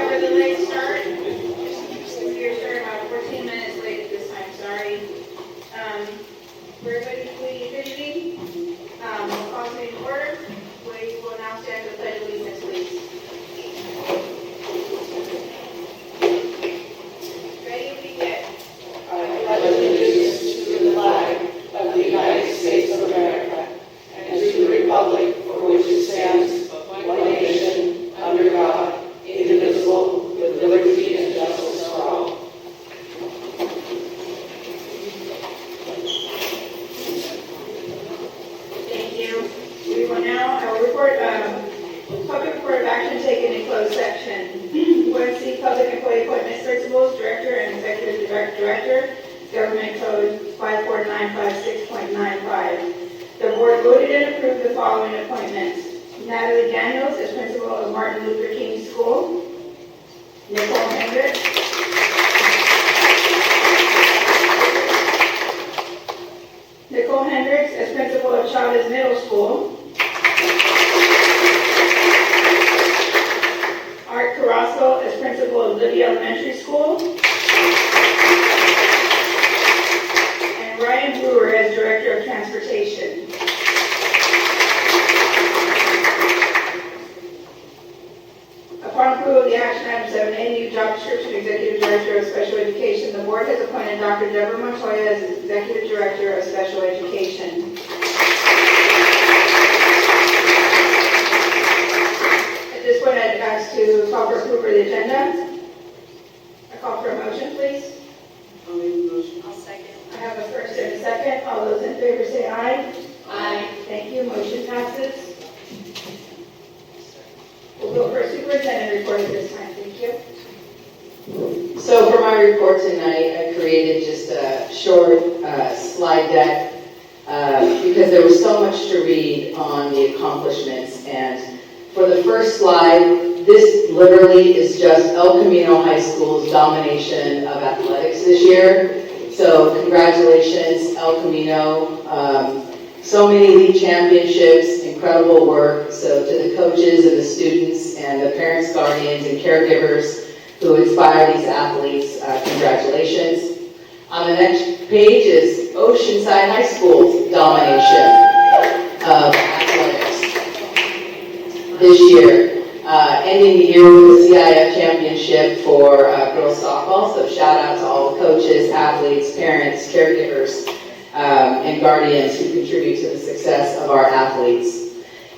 for the late start. We are starting about 14 minutes late at this time, sorry. Everybody please unity. We'll call to the order. We will now stand for the pledge of allegiance, please. Ready, begin. I pledge allegiance to the flag of the United States of America and to the republic for which it stands, one nation, under God, indivisible, with liberty and justice for all. Thank you. We will now report public report of action taken in closed section. OUSD Public Employee Appointments, Principals, Director, and Executive Director, Government Code 54956.95. The board voted and approved the following appointments. Natalie Daniels as principal of Martin Luther King School. Nicole Hendricks. Nicole Hendricks as principal of Chavez Middle School. Art Carrasco as principal of Libby Elementary School. And Ryan Brewer as director of transportation. Upon approval of the action item 7A, new job description, Executive Director of Special Education, the board has appointed Dr. Deborah Montoya as Executive Director of Special Education. At this point, I'd ask to call for approval of the agenda. I call for a motion, please. I'll make the motion. I'll second. I have a first and a second. All those in favor say aye. Aye. Thank you. Motion passes. We'll go for a superintendent report at this time. Thank you. So for my report tonight, I created just a short slide deck because there was so much to read on the accomplishments. And for the first slide, this literally is just El Camino High School's domination of athletics this year. So congratulations, El Camino. So many league championships, incredible work. So to the coaches and the students and the parents, guardians, and caregivers who inspire these athletes, congratulations. On the next page is Oceanside High School's domination of athletics this year. Ending the year with the CIF championship for girls softball. So shout out to all the coaches, athletes, parents, caregivers, and guardians who contribute to the success of our athletes.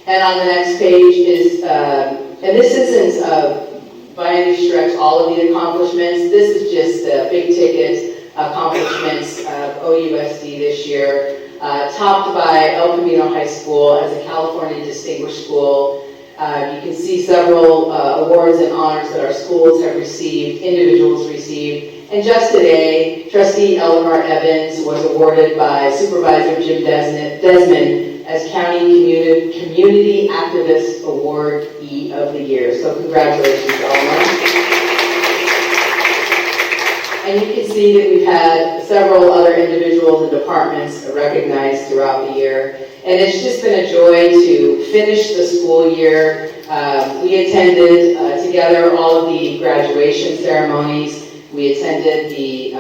And on the next page is, and this isn't by any stretch all of the accomplishments. This is just the big ticket accomplishments of OUSD this year, topped by El Camino High School as a California Distinguished School. You can see several awards and honors that our schools have received, individuals received. And just today, Trustee Eleanor Evans was awarded by Supervisor Jim Desmond as County Community Activist Awardee of the Year. So congratulations, Eleanor. And you can see that we've had several other individuals and departments recognized throughout the year. And it's just been a joy to finish the school year. We attended together all of the graduation ceremonies. We attended the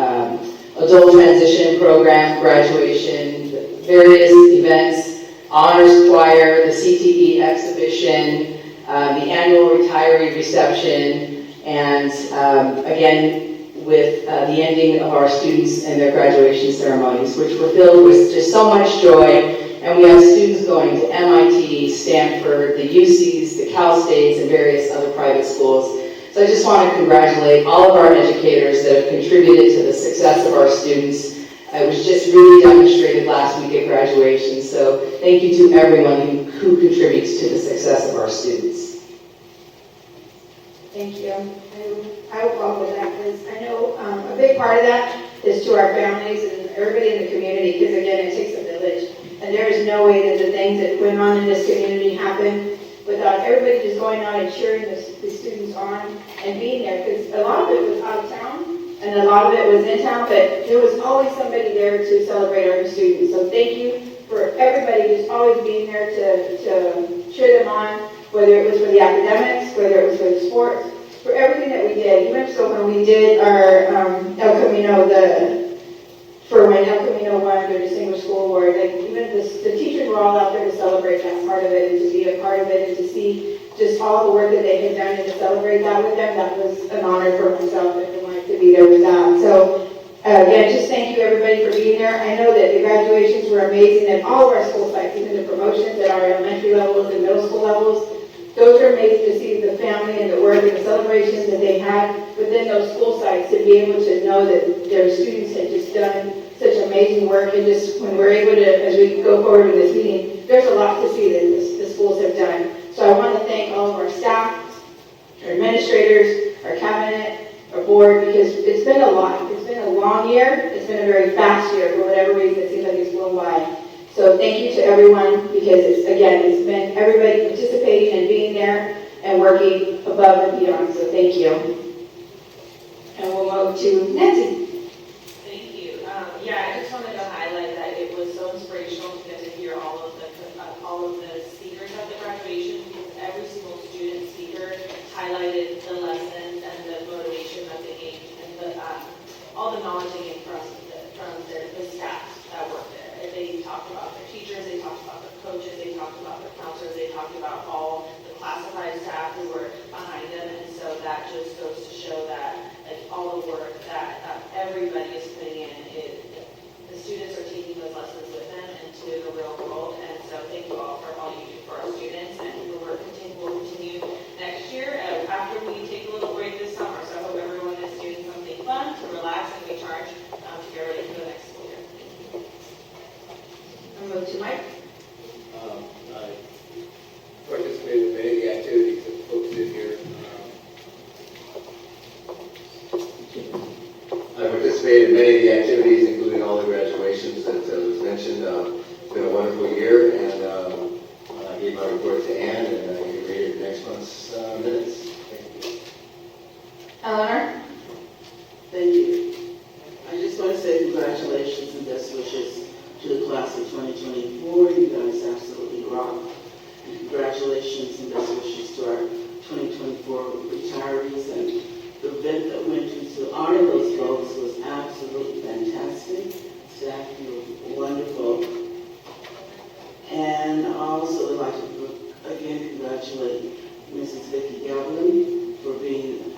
adult transition program graduation, various events, honors choir, the CTE exhibition, the annual retiree reception, and again, with the ending of our students and their graduation ceremonies, which were filled with just so much joy. And we have students going to MIT, Stanford, the UCs, the Cal States, and various other private schools. So I just want to congratulate all of our educators that have contributed to the success of our students. It was just really demonstrated last week at graduation. So thank you to everyone who contributes to the success of our students. Thank you. I will follow with that because I know a big part of that is to our families and everybody in the community because, again, it takes a village. And there is no way that the things that went on in this community happen without everybody just going out and cheering the students on and being there, because a lot of it was out of town and a lot of it was in town, but there was always somebody there to celebrate our students. So thank you for everybody just always being there to cheer them on, whether it was for the academics, whether it was for the sports, for everything that we did. Even so when we did our El Camino, for when El Camino won their Distinguished School Award, like even the teachers were all out there to celebrate that part of it and to be a part of it and to see just all the work that they had done and to celebrate that with them. That was an honor for myself and I wanted to be there with that. So again, just thank you everybody for being there. I know that the graduations were amazing at all of our school sites, even the promotions at our elementary levels and middle school levels. Those are amazing to see the family and the work and the celebrations that they had within those school sites, to be able to know that their students had just done such amazing work. And just when we're able to, as we go forward in this meeting, there's a lot to see that the schools have done. So I want to thank all of our staff, our administrators, our cabinet, our board, because it's been a lot. It's been a long year. It's been a very fast year. For whatever reason, it seems like it's flown by. So thank you to everyone, because it's been everybody participating and being there and working above and beyond. So thank you. And we'll move to Nancy. Thank you. Yeah, I just wanted to highlight that it was so inspirational to get to hear all of the speakers at the graduation, because every single student speaker highlighted the lessons and the motivation that they gained and all the knowledge they gained from the staff that worked there. They talked about their teachers, they talked about their coaches, they talked about their counselors, they talked about all the classified staff who were behind them, and so that just goes to show that all the work that everybody is putting in, the students are taking those lessons with them into the real world. And so thank you all for all you do for our students, and the work will continue next year after we take a little break this summer. So I hope everyone is doing something fun to relax and recharge to get ready for the next school year. I'll move to Mike. I participated in many of the activities that the folks did here. I participated in many of the activities, including all the graduations that was mentioned. It's been a wonderful year, and I gave my report to Ann, and you can read it next month's minutes. Thank you. Eleanor. Thank you. I just want to say congratulations and best wishes to the class of 2024. You guys absolutely rock. And congratulations and best wishes to our 2024 retirees. And the event that went to honor those folks was absolutely fantastic. Staff, you were wonderful. And I also would like to again congratulate Mrs. Vicki Gavlin for being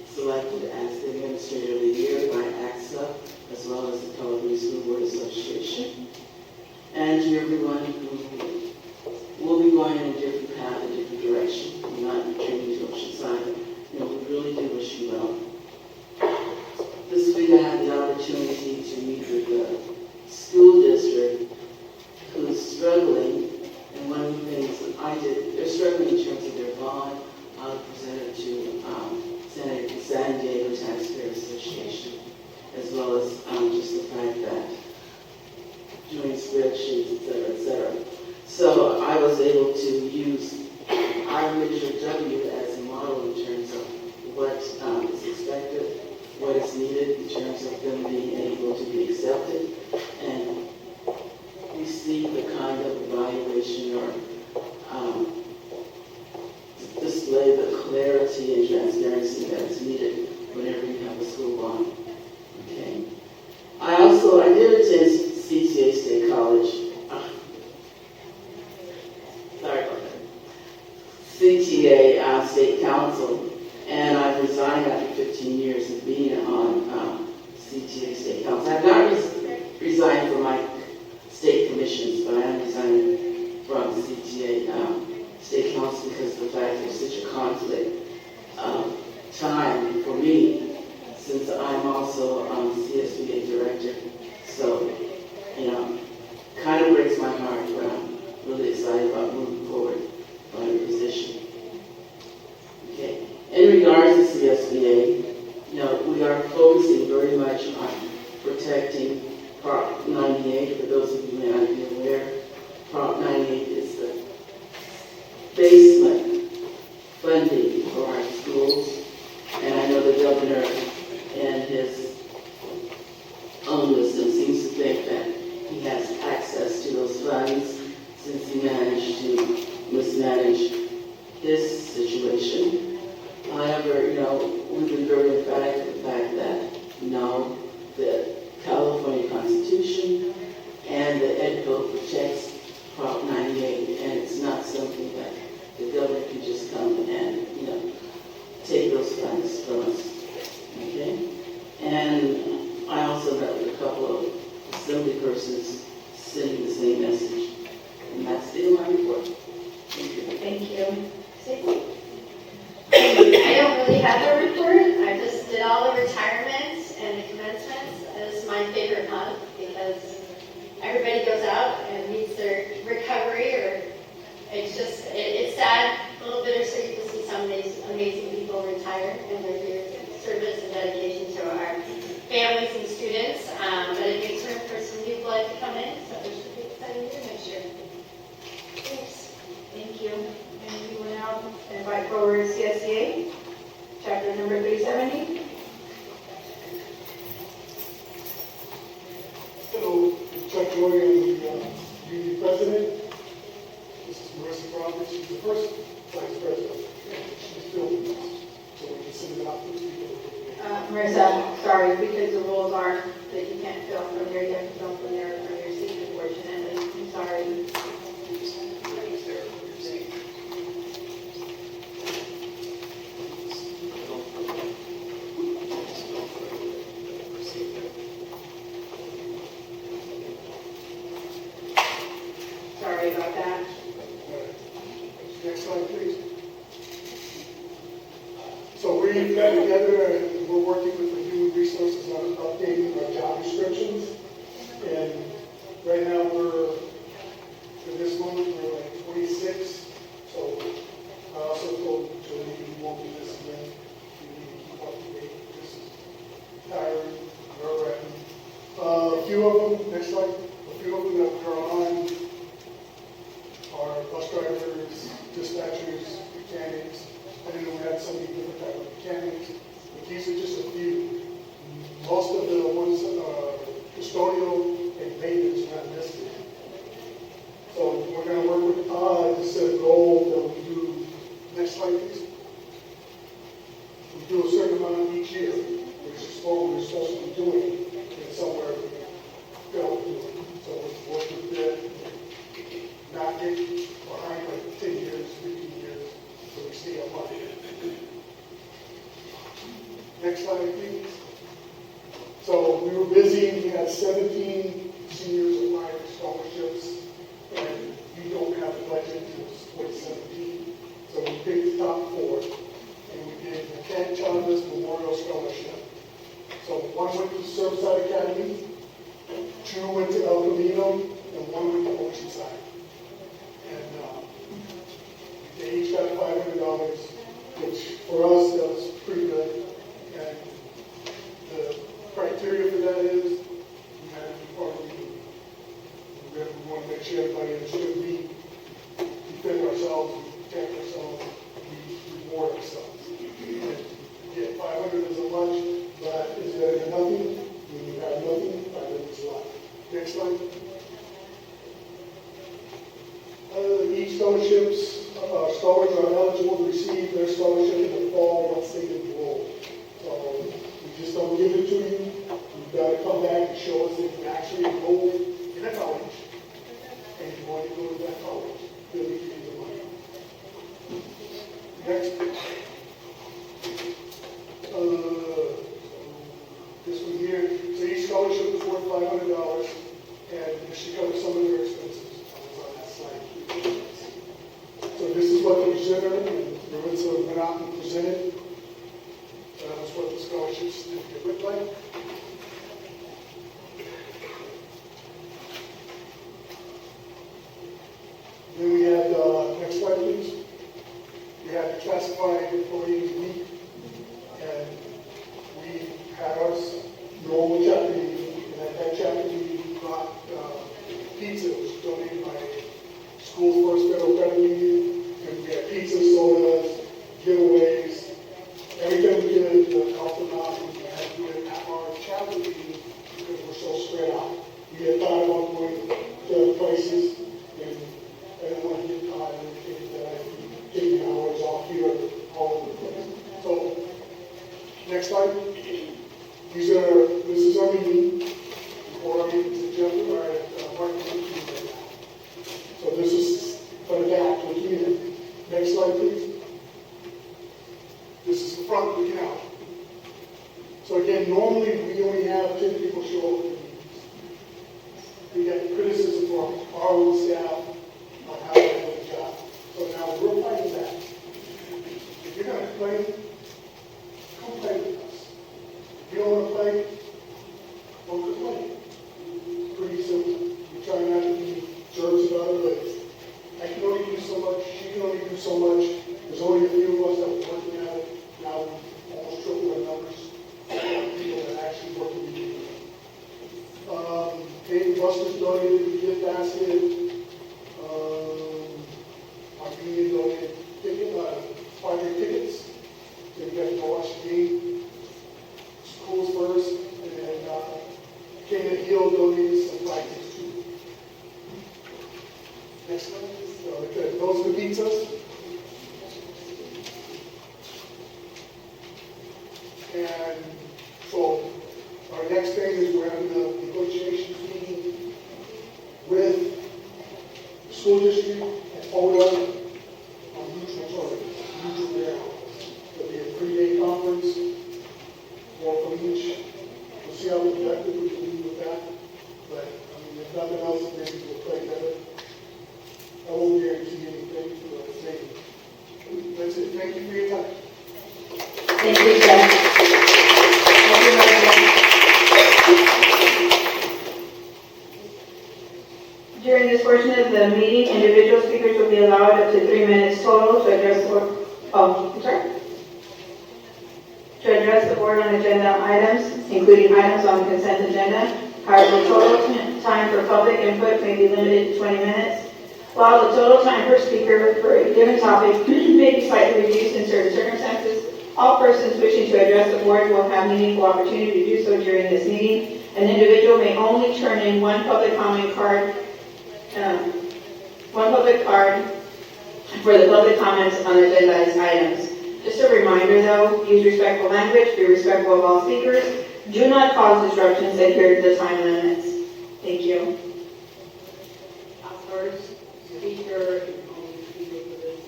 selected as the Administrator of the Year by AXA, as well as the California School Board Association. And to everyone who will be going in a different path, a different direction, and not returning to Oceanside, we really do wish you well. This week I had the opportunity to meet with the school district who's struggling, and one of the things that I did, they're struggling in terms of their bond. I presented to San Diego Taxpayer Association, as well as just the fact that doing spreadsheets, et cetera. So I was able to use our Measure W as a model in terms of what is expected, what is needed in terms of them being able to be accepted, and receive the kind of evaluation or display the clarity and transparency that is needed whenever you have a school bond. Okay. I did attend CTA State College. Sorry about that. CTA State Council, and I resigned after 15 years of being on CTA State Council. I have not resigned from my state commissions, but I am resigning from CTA State Council because of the fact there's such a conflict of time for me, since I'm also CSBA director. So, kind of breaks my heart, but I'm really excited about moving forward on the position. Okay. In regards to CSBA, we are focusing very much on protecting Prop 98. For those of you who may not be aware, Prop 98 is the basement funding for our schools. And I know the governor and his own wisdom seems to think that he has access to those funds, since he managed to mismanage his situation. However, we've been very emphatic with the fact that, the California Constitution and the Ed Code protects Prop 98, and it's not something that the government can just come and, take those funds from us, okay? And I also met with a couple of assembly persons sending the same message, and that's the end of my report. Thank you. Thank you. Stacey? I don't really have a report. I just did all the retirements and the commencements. It's my favorite month because everybody goes out and meets their recovery, or it's sad, a little bittersweet to see some of these amazing people retire and their years of service and dedication to our families and students. But it makes room for some new blood to come in, so it should be an exciting year next year. Thanks. Thank you. And we will now invite forward CSCA, chapter number 370. Hello, Chuck Joy, I'm the union president. This is Marissa Roberts, she's the first vice president. She's still with us, so we can send it out to the people. Marissa, sorry, because the rules are that you can't film from there, you have to film from there, from your seat, unfortunately. I'm sorry. Sorry about that. Next slide, please. So we got together and we're working with the human resources on updating our job descriptions. And right now for this moment, we're like 26. So I also told Jody we won't do this again. We need to keep up to date. This is tiring, nerve-wracking. A few of them, next slide, a few of them that we're on are bus drivers, dispatchers, mechanics. I didn't know we had so many different types of mechanics, but these are just a few. Most of the ones custodial and maintenance are not listed. So we're going to work with Todd to set a goal that we do. Next slide, please. We do a certain amount each year, which is what we're supposed to be doing, and somewhere we fail to do it. So we're working with that. Not get behind like 10 years, 15 years, so we stay up on it. Next slide, please. So we were busy, we had 17 seniors applying for scholarships, and we don't have the budget to support 17. So we picked the top 4, and we did the Ken Chavez Memorial Scholarship. So one went to Surfside Academy, 2 went to El Camino, and 1 went to Oceanside. And they each got $500, which for us, that was pretty good. And the criteria for that is we had to be part of the union. We want to make sure everybody understood we defend ourselves, we protect ourselves, we reward ourselves. And yeah, 500 isn't much, but is better than nothing. When you have nothing, 500 is a lot. Next slide. Each scholars are eligible to receive their scholarship in the fall once they enroll. So we just don't give it to you. You've got to come back and show us that you actually enrolled in a college and you want to go to that college. Then we give you the money. Next. This one here. So each scholarship is worth $500, and this should cover some of their expenses. I was on that slide. So this is what the presenter and Marissa went out and presented. That's what the scholarship certificate looked like. Then we had, next slide please. We had the classified employees week, and we had our normal chapter meeting, and at that chapter meeting we brought pizza, which was donated by School First Federal Credit Union, and we had pizza, sodas, giveaways, everything we did to help them out. We had to do it at our chapter meeting because we're so spread out. We had thought about going to other places, and I didn't want to get caught in anything that I'd be taking hours off here all over the place. So so much. There's only a few of us that were working at it. Now we've almost tripled our numbers of people that actually work in the union. Dave Buster's donated the gift basket. Our union donated five-day tickets. So you guys can watch the game. Schools first, and then Kenneth Hill donated some prizes too. Next one is those who beats us. And so our next thing is we're having a negotiations meeting with the school district and ODA on mutual terms, mutual ground. There'll be a 3-day conference, one from each. We'll see how productive we can be with that. But I mean, if nothing else, maybe we'll play better. I won't guarantee anything, but maybe. That's it. Thank you for your time. Thank you, Jeff. Thank you, Margaret. During this portion of the meeting, individual speakers will be allowed up to 3 minutes total to address the board. To address the board on agenda items, including items on the consent agenda. However, total time for public input may be limited to 20 minutes. While the total time per speaker for a given topic may be slightly reduced in certain circumstances, all persons wishing to address the board will have meaningful opportunity to do so during this meeting. An individual may only turn in one public comment card, for the public comments on agendized items. Just a reminder though, use respectful language, be respectful of all speakers. Do not cause disruptions, adhere to the time limits. Thank you. Our first speaker and only speaker for this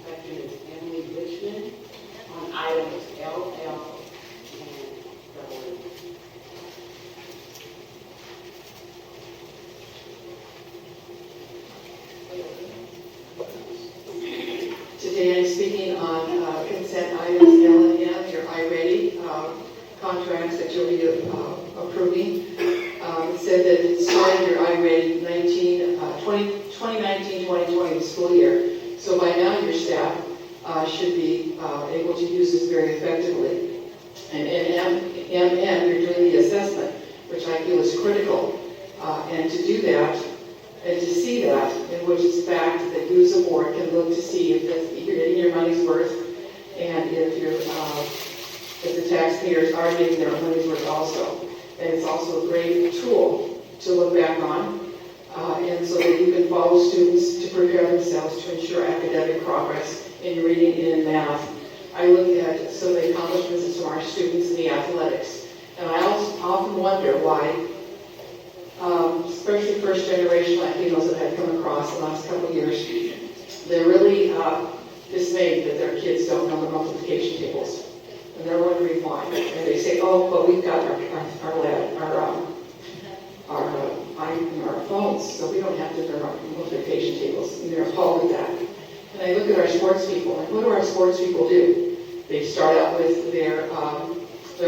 section is Emily Richmond on items LL and W. Today I'm speaking on consent items L and M, your I-ready contracts that you'll be approving. It said that it started your I-ready 2019-2020 school year. So by now your staff should be able to use this very effectively. And in MM, you're doing the assessment, which I feel is critical. And to do that, and to see that, in which it's fact that you as a board can look to see if you're getting your money's worth, and if the taxpayers are getting their money's worth also. And it's also a great tool to look back on, and so that you can follow students to prepare themselves to ensure academic progress in reading and in math. I look at some of the accomplishments of our students in the athletics, and I also often wonder why especially first-generation Latinos that I've come across the last couple of years, they're really dismayed that their kids don't know the multiplication tables. And they're wondering why. And they say, oh, but we've got our phones, so we don't have to learn our multiplication tables. And they're appalled at that. And I look at our sports people, and what do our sports people do? They start out with their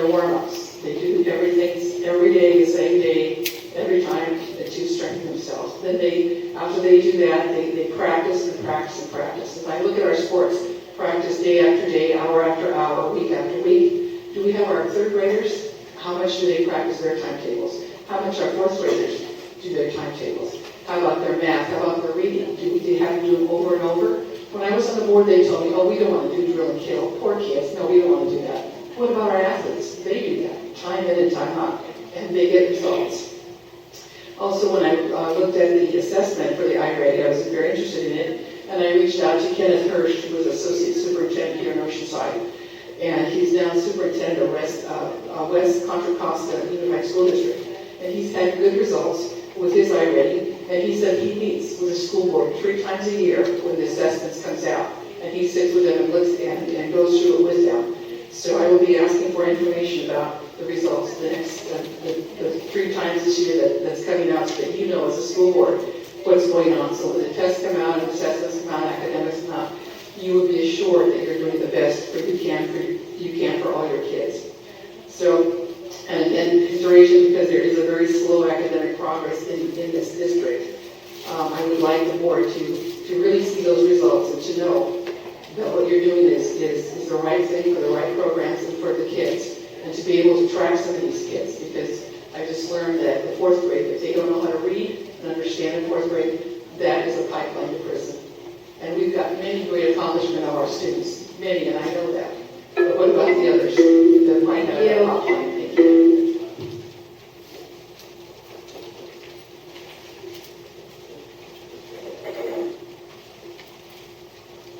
warm-ups. They do everything every day, the same day, every time to strengthen themselves. Then after they do that, they practice and practice and practice. If I look at our sports, practice day after day, hour after hour, week after week. Do we have our third graders? How much do they practice their timetables? How much our fourth graders do their timetables? How about their math? How about their reading? Do they have to do them over and over? When I was on the board, they told me, oh, we don't want to do drill and kill. Poor kids. No, we don't want to do that. What about our athletes? They do that. Time in and time out. And they get results. Also, when I looked at the assessment for the I-ready, I was very interested in it, and I reached out to Kenneth Hirsch, who was Associate Superintendent here in Oceanside, and he's now Superintendent of West Contra Costa Unified School District, and he's had good results with his I-ready, and he said he meets with the school board 3 times a year when the assessments comes out, and he sits with them and looks and goes through it with them. So I will be asking for information about the results the next the 3 times this year that's coming out, so that you know as a school board what's going on. So when the tests come out and assessments come out, academics come out, you will be assured that you're doing the best that you can for all your kids. So, and again, consideration, because there is a very slow academic progress in this district. I would like the board to really see those results and to know that what you're doing is the right thing for the right programs and for the kids, and to be able to track some of these kids, because I just learned that the fourth grade, if they don't know how to read and understand in fourth grade, that is a pipeline to prison. And we've got many great accomplishment of our students, many, and I know that. But what about the others that might have a pipeline? Thank you.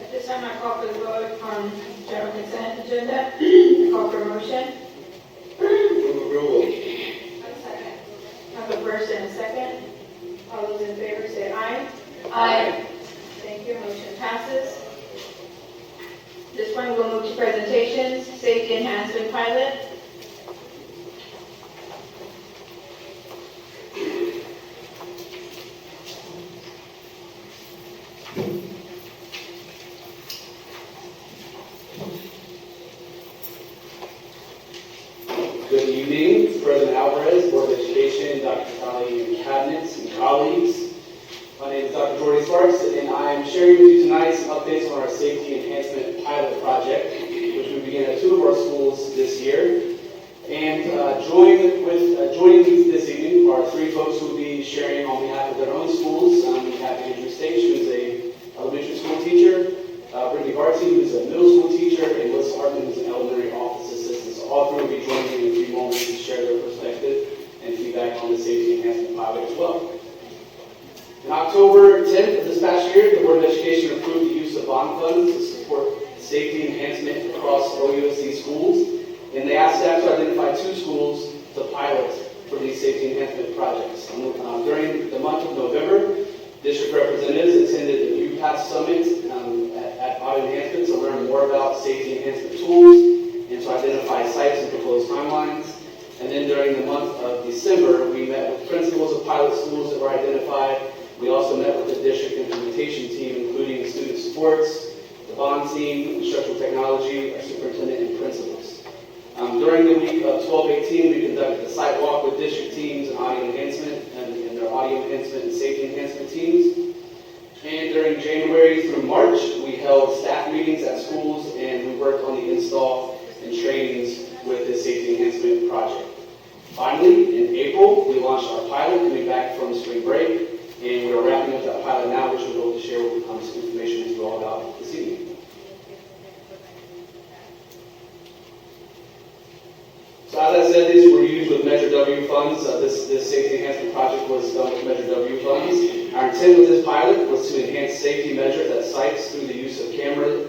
At this time, I call for the vote on general consent agenda. I call for a motion. Move approval. I have a first and a second. All those in favor say aye. Aye. Thank you, motion passes. This one we'll move to presentations, safety enhancement pilot. Good evening, President Alvarez, Board of Education, Dr. Crowley, and cabinets and colleagues. My name is Dr. Jordy Sparks, and I am sharing with you tonight some updates on our safety enhancement pilot project, which we began at 2 of our schools this year. And joining me this evening are 3 folks who will be sharing on behalf of their own schools. We have Andrew Stage, who is an elementary school teacher, Brittany Barty, who is a middle school teacher, and Liz Hartman, who is an elementary office assistant. So all 3 will be joining me in a few moments to share their perspective and feedback on the safety enhancement pilot as well. On October 10th of this past year, the Board of Education approved the use of bond funds to support safety enhancement across OUSD schools, and they asked staff to identify 2 schools to pilot for these safety enhancement projects. During the month of November, district representatives attended the UPass Summit at Auto Enhancement to learn more about safety enhancement tools and to identify sites and proposed timelines. And then during the month of December, we met with principals of pilot schools that were identified. We also met with the district implementation team, including student supports, the bond team, instructional technology, our superintendent, and principals. During the week of 12-18, we conducted a site walk with district teams and audio enhancement and their audio enhancement and safety enhancement teams. And during January through March, we held staff meetings at schools, and we worked on the install and trainings with this safety enhancement project. Finally, in April, we launched our pilot coming back from spring break. And we're wrapping up that pilot now, which we're going to share some information with you all about this evening. So as I said, these were used with Measure W funds. This safety enhancement project was done with Measure W funds. Our intent with this pilot was to enhance safety measures at sites through the use of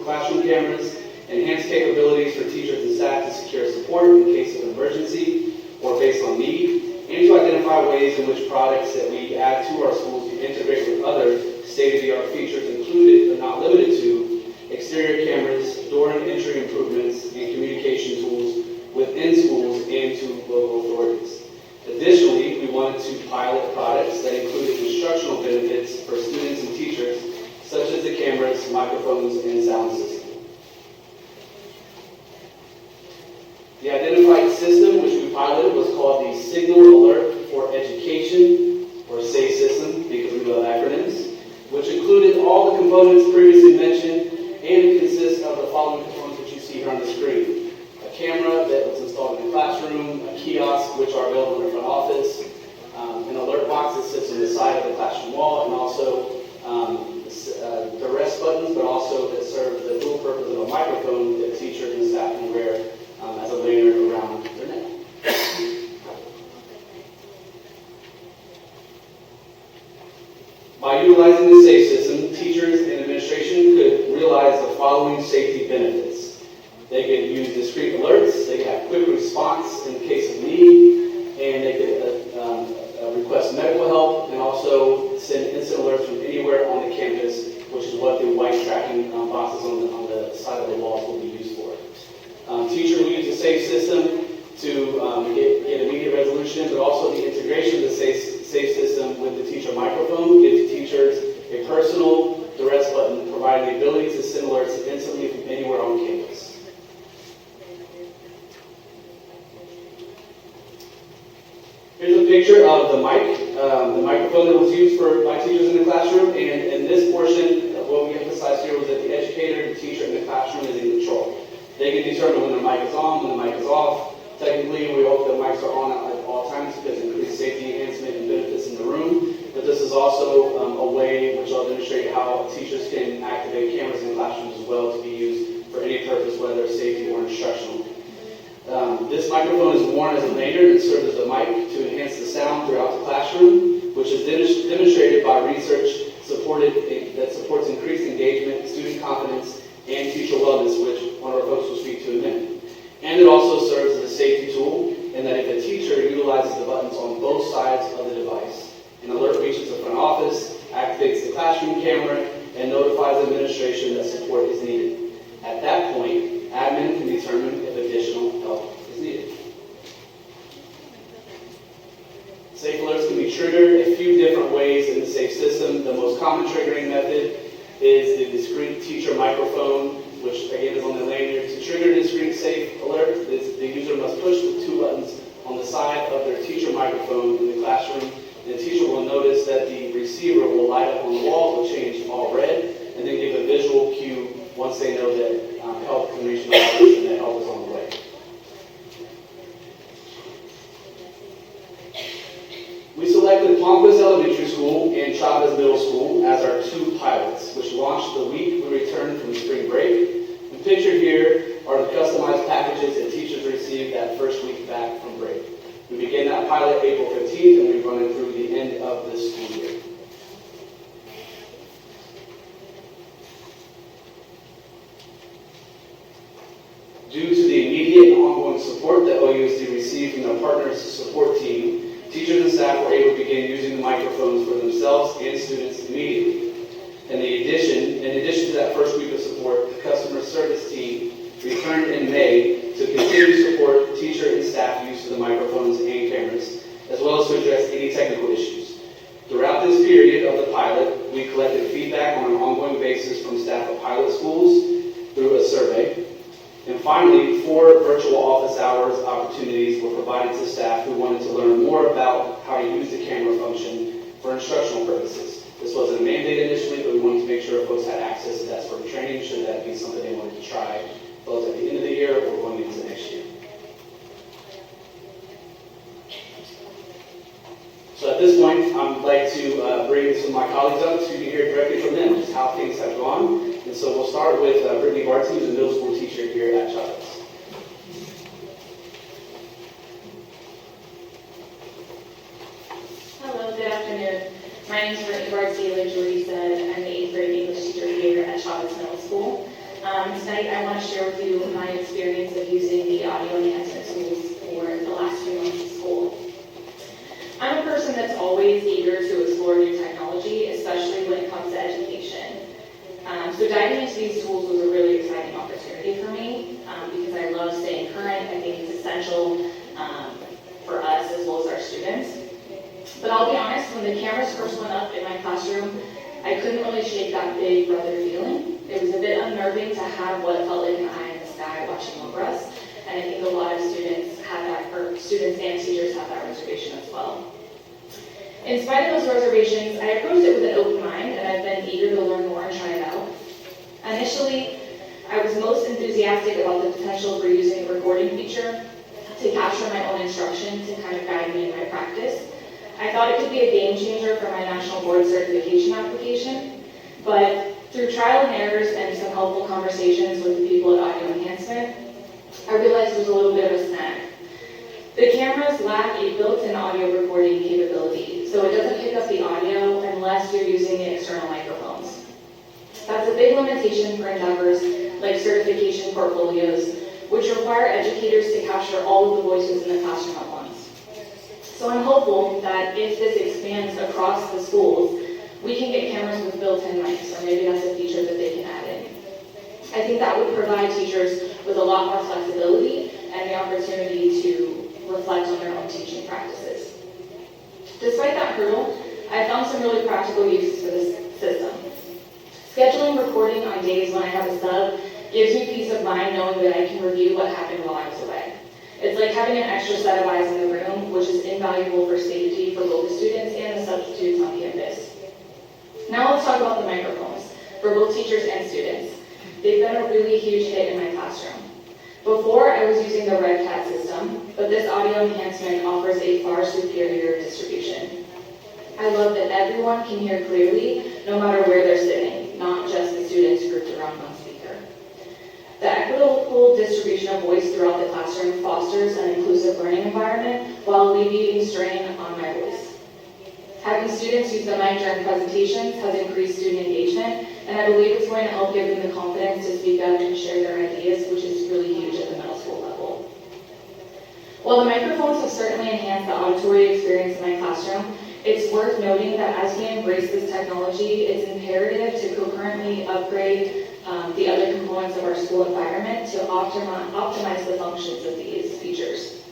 classroom cameras, enhance capabilities for teachers and staff to secure support in case of emergency or based on need, and to identify ways in which products that we add to our schools can integrate with other state-of-the-art features included but not limited to exterior cameras, door and entry improvements, and communication tools within schools and to local authorities. Additionally, we wanted to pilot products that included instructional benefits for students and teachers, such as the cameras, microphones, and sound system. The identified system, which we piloted, was called the Signal Alert for Education, or SAFE system, because we love acronyms, which included all the components previously mentioned, and it consists of the following components which you see here on the screen. A camera that was installed in the classroom, a kiosk, which are available in the front office, an alert box that sits on the side of the classroom wall, and also the rest buttons, but also that serve the dual purpose of a microphone that teachers and staff can wear as a lanyard around their neck. By utilizing the SAFE system, teachers and administration could realize the following safety benefits. They could use discrete alerts, they could have quick response in case of need, and they could request medical help, and also send instant alerts from anywhere on the campus, which is what the white tracking boxes on the side of the walls will be used for. Teacher will use the SAFE system to get immediate resolution, but also the integration of the SAFE system with the teacher microphone gives teachers a personal duress button, providing the ability to send alerts instantly from anywhere on campus. Here's a picture of the microphone that was used by teachers in the classroom, and in this portion, what we emphasized here was that the educator, the teacher, and the They can determine when their mic is on, when the mic is off. Technically, we hope that mics are on at all times because it increases safety enhancement and benefits in the room. But this is also a way which I'll demonstrate how teachers can activate cameras in classrooms as well to be used for any purpose, whether safety or instructional. This microphone is worn as a lanyard and serves as a mic to enhance the sound throughout the classroom, which is demonstrated by research that supports increased engagement, student confidence, and teacher wellness, which one of our folks will speak to in a minute. And it also serves as a safety tool in that if a teacher utilizes the buttons on both sides of the device, an alert reaches the front office, activates the classroom camera, and notifies administration that support is needed. At that point, admin can determine if additional help is needed. Safe alerts can be triggered a few different ways in the SAFE system. The most common triggering method is the discrete teacher microphone, which again is on the lanyard. To trigger a discrete safe alert, the user must push the two buttons on the side of their teacher microphone in the classroom. The teacher will notice that the receiver will light up on the wall, will change all red, and then give a visual cue once they know that help can reach the office and that help is on the way. We selected Palmquist Elementary School and Chavez Middle School as our two pilots, which launched the week we returned from spring break. And pictured here are the customized packages that teachers received that first week back from break. We began that pilot April 15th, and we run it through the end of this school year. Due to the immediate and ongoing support that OUSD received from their partners support team, teachers and staff were able to begin using the microphones for themselves and students immediately. In addition to that first week of support, the customer service team returned in May to continue to support teacher and staff use of the microphones and cameras, as well as to address any technical issues. Throughout this period of the pilot, we collected feedback on an ongoing basis from staff of pilot schools through a survey. And finally, 4 virtual office hours opportunities were provided to staff who wanted to learn more about how to use the camera function for instructional purposes. This wasn't a mandate initially, but we wanted to make sure folks had access to that sort of training should that be something they wanted to try both at the end of the year or going into next year. So at this point, I'd like to bring some of my colleagues up to hear directly from them just how things have gone. And so we'll start with Brittany Barton, who's a middle school teacher here at Chavez. Hello, good afternoon. My name is Brittany Barton, like Jordy said. I'm the 8th grade English teacher here at Chavez Middle School. Tonight I want to share with you my experience of using the audio enhancement tools for the last few months of school. I'm a person that's always eager to explore new technology, especially when it comes to education. So diving into these tools was a really exciting opportunity for me because I love staying current. I think it's essential for us as well as our students. But I'll be honest, when the cameras first went up in my classroom, I couldn't really shake that big brother feeling. It was a bit unnerving to have what felt like an eye in the sky watching over us. And I think a lot of students had that, or students and teachers have that reservation as well. In spite of those reservations, I approached it with an open mind, and I've been eager to learn more and try it out. Initially, I was most enthusiastic about the potential for using the recording feature to capture my own instruction to kind of guide me in my practice. I thought it could be a game changer for my national board certification application, but through trial and errors and some helpful conversations with the people at Audio Enhancement, I realized there was a little bit of a snag. The cameras lack a built-in audio recording capability, so it doesn't pick up the audio unless you're using the external microphones. That's a big limitation for endeavors like certification portfolios, which require educators to capture all of the voices in the classroom at once. So I'm hopeful that if this expands across the schools, we can get cameras with built-in mics, or maybe that's a feature that they can add in. I think that would provide teachers with a lot more flexibility and the opportunity to reflect on their own teaching practices. Despite that hurdle, I found some really practical uses for this system. Scheduling recording on days when I have a sub gives me peace of mind knowing that I can review what happened while I was away. It's like having an extra set of eyes in the room, which is invaluable for safety for both the students and the substitutes on campus. Now let's talk about the microphones for both teachers and students. They've been a really huge hit in my classroom. Before, I was using the Red Cat system, but this audio enhancement offers a far superior distribution. I love that everyone can hear clearly, no matter where they're sitting, not just the students grouped around one speaker. The equitable distribution of voice throughout the classroom fosters an inclusive learning environment while alleviating strain on my voice. Having students use the mic during presentations has increased student engagement, and I believe it's going to help give them the confidence to speak up and share their ideas, which is really huge at the middle school level. While the microphones have certainly enhanced the auditory experience in my classroom, it's worth noting that as we embrace this technology, it's imperative to concurrently upgrade the other components of our school environment to optimize the functions of these features.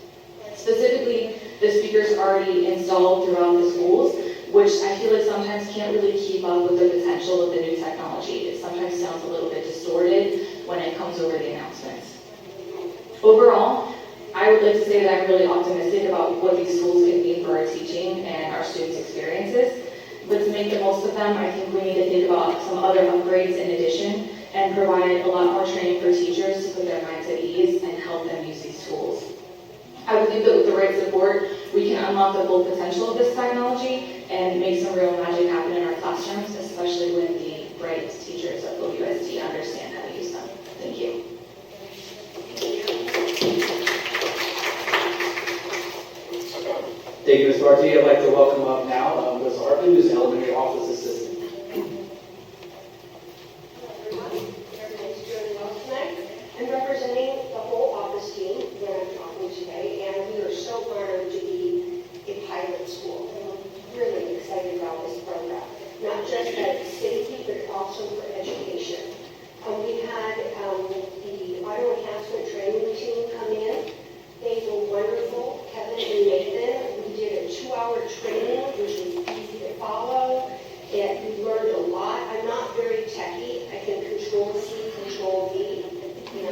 Specifically, the speakers already installed throughout the schools, which I feel like sometimes can't really keep up with the potential of the new technology. It sometimes sounds a little bit distorted when it comes over the announcements. Overall, I would like to say that I'm really optimistic about what these tools can mean for our teaching and our students' experiences. But to make the most of them, I think we need to think about some other upgrades in addition and provide a lot more training for teachers to put their minds at ease and help them use these tools. I believe that with the right support, we can unlock the full potential of this technology and make some real magic happen in our classrooms, especially when the bright teachers at OUSD understand how to use them. Thank you. Thank you, Ms. Barty. I'd like to welcome up now Ms. Hartman, who's an elementary office assistant. Everybody's doing well tonight. I'm representing the whole office team that I'm talking today, and we are so honored to be a pilot school. I'm really excited about this program, not just for safety, but also for education. We had the audio enhancement training team come in. They were wonderful, Kevin and Nathan. We did a 2-hour training, which was easy to follow, and we learned a lot. I'm not very techy. I can control C, control V,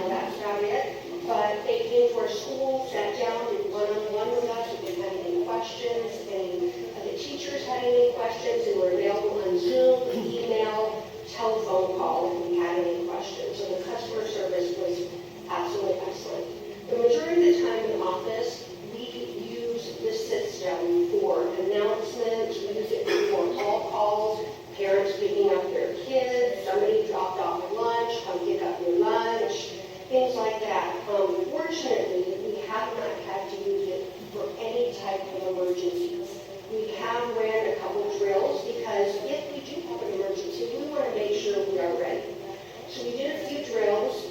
that's about it. But they came to our school, sat down, did one-on-one with us if they had any questions. Any of the teachers had any questions, and were available on Zoom, email, telephone call if we had any questions. So the customer service was absolutely excellent. The majority of the time in the office, we use this system for announcements, we use it for all calls, parents picking up their kids, somebody dropped off lunch, come pick up your lunch, things like that. Fortunately, we have not had to use it for any type of emergencies. We have ran a couple drills because if we do have an emergency, we want to make sure we are ready. So we did a few drills.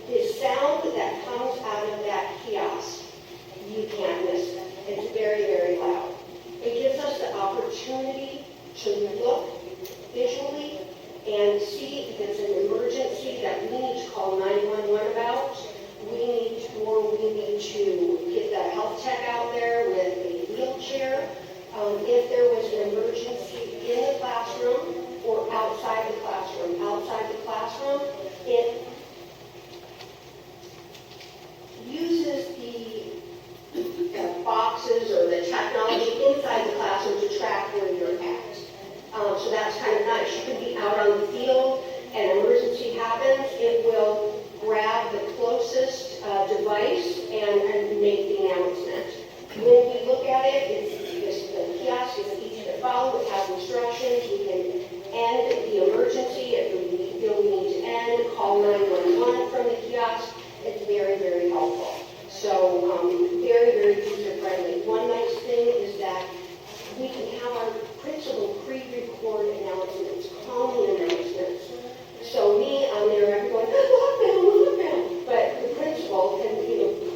The sound that comes out of that kiosk, you can't miss it. It's very, very loud. It gives us the opportunity to look visually and see if it's an emergency that we need to call 911 about. We need to get the health tech out there with a wheelchair. If there was an emergency in the classroom or outside the classroom. Outside the classroom, it uses the boxes or the technology inside the classroom to track where you're at. So that's kind of nice. You could be out on the field, an emergency happens, it will grab the closest device and make the announcement. When we look at it, the kiosk is easy to follow. It has instructions. We can end the emergency if we feel we need to end, call 911 from the kiosk. It's very, very helpful. So very, very user-friendly. One nice thing is that we can have our principal pre-record announcements, calming announcements. So me, I'm there, everyone, lockdown. But the principal can,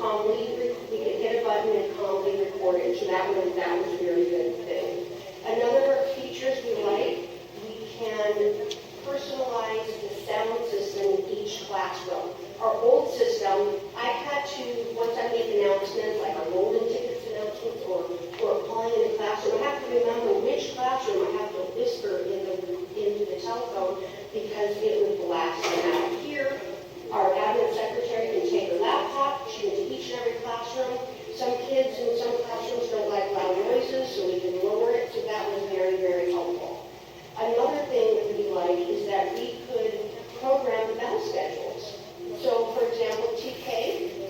calmly, we can hit a button and calmly record it. So that was a very good thing. Another features we like, we can personalize the sound system in each classroom. Our old system, I had to, once I make announcements, like our golden tickets announcements or calling in a classroom, I have to remember which classroom I have to whisper into the telephone because it would blast them out. Here, our admin secretary can take her laptop, she can to each and every classroom. Some kids in some classrooms don't like loud noises, so we can lower it, so that was very, very helpful. Another thing that we like is that we could program the bell schedules. So, for example, TK,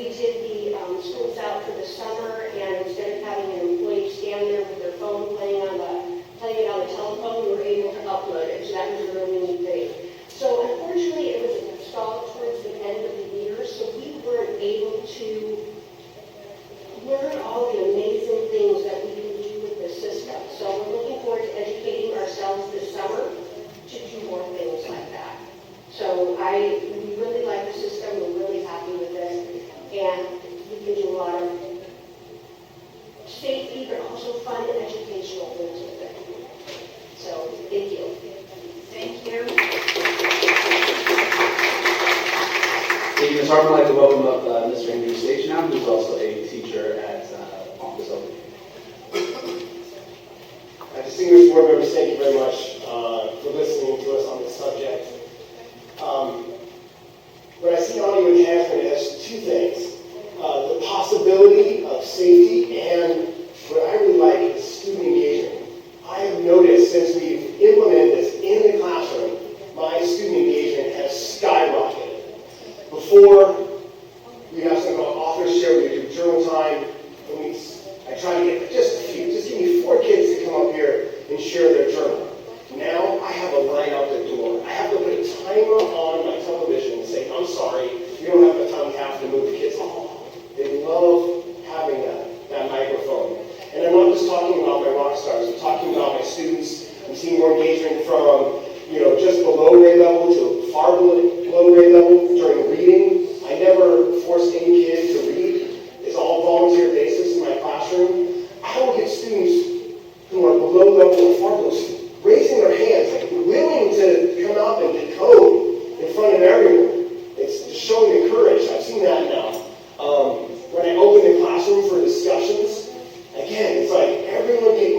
we did the schools out for the summer, and instead of having an employee stand there with their phone playing it on the telephone, we were able to upload it, so that was a really neat thing. So unfortunately, it was installed towards the end of the year, so we weren't able to learn all the amazing things that we can do with the system. So we're looking forward to educating ourselves this summer to do more things like that. So we really like the system, we're really happy with it, and we can do a lot of safety, but also fun educational things with it. So, thank you. Thank you. Thank you, Ms. Harper. I'd like to welcome up Mr. Andrew Stage now, who's also a teacher at Office Open. Distinguished board members, thank you very much for listening to us on this subject. When I see audio enhancement, it has two things. The possibility of safety, and what I really like is student engagement. I have noticed since we've implemented this in the classroom, my student engagement has skyrocketed. Before, we have something called author share, we do journal time, and I try to get just a few, just give me 4 kids to come up here and share their journal. Now I have a line out the door. I have to put a timer on my television and say, I'm sorry, you don't have the time to have to move the kids. Oh, they love having that microphone. And I'm not just talking about my rock stars, I'm talking about my students. I'm seeing more engagement from, just below grade level to far below grade level during reading. I never force any kid to read. It's all volunteer basis in my classroom. I will get students who are below level or far below, raising their hands, like willing to come out and decode in front of everyone. It's just showing the courage. I've seen that now. When I open the classroom for discussions, again, it's like everyone can,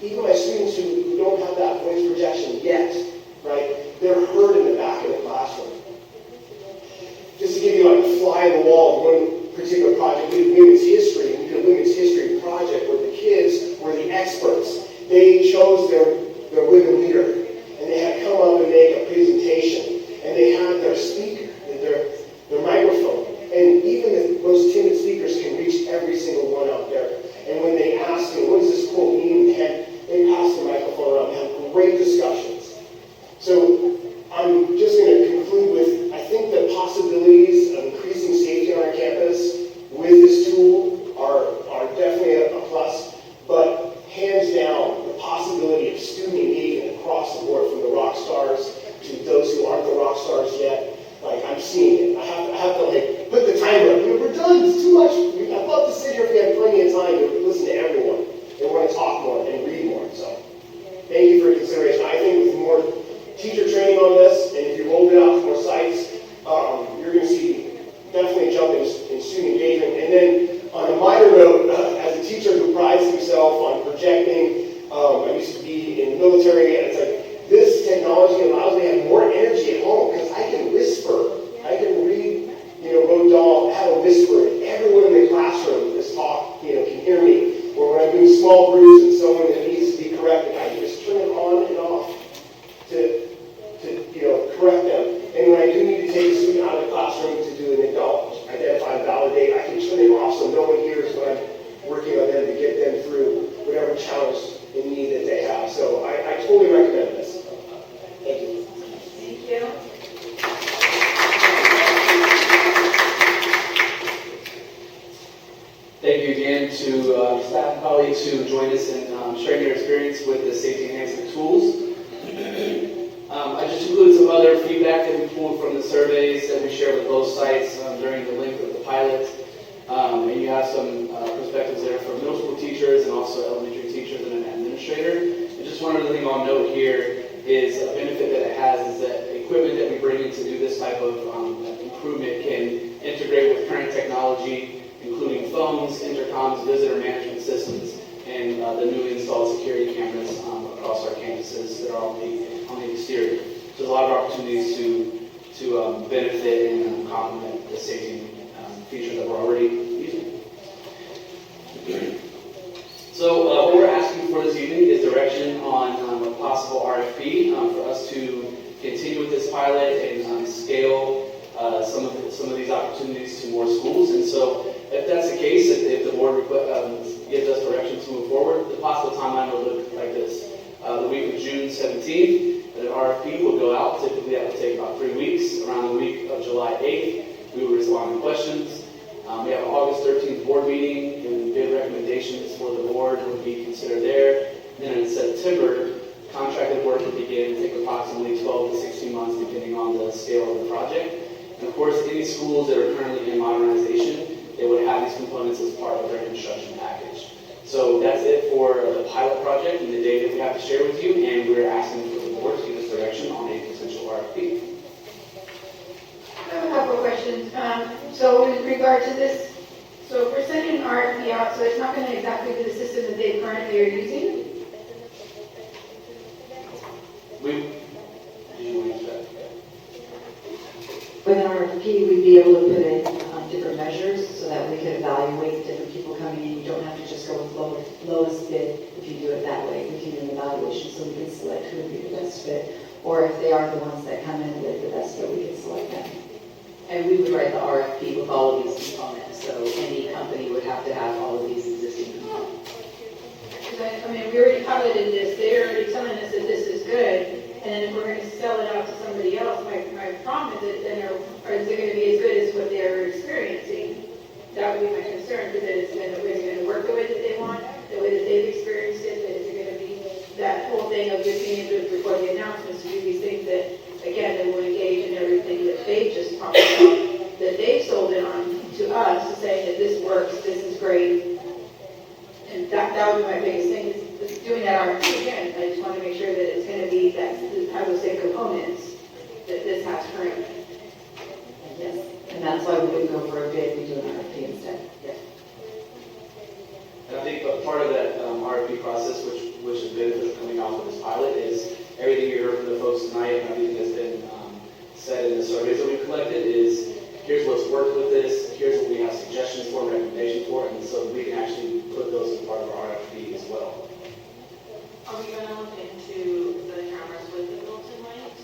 even my students who don't have that voice projection yet, right? They're heard in the back of the classroom. Just to give you like a fly on the wall, one particular project, we did women's history. We did a women's history project where the kids were the experts. They chose their women leader, and they had to come up and make a presentation, and they had their speaker, their microphone, and even the most timid speakers can reach every single one out there. And when they asked me, what does this quote mean, they passed the microphone around and had great discussions. So I'm just going to conclude with, I think the possibilities of increasing safety on our campus with this tool are definitely a plus, but hands down, the possibility of student engagement across the board, from the rock stars to those who aren't the rock stars yet, like I'm seeing it. I have to like put the timer up. We're done. It's too much. I'd love to sit here if we had plenty of time to listen to everyone. They want to talk more and read more. So thank you for your consideration. I think with more teacher training on this, and if you roll it out to more sites, you're going to see definitely a jump in student engagement. And then on a minor note, as a teacher who prides himself on projecting, I used to be in the military, and it's like this technology allows me to have more energy at home because I can whisper. I can read, Roald Dahl, how to whisper. Everyone in the classroom is can hear me. Or when I'm doing small groups and someone that needs to be corrected, I can just turn it on and off to correct them. And when I do need to take a student out of the classroom to do an adult, identify and validate, I can turn it off so no one hears when I'm working on them to get them through whatever challenge and need that they have. So I totally recommend this. Thank you. Thank you. Thank you again to staff and colleagues who joined us in sharing their experience with the safety enhancement tools. I just included some other feedback that we pulled from the surveys that we shared with both sites during the length of the pilot. And you have some perspectives there from middle school teachers and also elementary teachers and an administrator. And just one other thing I'll note here is a benefit that it has is that the equipment that we bring in to do this type of improvement can integrate with current technology, including phones, intercoms, visitor management systems, and the newly installed security cameras across our campuses that are on the exterior. So there's a lot of opportunities to benefit and complement the safety features that we're already using. So what we're asking for this evening is direction on a possible RFP for us to continue with this pilot and scale some of these opportunities opportunities to more schools. And so if that's the case, if the board gives us direction to move forward, the possible timeline would look like this. The week of June 17th, an RFP will go out. Typically, that would take about 3 weeks. Around the week of July 8th, we will respond to questions. We have an August 13th board meeting, and bid recommendations for the board would be considered there. Then in September, contracted work would begin, take approximately 12 to 16 months, depending on the scale of the project. And of course, any schools that are currently in modernization, they would have these components as part of their construction package. So that's it for the pilot project and the data we have to share with you, and we're asking for the board to give us direction on a potential RFP. I have a couple of questions. So with regard to this, so if we're sending an RFP out, so it's not going to exactly be the system that they currently are using? With an RFP, we'd be able to put in different measures so that we could evaluate different people coming in. You don't have to just go with lowest bid if you do it that way. We can do an evaluation so we can select who would be the best fit. Or if they are the ones that come in with the best fit, we can select them. And we would write the RFP with all of these components, so any company would have to have all of these existing components. Because I mean, we already piloted this, they're already telling us that this is good, and then if we're going to sell it out to somebody else, my problem is that then is it going to be as good as what they're experiencing? That would be my concern, because is it going to work the way that they want, the way that they've experienced it, is it going to be that whole thing of just being able to record the announcements, to do these things that, again, they will engage in everything that they've just talked about, that they've sold it on to us, saying that this works, this is great. And that would be my biggest thing, is doing that RFP again. I just want to make sure that it's going to be that, I would say, components that this has currently. Yes, and that's why we wouldn't go for a bid, we do an RFP instead. Yes. And I think part of that RFP process, which is beneficial coming off of this pilot, is everything you heard from the folks tonight and everything that's been said in the surveys that we've collected is, here's what's worked with this, here's what we have suggestions for, recommendations for, and so we can actually put those as part of our RFP as well. Are we going to look into the cameras with the built-in lights?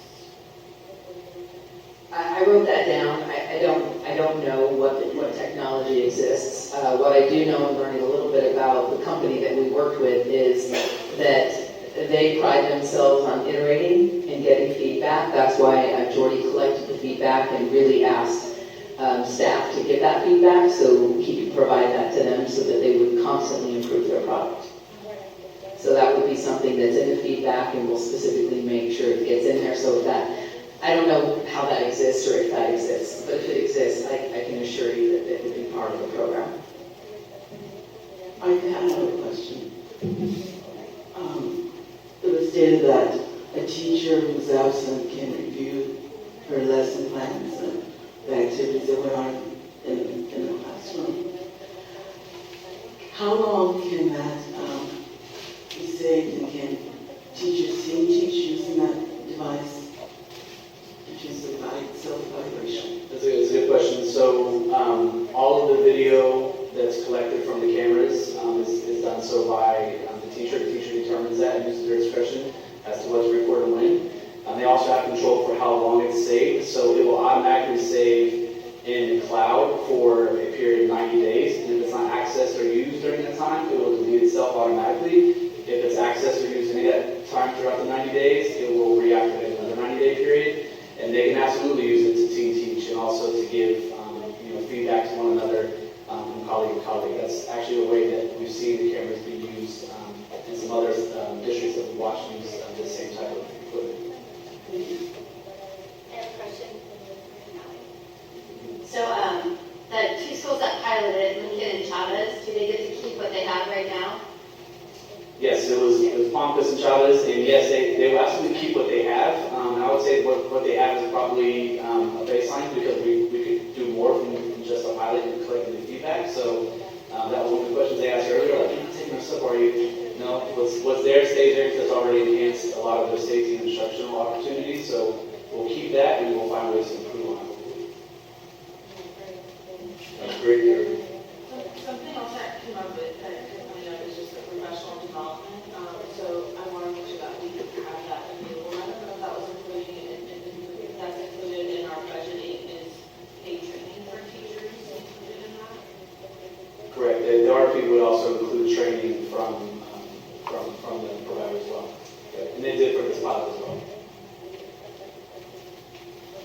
I wrote that down. I don't know what technology exists. What I do know and learning a little bit about the company that we worked with is that they pride themselves on iterating and getting feedback. That's why Jordy collected the feedback and really asked staff to give that feedback, so he could provide that to them so that they would constantly improve their product. So that would be something that's in the feedback, and we'll specifically make sure it gets in there so that, I don't know how that exists or if that exists, but if it exists, I can assure you that it would be part of the program. I have a question. It was stated that a teacher who's absent can review her lesson plans and the activities that went on in the classroom. How long can that be saved, and can teachers teach using that device, which is self-evaluation? That's a good question. So all of the video that's collected from the cameras is done so by the teacher. The teacher determines that and uses their discretion as to what to record and when. They also have control for how long it's saved, so it will automatically save in the cloud for a period of 90 days. And if it's not accessed or used during that time, it will delete itself automatically. If it's accessed or used any of that time throughout the 90 days, it will reactivate another 90-day period. And they can absolutely use it to teach and also to give feedback to one another from colleague to colleague. That's actually a way that we've seen the cameras be used in some other districts that we watched use the same type of equipment. I have a question. So, the two schools that piloted, Lincoln and Chavez, do they get to keep what they have right now? Yes, it was Pompous and Chavez, and yes, they will absolutely keep what they have. And I would say what they have is probably a baseline, because we could do more from just a pilot and collecting the feedback. So that was one of the questions they asked earlier, like, you're not taking our stuff, are you? No, what's there stays there, because it's already enhanced a lot of their safety and instructional opportunities. So we'll keep that, and we'll find ways to improve on it. That's great, Gary. Something else that came up with that I pointed out is just the professional development. So I want to make sure that we have that available. I don't know if that was included, if that's included in our budgeting, is paid training for teachers. funding would also include training from the provider as well. And they did for this pilot as well.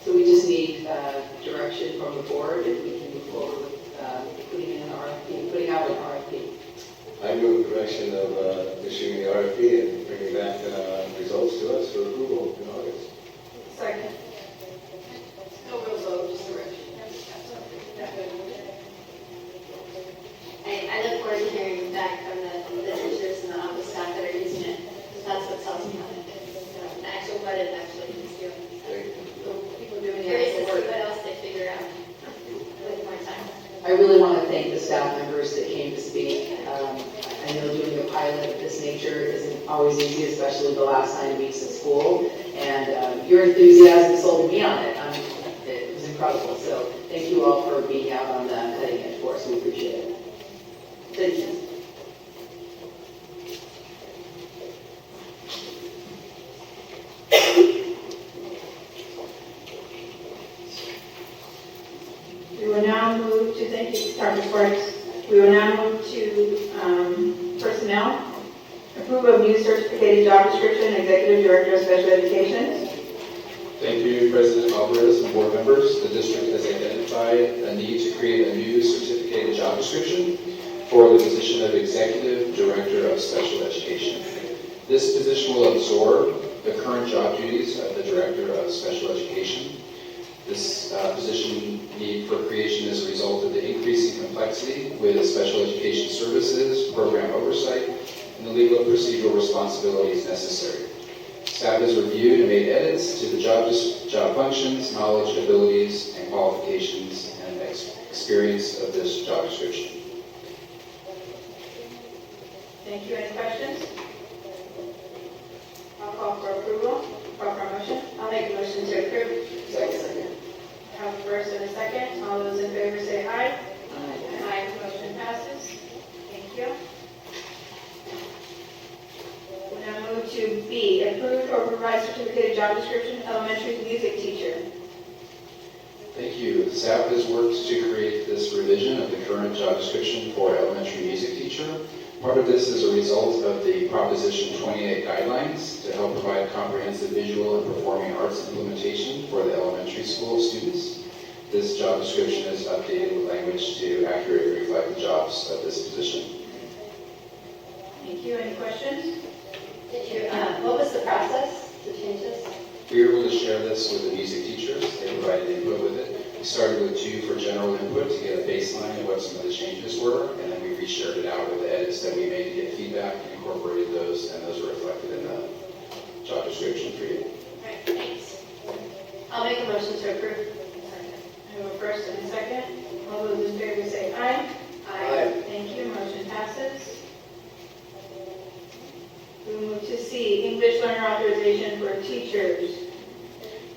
So we just need direction from the board if we can move forward with putting in an RFP, putting out an RFP. I move direction of issuing the RFP and bringing back results to us for approval in August. Second. No real vote, just direction. I look forward to hearing back from the teachers and the office staff that are using it, because that's what sells me on it. The actual, what it actually is doing. Thank you. So people doing the actual work. What else they figure out with my time. I really want to thank the staff members that came to speak. I know doing a pilot of this nature isn't always easy, especially the last 9 weeks of school. And your enthusiasm sold me on it. It was incredible. So thank you all for being out on the cutting edge for us. We appreciate it. Thank you. We will now move to, thank you, Dr. Sparks. We will now move to personnel. Approval of new certificated job description, Executive Director of Special Education. Thank you, President Alvarez and board members. The district has identified a need to create a new certificated job description for the position of Executive Director of Special Education. This position will absorb the current job duties of the Director of Special Education. This position need for creation is a result of the increasing complexity with special education services, program oversight, and the legal and procedural responsibilities necessary. Staff has reviewed and made edits to the job functions, knowledge, abilities, and qualifications and experience of this job description. Thank you. Any questions? I'll call for approval. Call for a motion. I'll make a motion to approve. Second. I have a first and a second. All those in favor say aye. Aye. Aye. Motion passes. Thank you. We now move to B, approved or revised certificated job description, elementary music teacher. Thank you. Staff has worked to create this revision of the current job description for elementary music teacher. Part of this is a result of the Proposition 28 guidelines to help provide comprehensive visual and performing arts implementation for the elementary school students. This job description is updated with language to accurately reflect the jobs of this position. Thank you. Any questions? Did you, what was the process to change this? We were able to share this with the music teachers. They provided input with it. We started with 2 for general input to get a baseline of what some of the changes were, and then we reshared it out with the edits that we made to get feedback and incorporated those, and those are reflected in the job description for you. All right, thanks. I'll make a motion to approve. I have a first and a second. All those in favor say aye. Aye. Thank you. Motion passes. We move to C, English learner authorization for teachers.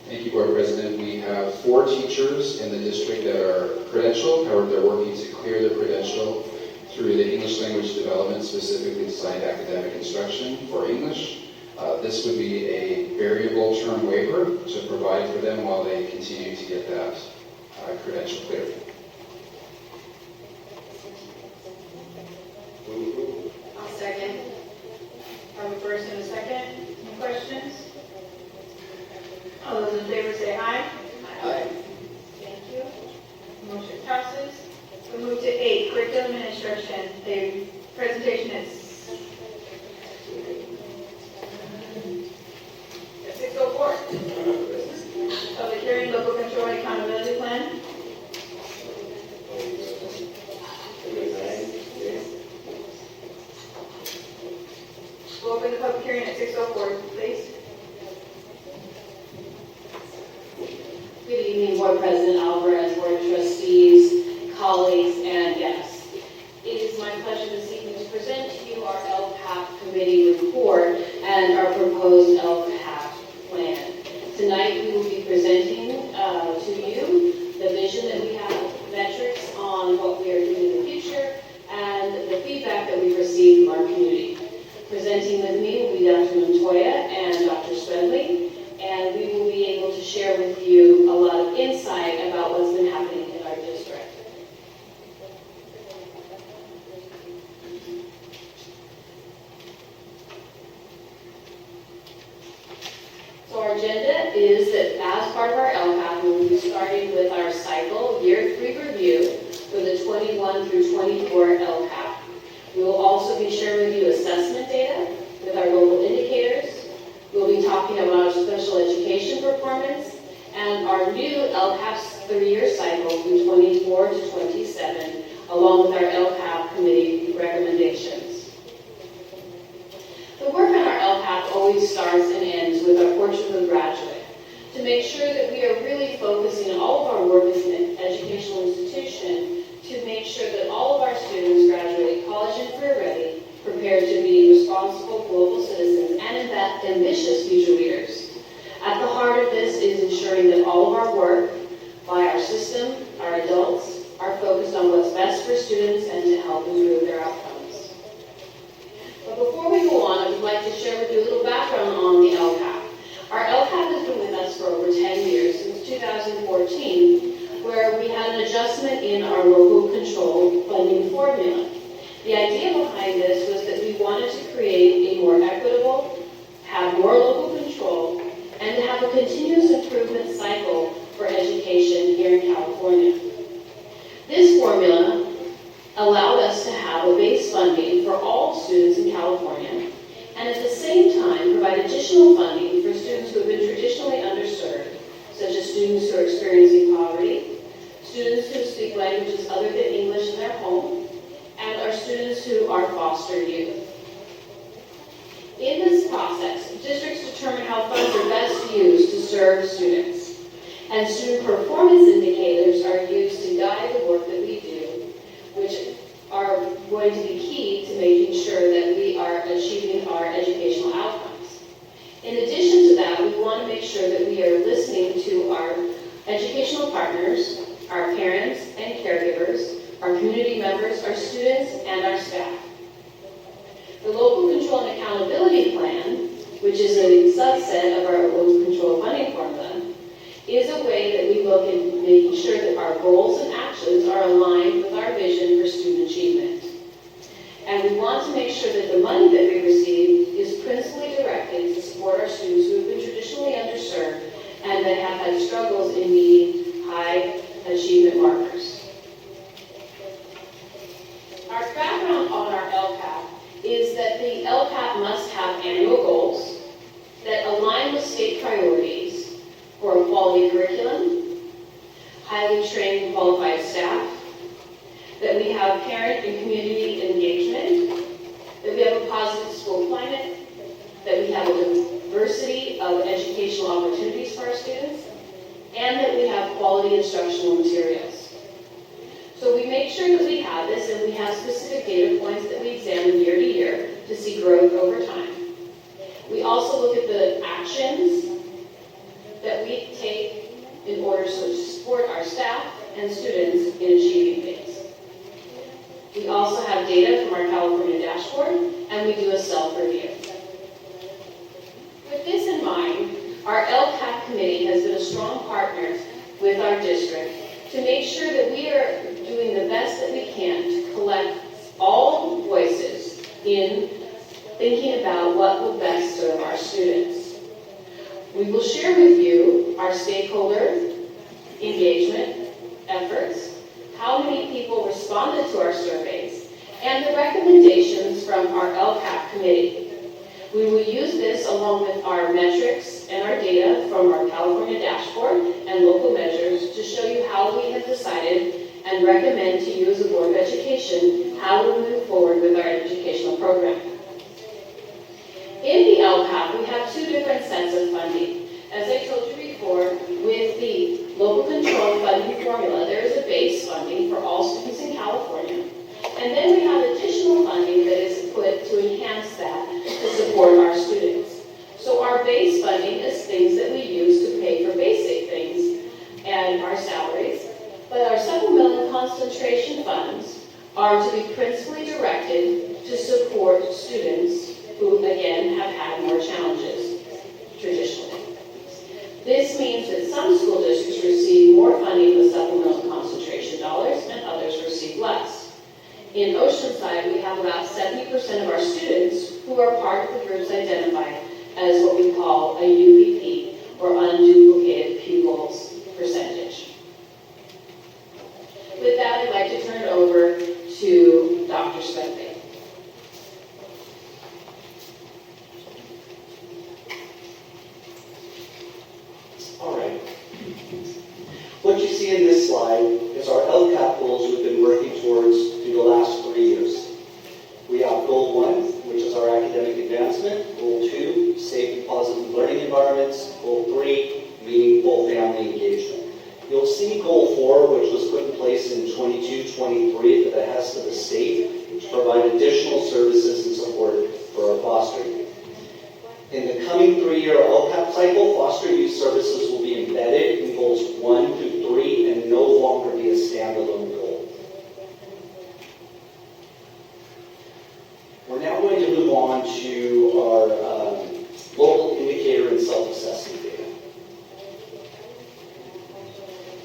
Thank you, Board President. We have 4 teachers in the district that are credentialed. However, they're working to clear their credential through the English language development, specifically designed academic instruction for English. This would be a variable term waiver to provide for them while they continue to get that credential cleared. I'll second. I have a first and a second. Any questions? All those in favor say aye. Aye. Thank you. Motion passes. We move to 8, curriculum and instruction. A presentation is at 6:04. Public hearing, local control and accountability plan. We'll open the public hearing at 6:04, please. Good evening, Board President Alvarez, Board of Trustees, colleagues, and guests. It is my pleasure this evening to present to you our LCAP committee report and our proposed LCAP plan. Tonight, we will be presenting to you the vision that we have, metrics on what we are doing in the future, and the feedback that we've received from our community. Presenting with me will be Dr. Montoya and Dr. Smedley, and we will be able to share with you a lot of insight about what's been happening in our district. part of our LCAP, we will be starting with our cycle year 3 review for the 21 through 24 LCAP. We will also be sharing with you assessment data with our local indicators. We'll be talking about our special education performance and our new LCAP's 3-year cycle from 24 to 27, along with our LCAP committee recommendations. The work on our LCAP always starts and ends with our portrait of the graduate, to make sure that we are really focusing all of our work as an educational institution to make sure that all of our students graduate college and career ready, prepared to be responsible global citizens and ambitious future leaders. At the heart of this is ensuring that all of our work by our system, our adults, are focused on what's best for students and to help improve their outcomes. But before we go on, I would like to share with you a little background on the LCAP. Our LCAP has been with us for over 10 years, since 2014, where we had an adjustment in our local control funding formula. The idea behind this was that we wanted to create a more equitable, have more local control, and to have a continuous improvement cycle for education here in California. This formula allowed us to have a base funding for all students in California, and at the same time provide additional funding for students who have been traditionally underserved, such as students who are experiencing poverty, students who speak languages other than English in their home, and our students who are foster youth. In this process, districts determine how funds are best used to serve students, and student performance indicators are used to guide the work that we do, which are going to be key to making sure that we are achieving our educational outcomes. In addition to that, we want to make sure that we are listening to our educational partners, our parents and caregivers, our community members, our students, and our staff. The Local Control and Accountability Plan, which is a subset of our local control funding formula, is a way that we look at making sure that our goals and actions are aligned with our vision for student achievement. And we want to make sure that the money that we receive is principally directed to support our students who have been traditionally underserved and that have had struggles in meeting high achievement markers. Our background on our LCAP is that the LCAP must have annual goals that align with state priorities for a quality curriculum, highly trained and qualified staff, that we have parent and community engagement, that we have a positive school climate, that we have a diversity of educational opportunities for our students, and that we have quality instructional materials. So we make sure that we have this, and we have specific data points that we examine year to year to see growth over time. We also look at the actions that we take in order to support our staff and students in achieving things. We also have data from our California dashboard, and we do a self-review. With this in mind, our LCAP committee has been a strong partner with our district to make sure that we are doing the best that we can to collect all voices in thinking about what will best serve our students. We will share with you our stakeholder engagement efforts, how many people responded to our surveys, and the recommendations from our LCAP committee. We will use this along with our metrics and our data from our California dashboard and local measures to show you how we have decided and recommend to you as a Board of Education how we move forward with our educational program. In the LCAP, we have 2 different sets of funding. As I told you before, with the local control funding formula, there is a base funding for all students in California. And then we have additional funding that is put to enhance that to support our students. So our base funding is things that we use to pay for basic things and our salaries. But our supplemental and concentration funds are to be principally directed to support students who, again, have had more challenges traditionally. This means that some school districts receive more funding with supplemental concentration dollars and others receive less. In Oceanside, we have about 70% of our students who are part of the groups identified as what we call a UPP, or unduplicated pupil turn it over to Dr. Spending. All right. What you see in this slide is our LCAP goals we've been working towards through the last 3 years. We have Goal 1, which is our academic advancement. Goal 2, safe and positive learning environments. Goal 3, meaningful family engagement. You'll see Goal 4, which was put in place in 22-23 at the behest of the state to provide additional services and support for our foster youth. In the coming 3-year LCAP cycle, foster youth services will be embedded in Goals 1 through 3 and no longer be a standalone goal. We're now going to move on to our local indicator and self-assessment data.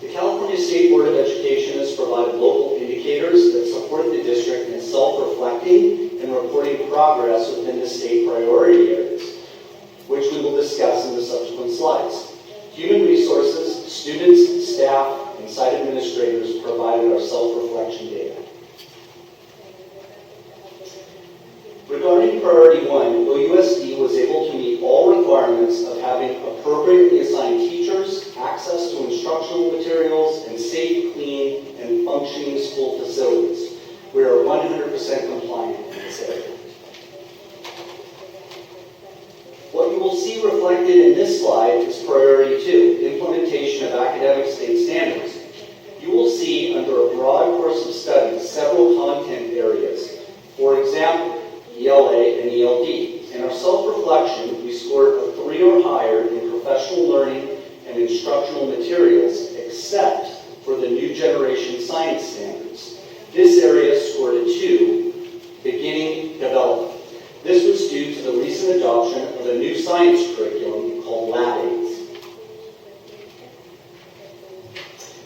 The California State Board of Education has provided local indicators that support the district in self-reflecting and reporting progress within the state priority areas, which we will discuss in the subsequent slides. Human resources, students, staff, and site administrators provided our self-reflection data. Regarding Priority 1, OUSD was able to meet all requirements of having appropriately assigned teachers, access to instructional materials, and safe, clean, and functioning school facilities. We are 100% compliant in this area. What you will see reflected in this slide is Priority 2, implementation of academic state standards. You will see under a broad course of study several content areas. For example, ELA and ELD. In our self-reflection, we scored a 3 or higher in professional learning and instructional materials, except for the new generation science standards. This area scored a 2, beginning development. This was due to the recent adoption of a new science curriculum called Lab Aids.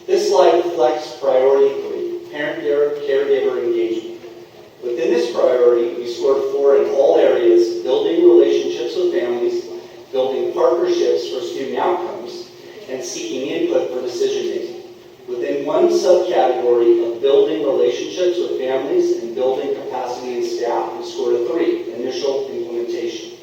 This slide reflects Priority 3, parent-caregiver engagement. Within this priority, we scored 4 in all areas: building relationships with families, building partnerships for student outcomes, and seeking input for decision-making. Within one subcategory of building relationships with families and building capacity in staff, we scored a 3, initial implementation.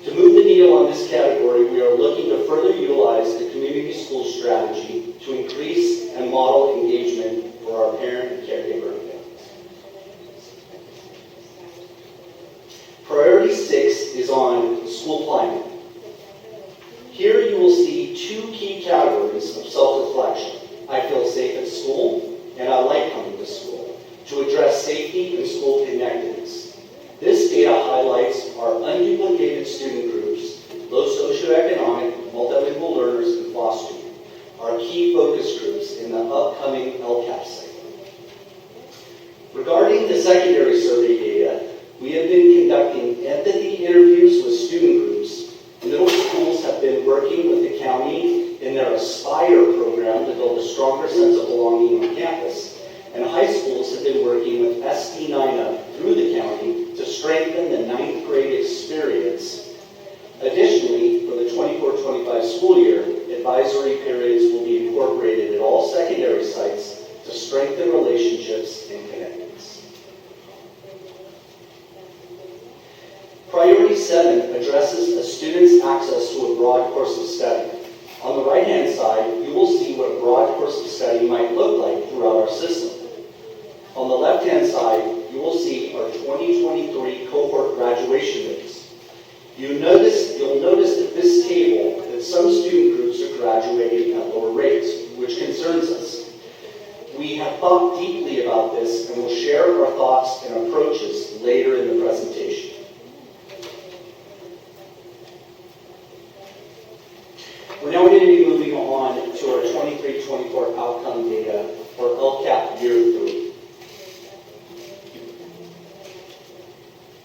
To move the needle on this category, we are looking to further utilize the community school strategy to increase and model engagement for our parent and caregiver families. Priority 6 is on school climate. Here you will see 2 key categories of self-reflection. I feel safe at school, and I like coming to school, to address safety and school connectedness. This data highlights our unduplicated student groups, low socioeconomic, multilingual learners, and foster youth, our key focus groups in the upcoming LCAP cycle. Regarding the secondary survey data, we have been conducting empathy interviews with student groups. Middle schools have been working with the county in their Aspire program to build a stronger sense of belonging on campus. And high schools have been working with SD 9UP through the county to strengthen the 9th grade experience. Additionally, for the 24-25 school year, advisory periods will be incorporated at all secondary sites to strengthen relationships and connectedness. Priority 7 addresses a student's access to a broad course of study. On the right-hand side, you will see what a broad course of study might look like throughout our system. On the left-hand side, you will see our 2023 cohort graduation rates. You'll notice at this table that some student groups are graduating at lower rates, which concerns us. We have thought deeply about this and will share our thoughts and approaches later in the presentation. We're now going to be moving on to our 23-24 outcome data for LCAP Year 3.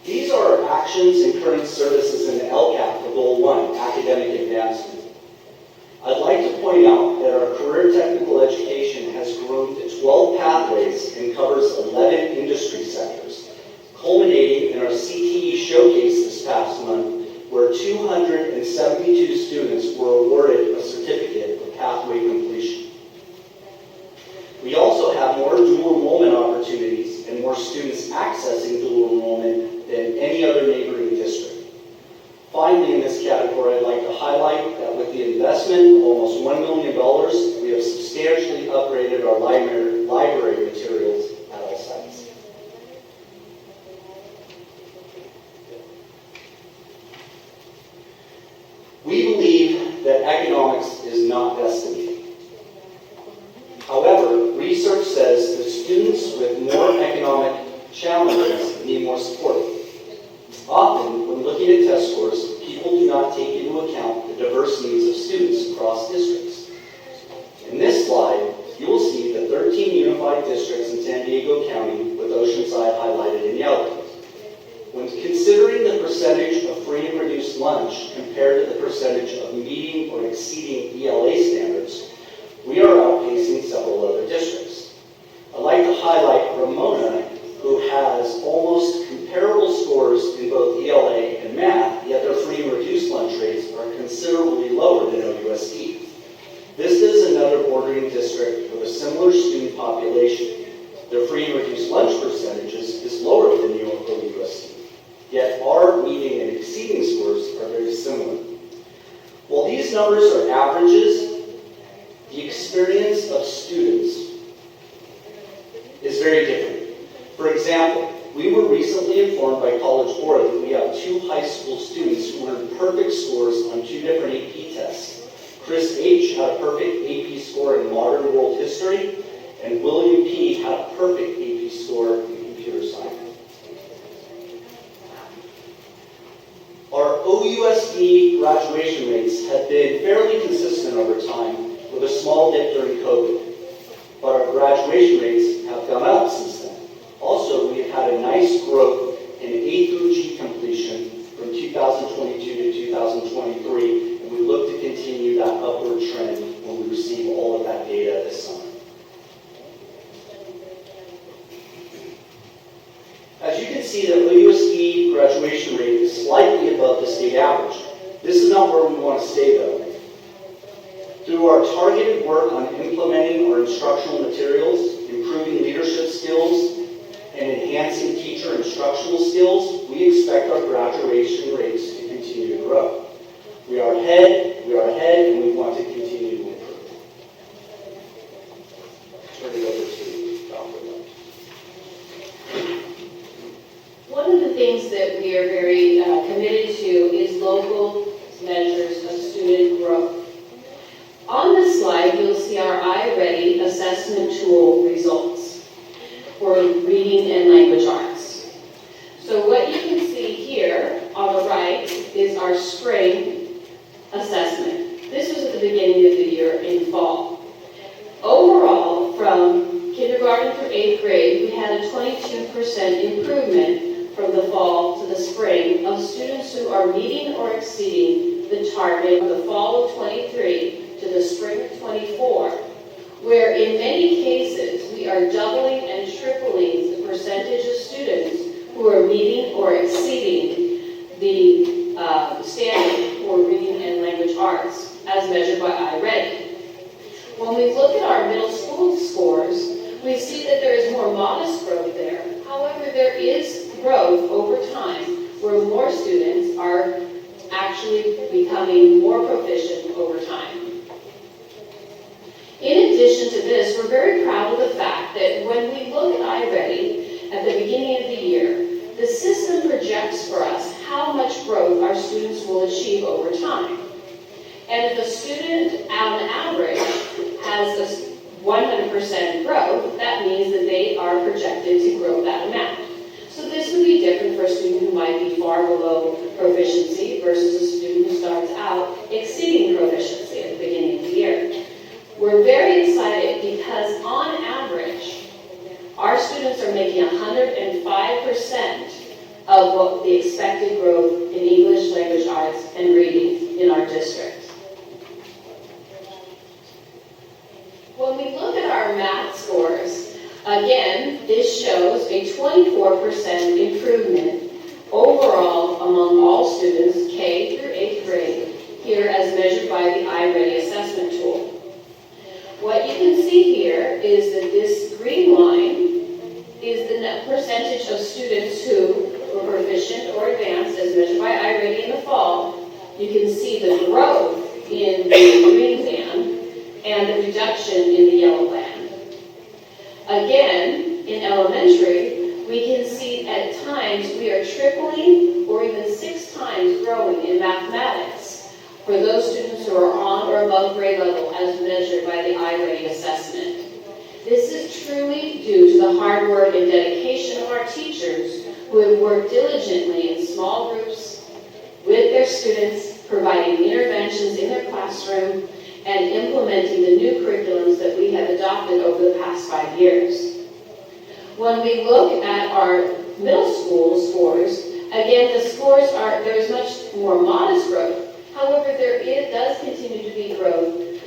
These are our actions and current services in the LCAP for Goal 1, academic advancement. I'd like to point out that our career technical education has grown to 12 pathways and covers 11 industry sectors, culminating in our CTE showcase this past month, where 272 students were awarded a certificate of pathway completion. We also have more dual enrollment opportunities socioeconomic challenges need more support. Often, when looking at test scores, people do not take into account the diverse needs of students across districts. In this slide, you will see the 13 unified districts in San Diego County with Oceanside highlighted in yellow. When considering the percentage of free and reduced lunch compared to the percentage of meeting or exceeding ELA standards, we are outpacing several other districts. I'd like to highlight Ramona, who has almost comparable scores in both ELA and math, yet their free and reduced lunch rates are considerably lower than OUSD. Vista is another bordering district with a similar student population. Their free and reduced lunch percentages is lower than OUSD, yet our meeting and exceeding scores are very similar. While these numbers are averages, the experience of students is very different. For example, we were recently informed by College Board that we have 2 high school students who earned perfect scores on 2 different AP tests. Chris H. had a perfect AP score in Modern World History, and William P. had a perfect AP score in Computer Science. Our OUSD graduation rates have been fairly consistent over time, with a small dip during COVID. But our graduation rates have gone up since then. Also, we have had a nice growth in A through G completion from 2022 to 2023, and we look to continue that upward trend when we receive all of that data this summer. As you can see, the OUSD graduation rate is slightly above the state average. This is not where we want to stay, though. Through our targeted work on implementing our instructional materials, improving leadership skills, and enhancing teacher instructional skills, we expect our graduation rates to continue to grow. We are ahead, and we want to continue to improve. Turn it over to Dr. One of the things that we are very committed to is local measures of student growth. On this slide, you'll see our iReady assessment tool results for reading and language arts. So what you can see here on the right is our spring assessment. This was at the beginning of the year in fall. Overall, from kindergarten through 8th grade, we had a 22% improvement from the fall to the spring of students who are meeting or exceeding the target of the fall of 23 to the spring of 24, where in many cases we are doubling and tripling the percentage of students who are meeting or exceeding the standard for reading and language arts as measured by iReady. When we look at our middle school scores, we see that there is more modest growth there. However, there is growth over time where more students are actually becoming more proficient over time. In addition to this, we're very proud of the fact that when we look at iReady at the beginning of the year, the system projects for us how much growth our students will achieve over time. And if a student on average has a 100% growth, that means that they are projected to grow that amount. So this would be different for a student who might be far below proficiency versus a student who starts out exceeding proficiency at the beginning of the year. We're very excited because on average, our students are making 105% of what the expected growth in English, language arts, and reading in our district. When we look at our math scores, again, this shows a 24% improvement overall among all students, K through 8th grade, here as measured by the iReady assessment tool. What you can see here is that this green line is the net percentage of students who were proficient or advanced as measured by iReady in the fall. You can see the growth in the green band and the reduction in the yellow band. Again, in elementary, we can see at times we are tripling or even 6 times growing in mathematics for those students who are on or above grade level as measured by the iReady assessment. This is truly due to the hard work and dedication our teachers who have worked diligently in small groups with their students, providing interventions in their classroom, and implementing the new curriculums that we have adopted over the past 5 years. When we look at our middle school scores, again, the scores there's much more modest growth. However, does continue to be growth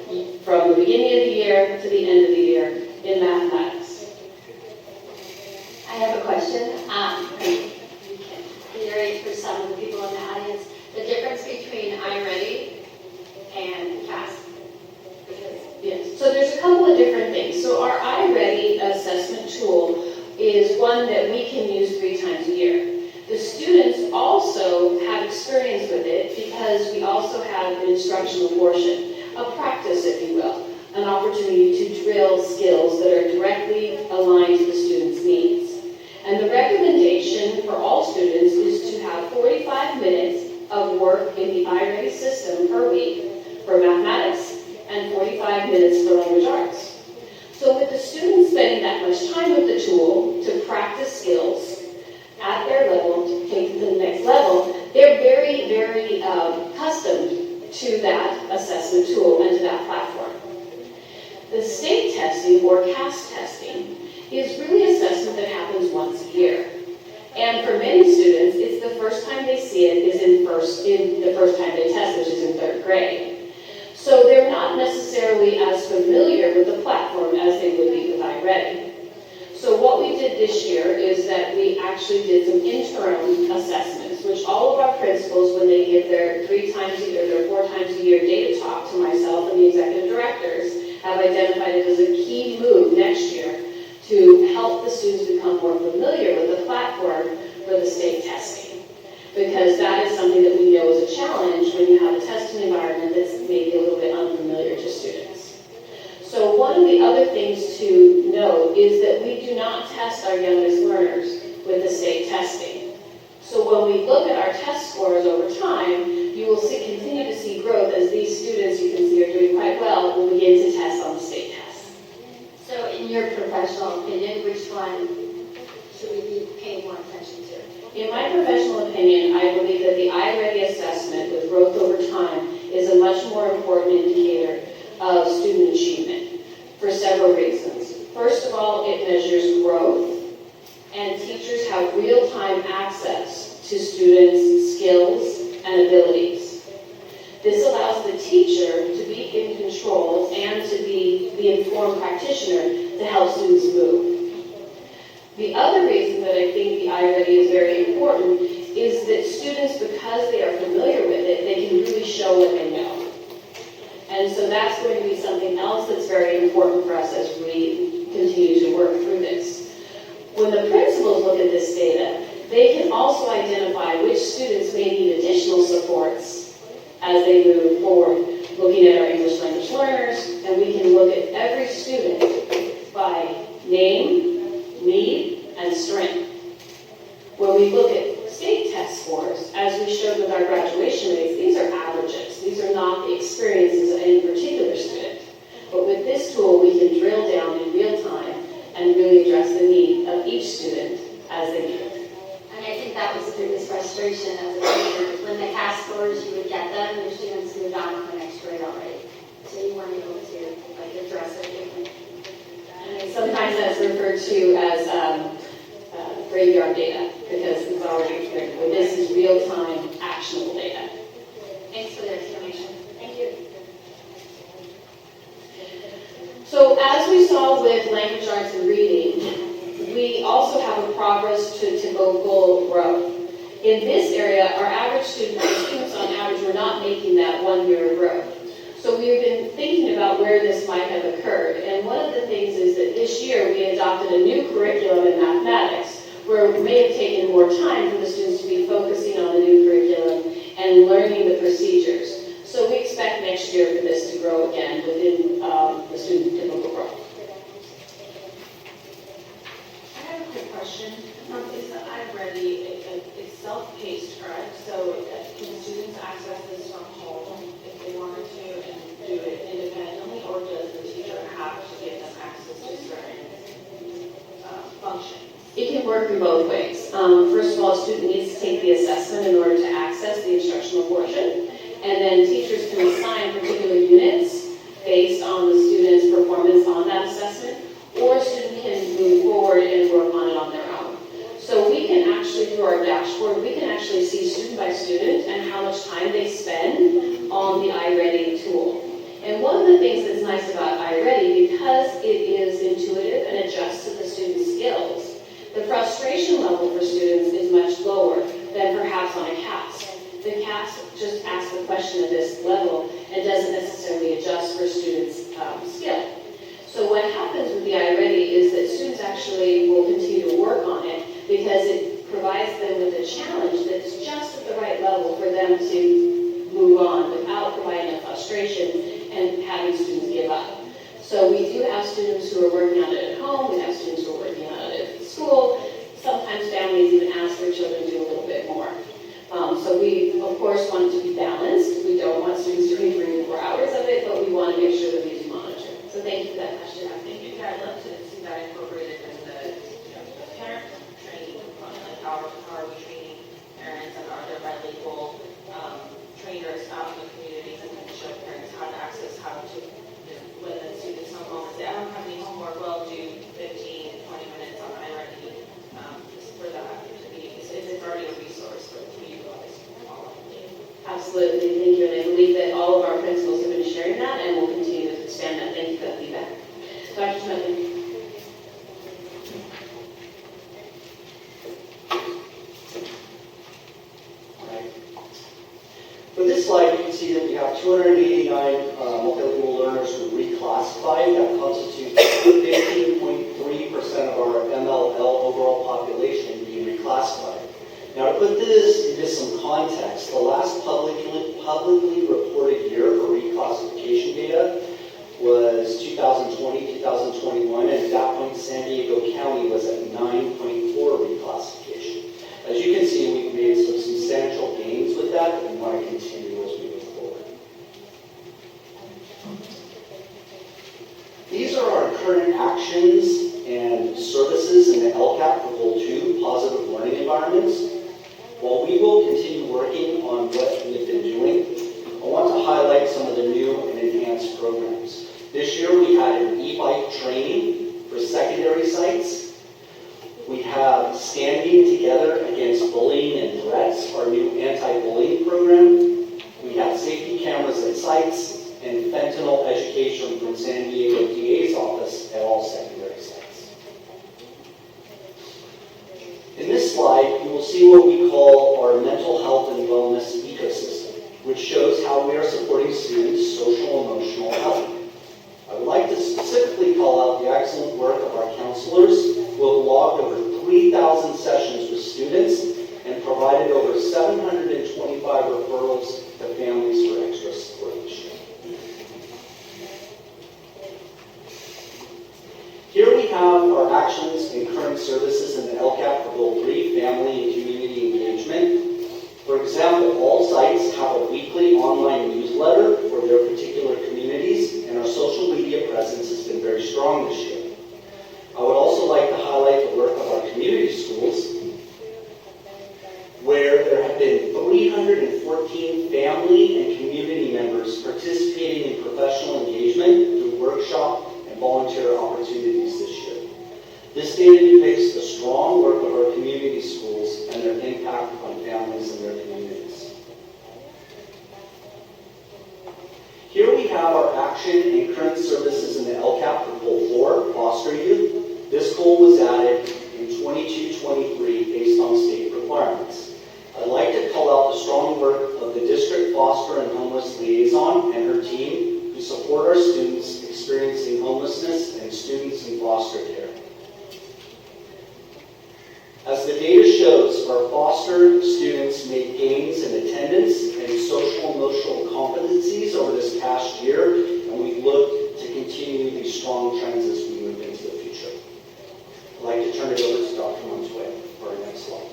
from the beginning of the year to the end of the year in mathematics. I have a question. You can reiterate for some of the people in the audience the difference between iReady and CAS. Yes. So there's a couple of different things. So our iReady assessment tool is one that we can use 3 times a year. The students also have experience with it because we also have an instructional portion, a practice, if you will, an opportunity to drill skills that are directly aligned to the students' needs. And the recommendation for all students is to have 45 minutes of work in the iReady system per week for mathematics and 45 minutes for language arts. So with the students spending that much time with the tool to practice skills at their level, to take to the next level, they're very, very accustomed to that assessment tool and to that platform. The state testing, or CAS testing, is really assessment that happens once a year. And for many students, it's the first time they see it is in the first time they test, which is in 3rd grade. So they're not necessarily as familiar with the platform as they would be with iReady. So what we did this year is that we actually did some interim assessments, which all of our principals, when they give their 3 times a year, their 4 times a year data talk to myself and the executive directors, have identified it as a key move next year to help the students become more familiar with the platform for the state testing. Because that is something that we know is a challenge when you have a testing environment that's maybe a little bit unfamiliar to students. So one of the other things to note is that we do not test our youngest learners with the state testing. So when we look at our test scores over time, you will continue to see growth as these students, you can see, are doing quite well, will begin to test on the state test. So in your professional opinion, which one should we be paying more attention to? In my professional opinion, I believe that the iReady assessment with growth over time is a much more important indicator of student achievement for several reasons. First of all, it measures growth, and teachers have real-time access to students' skills and abilities. This allows the teacher to be in control and to be the informed practitioner to help students move. The other reason that I think the iReady is very important is that students, because they are familiar with it, they can really show what they know. And so that's going to be something else that's very important for us as we continue to work through this. When the principals look at this data, they can also identify which students may need additional supports as they move forward, looking at our English language learners, and we can look at every student by name, need, and strength. When we look at state test scores, as we showed with our graduation rates, these are averages. These are not the experiences of any particular student. But with this tool, we can drill down in real time and really address the need of each student as they need it. And I think that was the biggest frustration as a teacher. When the CAS scores, you would get them, your students moved on to the next grade already. So you weren't able to address it differently. And sometimes that's referred to as graveyard data, because it's already there. But this is real-time, actionable data. Thanks for the explanation. Thank you. So as we saw with language arts and reading, we also have a progress to goal growth. In this area, our average students on average were not making that 1 year of growth. So we've been thinking about where this might have occurred. And one of the things is that this year we adopted a new curriculum in mathematics, where it may have taken more time for the students to be focusing on the new curriculum and learning the procedures. So we expect next year for this to grow again within the student typical growth. I have a quick question. Is the iReady, it's self-paced, correct? So can students access this from home if they wanted to and do it independently, or does the teacher have to give them access to certain functions? It can work in both ways. First of all, a student needs to take the assessment in order to access the instructional portion, and then teachers can assign particular units based on the student's performance on that assessment, or a student can move forward and work on it on their own. So we can actually, through our dashboard, we can actually see student by student and how much time they spend on the iReady tool. And one of the things that's nice about iReady, because it is intuitive and adjusts to the student's skills, the frustration level for students is much lower than perhaps on a CAS. The CAS just asks the question at this level and doesn't necessarily adjust for students' skill. So what happens with the iReady is that students actually will continue to work on it because it provides them with a challenge that's just at the right level for them to move on without providing a frustration and having students give up. So we do have students who are working on it at home, we have students who are working on it at school. Sometimes families even ask their children to do a little bit more. So we, of course, want it to be balanced. We don't want students doing 3 to 4 hours of it, but we want to make sure that we do monitor. So thank you for that question. Thank you. Yeah, I'd love to see that incorporated in the parent training component. Like how are we training parents, and are there bilingual trainers out in the communities that can show parents how to access, how to, when the students come home and say, I don't have any homework, well, do 15, 20 minutes on iReady just for that to be, if it's already a resource for you guys. Absolutely, thank you. And I believe that all of our principals have been sharing that and will continue to expand that. Thank you for that feedback. Dr. Smedley. For this slide, you can see that we have 289 multilingual learners who reclassified. That constitutes 15.3% of our MLL overall population being reclassified. Now, to put this into some context, the last publicly reported year for reclassification data was 2020, 2021, and at that point, San Diego County was at 9.4 reclassification. As you can see, we've made some substantial gains with that, and we want to continue as we move forward. These are our current actions and services in the LCAP for Goal 2, positive learning environments. While we will continue working on what we've been doing, I want to highlight some of the new and enhanced programs. This year we had an e-bike training for secondary sites. We have Standing Together Against Bullying and Threats, our new anti-bullying program. We have safety cameras at sites and fentanyl education from San Diego DA's office at all secondary sites. In this slide, you will see what we call our mental health and wellness ecosystem, which shows how we are supporting students' social and emotional health. I would like to specifically call out the excellent work of our counselors who have logged over 3,000 sessions with students and provided over 725 referrals to families for extra support this year. Here we have our actions and current services in the LCAP for Goal 3, family and community engagement. For example, all sites have a weekly online newsletter for their particular communities, and our social media presence has been very strong this year. I would also like to highlight the work of our community schools, where there have been 314 family and community members participating in professional engagement through workshop and volunteer opportunities this year. This data depicts the strong work of our community schools and their impact on families and their communities. Here we have our action and current services in the LCAP for Goal 4, Foster Youth. This goal was added in 22-23 based on state requirements. I'd like to call out the strong work of the District Foster and Homeless Liaison and her team who support our students experiencing homelessness and students in foster care. As the data shows, our foster students made gains in attendance and social emotional competencies over this past year, and we look to continue these strong trends as we move into the future. I'd like to turn it over to Dr. Montoya for our next slide.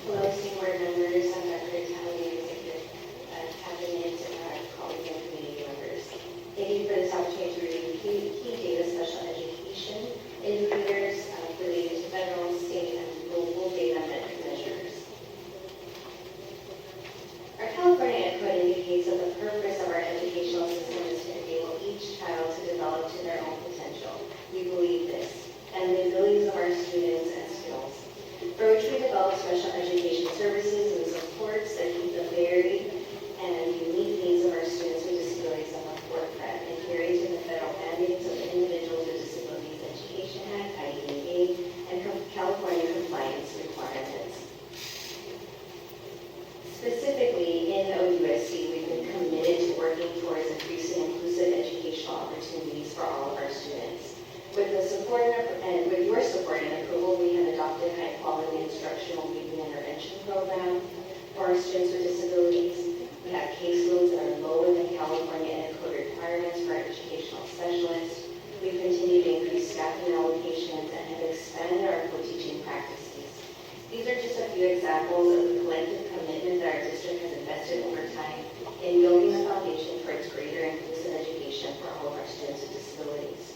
Hello, esteemed board members. I'm Dr. Kelly, Executive Cabinet, colleagues and community members. thank you for this opportunity to review key data special education indicators related to federal, state, and local data measures. Our California Code indicates that the purpose of our educational system is to enable each child to develop to their own potential. We believe this, and the abilities of our students and skills, for which we develop special education services and supports that keep the varied and unique needs of our students with disabilities at the forefront, adhering to the federal mandates of the Individuals with Disabilities Education Act, IDEA, and California compliance requirements. Specifically, in OUSD, we've been committed to working towards increasing inclusive educational opportunities for all of our students. With the support and with your support and approval, we have adopted high-quality instructional reading intervention program for our students with disabilities. We have caseloads that are lower than California and code requirements for our educational specialists. We've continued to increase staffing allocations and have expanded our co-teaching practices. These are just a few examples of the collective commitment that our district has invested over time in building the foundation towards greater inclusive education for all of our students with disabilities.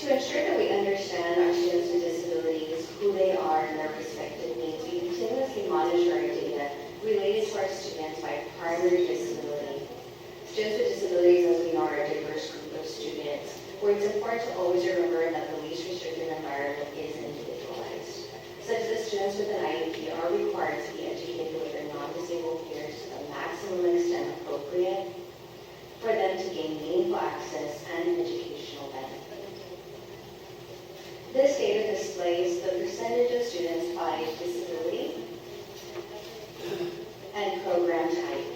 To ensure that we understand our students with disabilities, who they are, and their respective needs, we continuously monitor our data related to our students by primary disability. Students with disabilities, as we know, are a diverse group of students, where it's important to always remember that the least restrictive environment is individualized, such that students with an IEP are required to be educated with their non-disabled peers to the maximum extent appropriate for them to gain meaningful access and educational benefit. This data displays the percentage of students by disability and program type.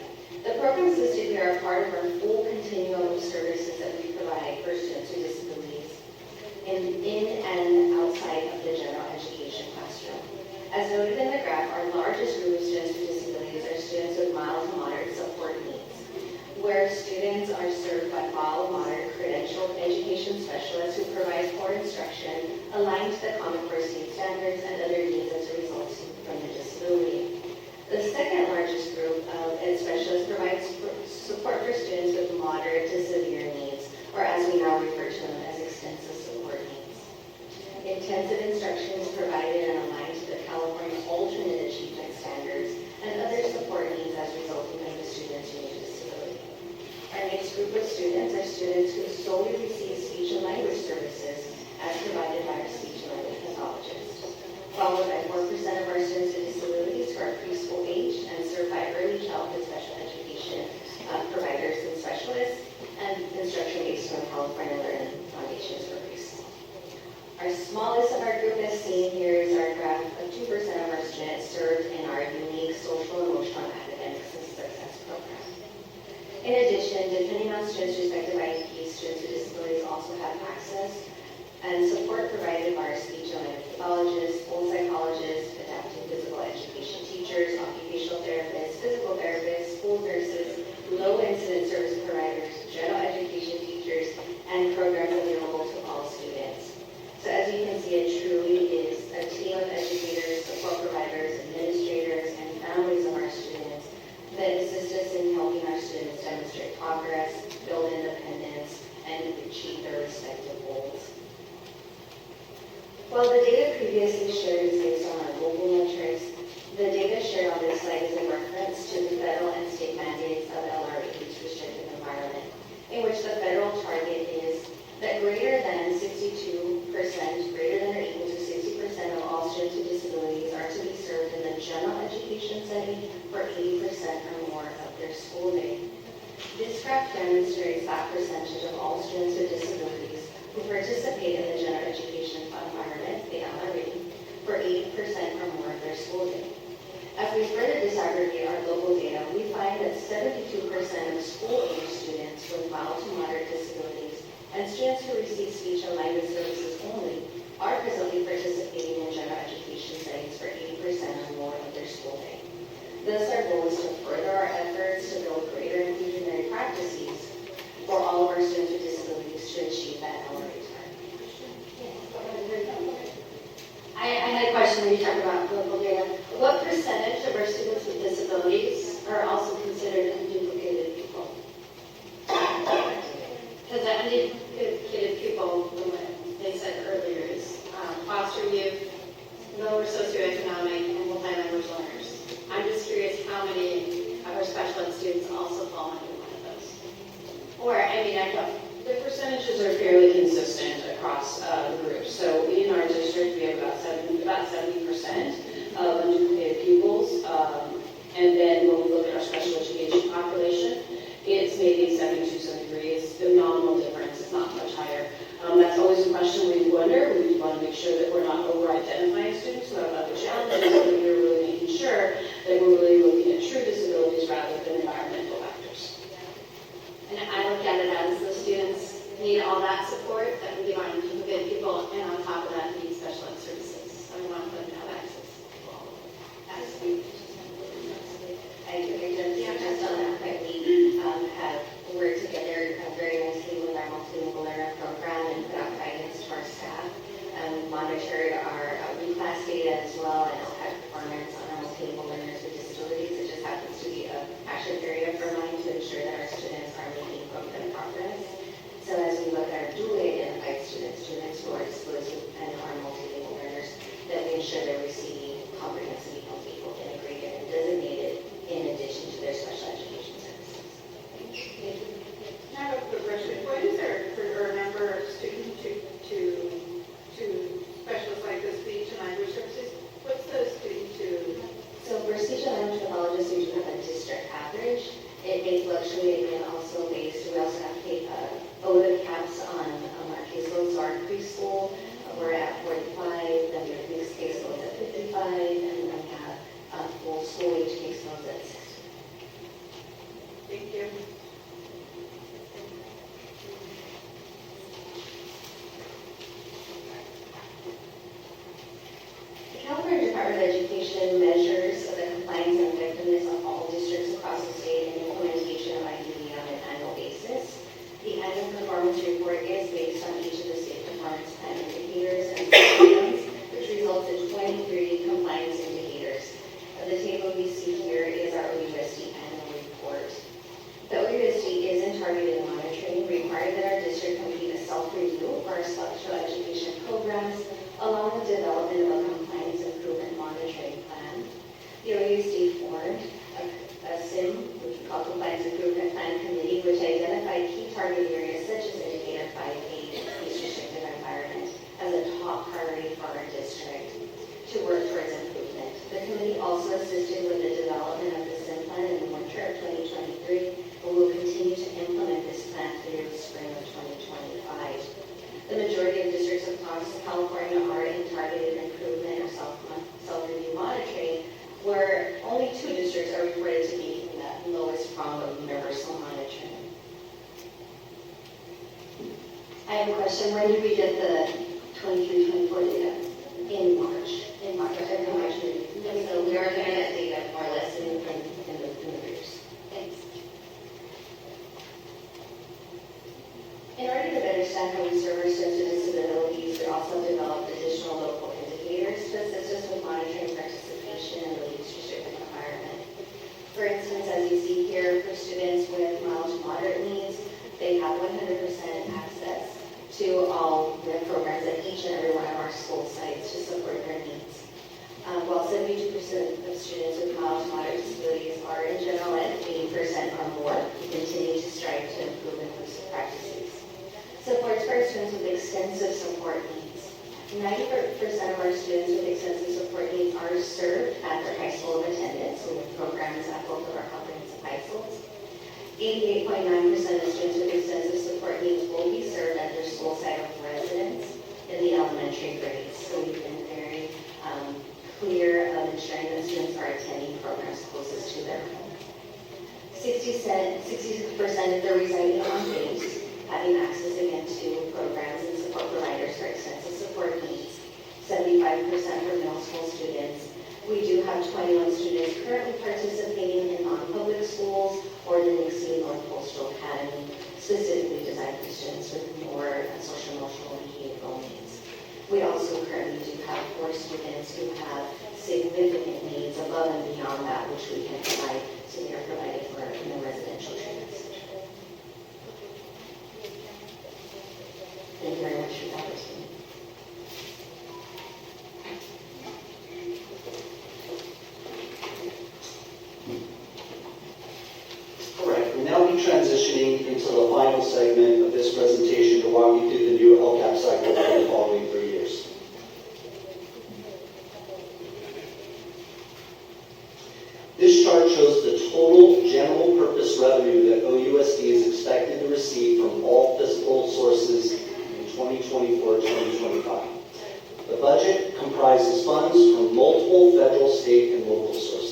The programs listed here are part of our full continuum of services that we provide for students with disabilities in and outside of the general education classroom. As noted in the graph, our largest group of students with disabilities are students with mild to moderate support needs, where students are served by mild, moderate credentialed education specialists who provide core instruction aligned to the Common Core State standards and other needs as a result from the disability. The second largest group of ed specialists provides support for students with moderate to severe needs, or as we now refer to them as extensive support needs. Intensive instruction is provided and aligned to the California alternate achievement standards and other support needs as resulting from the student's unique disability. Our next group of students are students who solely receive speech and language services as provided by our speech and language pathologist, followed by 4% of our students with disabilities who are preschool age and served by early childhood special education providers and specialists, and instruction based on California Learning Foundations for preschool. Our smallest of our group, as seen here, is our graph of 2% of our students served in our unique social, emotional, and academic success program. In addition, depending on students' respective IEPs, students with disabilities also have access and support provided by our speech and language pathologists, school psychologists, adaptive physical education teachers, occupational therapists, physical therapists, school nurses, low-incident service providers, general education teachers, and programs available to all students. So as you can see, it truly is a team of educators, support providers, administrators, and families of our students that assist us in helping our students demonstrate progress, build independence, and achieve their respective goals. While the data previously shared is based on our local metrics, the data shared on this slide is in reference to the federal and state mandates of LRA, least restrictive environment, in which the federal target is that greater than 62%, greater than or equal to 60% of all students with disabilities are to be served in the general education setting for 80% or more of their school day. This graph demonstrates that percentage of all students with disabilities who participate in the general education environment, the LRA, for 80% or more of their school day. As we further disaggregate our local data, we find that 72% of school-age students with mild to moderate disabilities and students who receive speech and language services only are presently participating in general education settings for 80% or more of their school day. Thus, our goal is to further our efforts to build greater inclusionary practices for all of our students with disabilities to achieve that LRA target. I had a question when you talked about local data. What percentage of our students with disabilities are also considered unduplicated people? Trustee Nagel. The percentages are fairly consistent across the group. So in our district, we have about 70% of uneducated pupils. And then when we look at our special education population, it's maybe 72, 73. It's a nominal difference. It's not much higher. That's always a question we wonder. We want to make sure that we're not over-identifying students who have other challenges, but we're really making sure that we're really looking at true disabilities rather than environmental factors. And I look at it as the students need all that support that we want to keep good people, and on top of that, need special ed services. So we want them to have access to all of it. Absolutely. I agree, Judge, just on that, that we have worked together very nicely with our multilingual learner program and put out guidance to our staff. Monitored our reclass data as well, and had performance on our multilingual learners with disabilities. It just happens to be a passion area for mine to ensure that our students are making good progress. So as we look at our dually identified students who are disabilities and our multilingual learners, that we ensure they're receiving comprehensive equal integrated and designated in addition to their special education services. Thank you. I have a quick question. What is our number of students to specialists like the speech and language services? What's the student to? So for speech and language pathologists, we do have a district average. It may fluctuate and also based, we also have OUSD caps on our caseloads. So our preschool, we're at 45, then we have mixed caseloads at 55, and then we have full school age caseloads at 60. Thank you. The California Department of Education measures the compliance and effectiveness of all districts across the state and implementation of IDE on an annual basis. The annual performance report is based on each of the state performance plan indicators and programs, which results in 23 compliance indicators. The table we see here is our OUSD annual report. The OUSD is in targeted monitoring, required that our district complete a self-review for our special education programs, along with development of a compliance improvement monitoring plan. The OUSD formed a SIM, which we call Compliance Improvement Plan Committee, which identified key target areas such as indicator 5A, least restrictive environment, as a top priority for our district to work towards improvement. The committee also assisted with the development of the SIM plan in the winter of 2023, and will continue to implement this plan through the spring of 2025. The majority of districts across California are in targeted improvement or self-review monitoring, where only 2 districts are reported to be in that lowest prong of universal monitoring. I have a question. When did we get the 23-24 data? In March. In March. So we are going to get data more or less in the years. Thanks. In order to better understand how we serve our students with disabilities, we also developed additional local indicators to assist us with monitoring participation in the least restrictive environment. For instance, as you see here, for students with mild to moderate needs, they have 100% access to all the programs at each and every one of our school sites to support their needs. While 72% of students with mild to moderate disabilities are in general ed, 80% or more, we continue to strive to improve inclusive practices. Supports for our students with extensive support needs. 90% of our students with extensive support needs are served at their high school of attendance, so we have programs at both of our comprehensive high schools. 88.9% of students with extensive support needs will be served at their school site of residence in the elementary grades. So we've been very clear of ensuring that students are attending programs closest to their home. 66% if they're residing on base, having access again to programs and support providers for extensive support needs. 75% for middle school students. We do have 21 students currently participating in non-public schools or the Nixie North Coastal Academy, specifically designed for students with more social, emotional, and behavioral needs. We also currently do have 4 students who have significant needs above and beyond that which we can provide, so they are provided for in the residential treatment center. Thank you very much for the opportunity. All right, we'll now be be transitioning into the final segment of this presentation to walk you through the new LCAP cycle for the following 3 years. This chart shows the total general purpose revenue that OUSD is expected to receive from all fiscal sources in 2024-2025. The budget comprises funds from multiple federal, state, and local sources.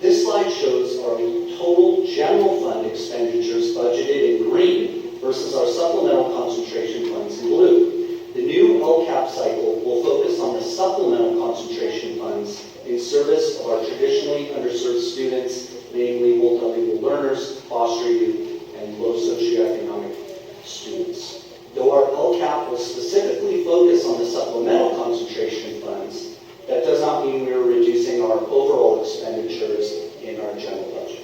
This slide shows our total general fund expenditures budgeted in green versus our supplemental concentration funds in blue. The new LCAP cycle will focus on the supplemental concentration funds in service of our traditionally underserved students, namely multilingual learners, foster youth, and low socioeconomic students. Though our LCAP will specifically focus on the supplemental concentration funds, that does not mean we are reducing our overall expenditures in our general budget.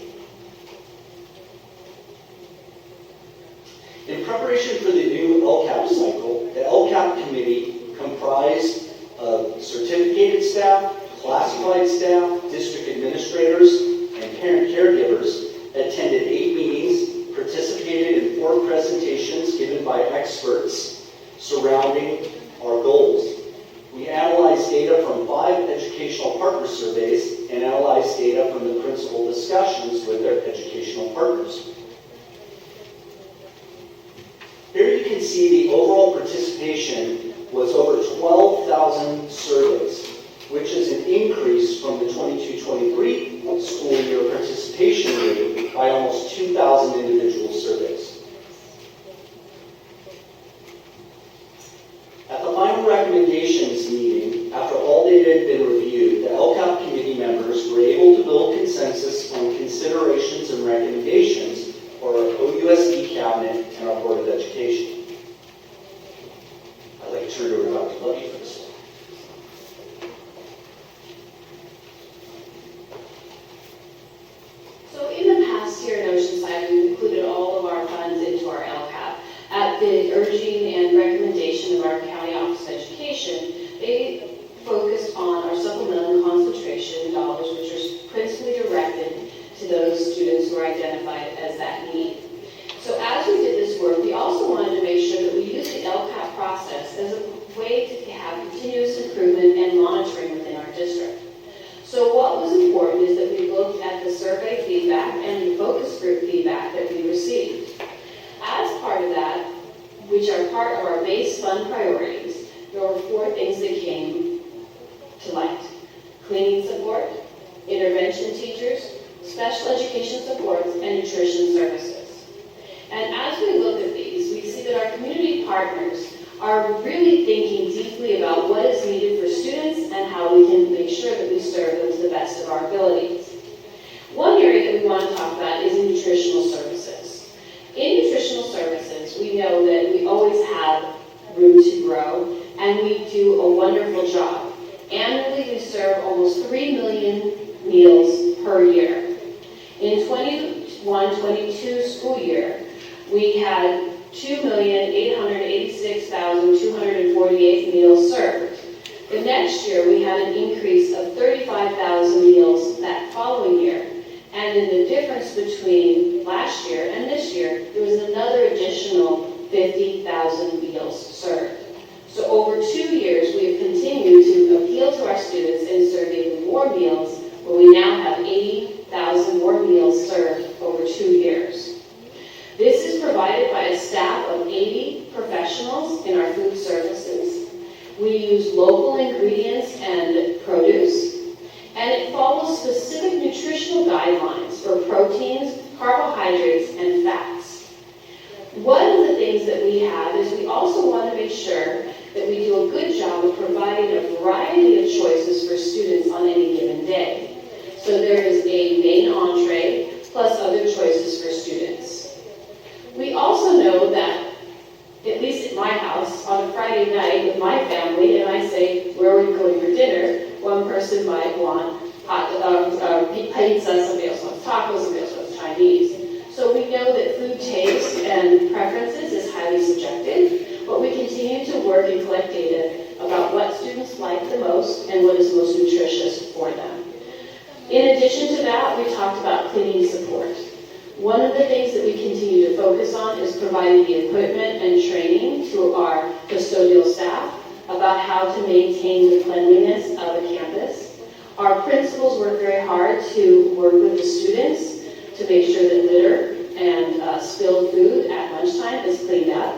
In preparation for the new LCAP cycle, the LCAP committee comprised of certificated staff, classified staff, district administrators, and parent caregivers attended 8 meetings, participated in 4 presentations given by experts surrounding our goals. We analyzed data from 5 educational partner surveys and analyzed data from the principal discussions with their educational partners. Here you can see the overall participation was over 12,000 surveys, which is an increase from the 22-23 school year participation rate by almost 2,000 individual surveys. At the final recommendations meeting, after all data had been reviewed, the LCAP committee members were able to build consensus on considerations and recommendations for our OUSD cabinet and our Board of Education. I'd like to turn it over to Dr. Lucky for this. So in the past here in Oceanside, we've included all of our funds into our LCAP. At the urging and recommendation of our County Office of Education, they focused on our supplemental concentration dollars, which are principally directed to those students who are identified as that need. So as we did this work, we also wanted to make sure that we used the LCAP process as a way to have continuous improvement and monitoring within our district. So what was important is that we looked at the survey feedback and the focus group feedback that we received. As part of that, which are part of our base fund priorities, there were 4 things that came to light: cleaning support, intervention teachers, special education supports, and nutrition services. And as we look at these, we see that our community partners are really thinking deeply about what is needed for students and how we can make sure that we serve them to the best of our abilities. One area that we want to talk about is nutritional services. In nutritional services, we know that we always have room to grow, and we do a wonderful job. Annually, we serve almost 3 million meals per year. In 21-22 school year, we had 2,886,248 meals served. The next year, we had an increase of 35,000 meals that following year. And in the difference between last year and this year, there was another additional 50,000 meals served. So over 2 years, we have continued to appeal to our students and serve even more meals, where we now have 80,000 more meals served over 2 years. This is provided by a staff of 80 professionals in our food services. We use local ingredients and produce, and it follows specific nutritional guidelines for proteins, carbohydrates, and fats. One of the things that we have is we also want to make sure that we do a good job of providing a variety of choices for students on any given day. So there is a main entree plus other choices for students. We also know that, at least at my house, on a Friday night with my family, and I say, where are we going for dinner? One person might want pizza, somebody else wants tacos, somebody else wants Chinese. So we know that food taste and preferences is highly subjective, but we continue to work and collect data about what students like the most and what is most nutritious for them. In addition to that, that, we talked about cleaning support. One of the things that we continue to focus on is providing the equipment and training to our custodial staff about how to maintain the cleanliness of a campus. Our principals work very hard to work with the students to make sure that litter and spilled food at lunchtime is cleaned up.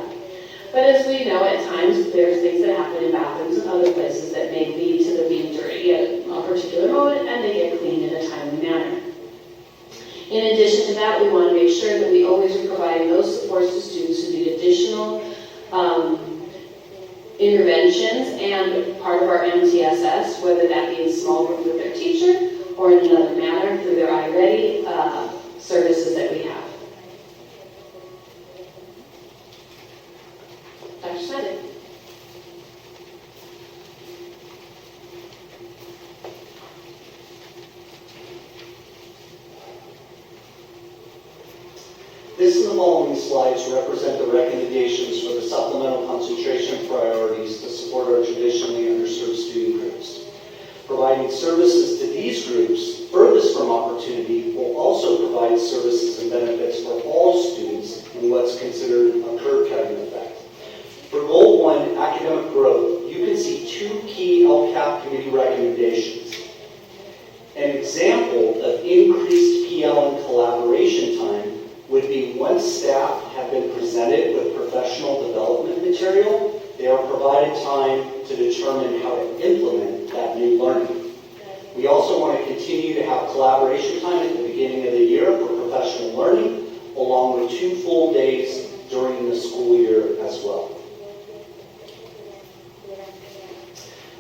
But as we know, at times there's things that happen in bathrooms and other places that may lead to them being dirty at a particular moment, and they get cleaned in a timely manner. In addition to that, we want to make sure that we always are providing those supports to students who need additional interventions and part of our MTSS, whether that be in small group with their teacher or in another manner through their iReady services that we have. Dr. Smedley. This and the following slides represent the recommendations for the supplemental concentration priorities to support our traditionally underserved student groups. Providing services to these groups furthest from opportunity will also provide services and benefits for all students in what's considered a curve-cutting effect. For Goal 1, academic growth, you can see two key LCAP committee recommendations. An example of increased PL and collaboration time would be once staff have been presented with professional development material, they are provided time to determine how to implement that new learning. We also want to continue to have collaboration time at the beginning of the year for professional learning, along with 2 full days during the school year as well.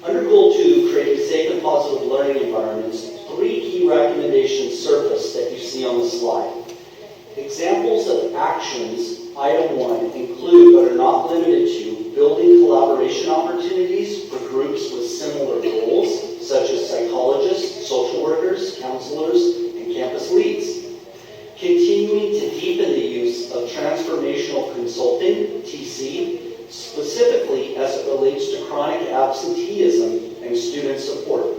Under Goal 2, creating safe and positive learning environments, 3 key recommendations surface that you see on the slide. Examples of actions, item 1, include but are not limited to building collaboration opportunities for groups with similar goals, such as psychologists, social workers, counselors, and campus leads. Continuing to deepen the use of transformational consulting, TC, specifically as it relates to chronic absenteeism and student support.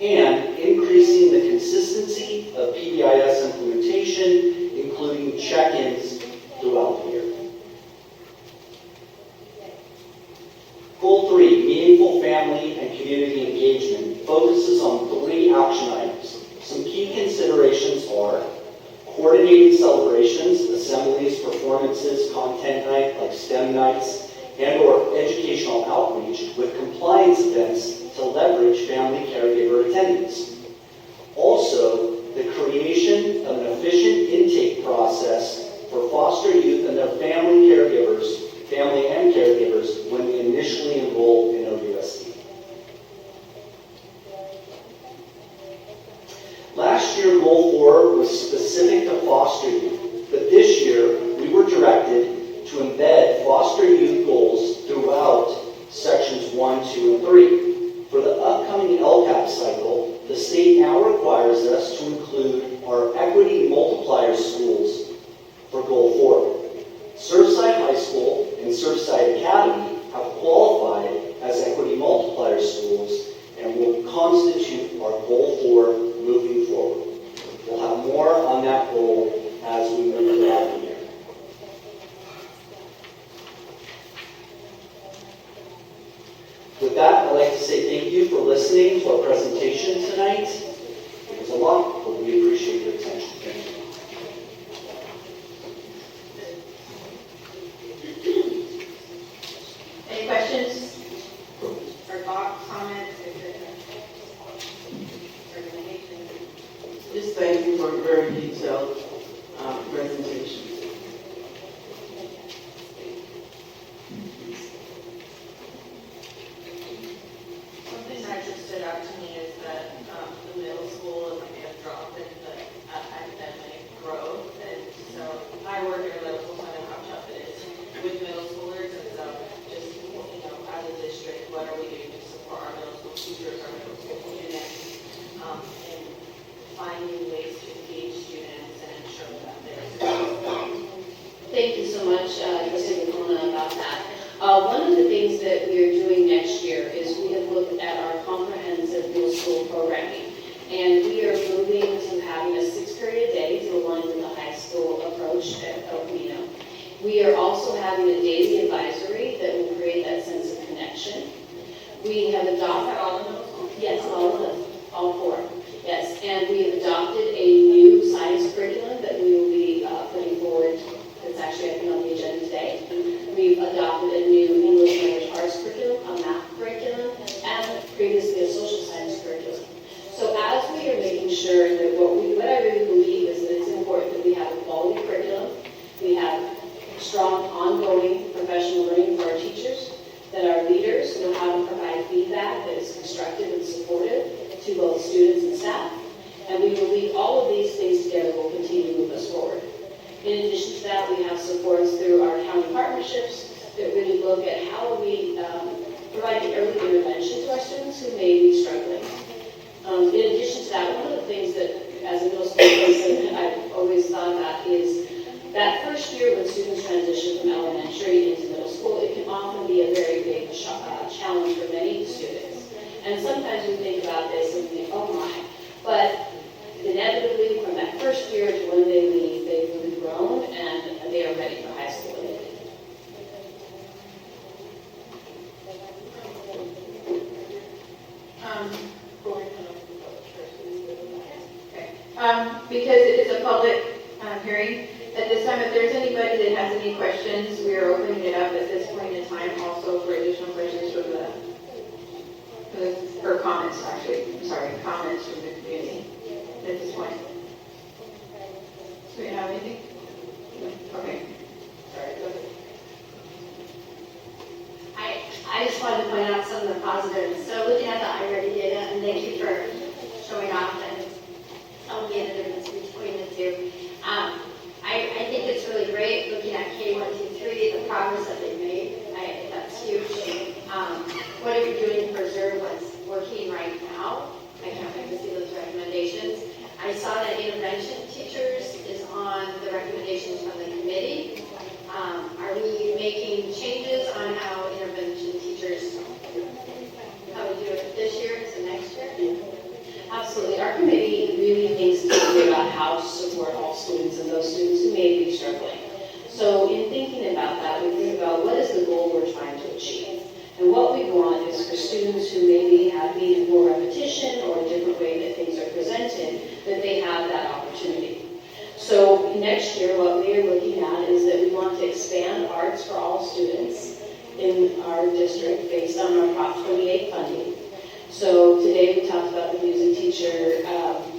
And increasing the consistency of PBIS implementation, including check-ins throughout the year. Goal 3, meaningful family and community engagement, focuses on 3 action items. Some key considerations are coordinating celebrations, assemblies, performances, content night like STEM nights, and or educational outreach with compliance events to leverage family caregiver attendance. Also, the creation of an efficient intake process for foster youth and their family and caregivers when they initially enroll in OUSD. Last year, Goal 4 was specific to foster youth, but this year we were directed to embed foster youth goals throughout sections 1, 2, and 3. For the upcoming LCAP cycle, the state now requires us to include our equity multiplier schools for Goal 4. Surfside High School and Surfside Academy have qualified as equity multiplier schools and will constitute our Goal 4 moving forward. We'll have more on that goal as we move throughout the year. With that, I'd like to say thank you for listening to our presentation tonight. It was a lot, but we appreciate your attention. Thank you. Any questions or thoughts, comments, Just thank you for a very detailed presentation. Something that just stood out to me is that the middle school may have dropped in the academic growth, and so I work in a middle school, so I know how tough it is with middle schoolers, and so just, as a district, what are we doing to support our middle school teachers, our middle school students, and finding ways to engage students and ensure that they're successful. Thank you so much, Trustee Lacona, about that. One of the things that we are doing next year is we have looked at our comprehensive middle school programming. And we are moving to having a 6 period a day to align with the high school approach at Alpino. We are also having a daily advisory that will create that sense of connection. We have adopted all of those? Yes, all of them, all 4. Yes, and we have adopted a new science curriculum that we will be putting forward. It's actually, I think, on the agenda today. We've adopted a new English language arts curriculum, a math curriculum, and previously a social science curriculum. So as we are making sure that what I really believe is that it's important that we have a quality curriculum, we have strong ongoing professional learning for our teachers, that our leaders know how to provide feedback that is constructive and supportive to both students and staff, and we believe all of these things together will continue to move us forward. In addition to that, we have supports through our county partnerships that really look at how we provide early intervention to our students who may be struggling. In addition to that, one of the things that, as a middle school person, I've always thought about is that first year when students transition from elementary into middle school, it can often be a very big challenge for many students. And sometimes we think about this and we think, oh my, but inevitably from that first year to when they leave, they've really grown and they are ready for high school. Because it is a public hearing, at this time, if there's anybody that has any questions, we are opening it up at this point in time also for additional questions or comments, actually. I'm sorry, comments from the community at this point. Do we have anything? Okay. Sorry, go ahead. I just wanted to point out some of the positives. So looking at the iReady data, and thank you for showing off and telling me the difference between the two. I think it's really great looking at K123, the progress that they've made. That's huge. What are you doing to preserve what's working right now? I can't wait to see those recommendations. I saw that intervention teachers is on the recommendations from the committee. Are we making changes on how intervention teachers, how we do it this year to next year? Absolutely. Our committee really thinks deeply about how to support all students and those students who may be struggling. So in thinking about that, we think about what is the goal we're trying to achieve. And what we want is for students who maybe have needed more repetition or a different way that things are presented, that they have that opportunity. So next year, what we are looking at is that we want to expand arts for all students in our district based on our Prop 28 funding. So today we talked about the music teacher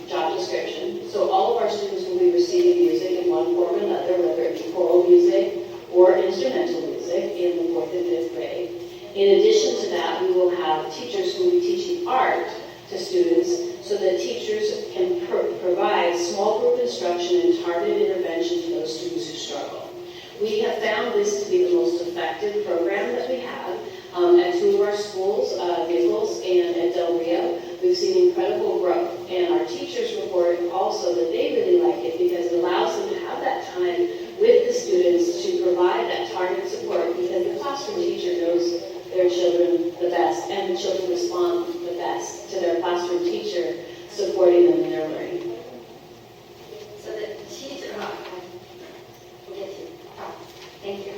job description. So all of our students will be receiving music in one form or another, whether it be choral music or instrumental music in the 4th and 5th grade. In addition to that, we will have teachers who will be teaching art to students so that teachers can provide small group instruction and targeted intervention to those students who struggle. We have found this to be the most effective program that we have. At 2 of our schools, Nichols and at Del Rio, we've seen incredible growth. And our teachers report also that they really like it because it allows them to have that time with the students to provide that targeted support because the classroom teacher knows their children the best and the children respond the best to their classroom teacher supporting them in their learning. So the teacher, thank you.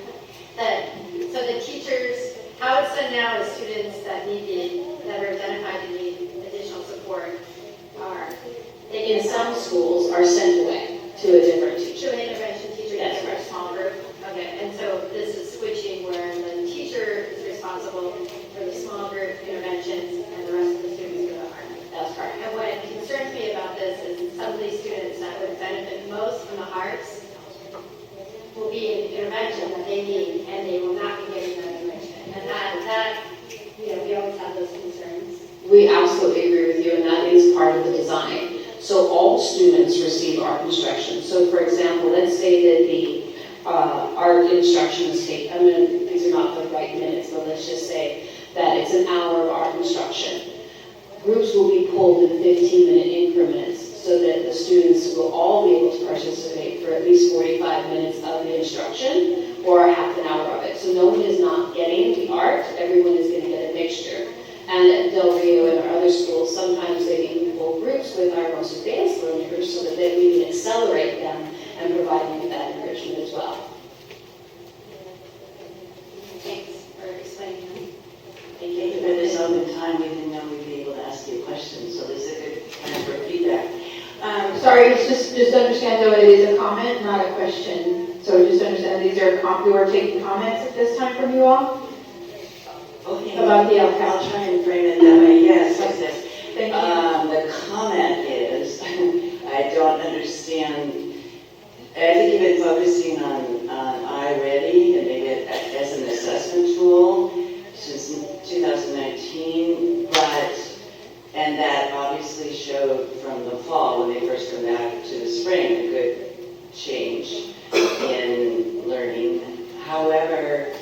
So the teachers, how it's done now is students that that are identified to need additional support are In some schools are sent away to a different teacher. to an intervention teacher, That's for a small group. Okay, and so this is switching where the teacher is responsible for the small group interventions and the rest of the students go to art. That's correct. And what concerns me about this is some of these students that would benefit most from the arts will be in intervention that they need, and they will not be getting that intervention. And that we always have those concerns. We absolutely agree with you, and that is part of the design. So all students receive art instruction. So for example, let's say that the art instructions take, these are not the right minutes, but let's just say that it's an hour of art instruction. Groups will be pulled in 15-minute increments so that the students will all be able to participate for at least 45 minutes of the instruction or half an hour of it. So no one is not getting the art, everyone is going to get a mixture. And at Del Rio and our other schools, sometimes they meet in whole groups with our most advanced learners so that we can accelerate them and provide them with that enrichment as well. Thanks for explaining that. Thank Thank you you. for this open time. We didn't know we'd be able to ask you questions, so this is a good time for feedback. Sorry, just understand though, it is a comment, not a question. So just understand these are, we were taking comments at this time from you all Okay. about the I'll LCAP. try and frame it that way. Yes, yes. Thank you. The comment is, I don't understand. I think you've been focusing on iReady and maybe as an assessment tool since 2019, and that obviously showed from the fall when they first come back to the spring a good change in learning. However,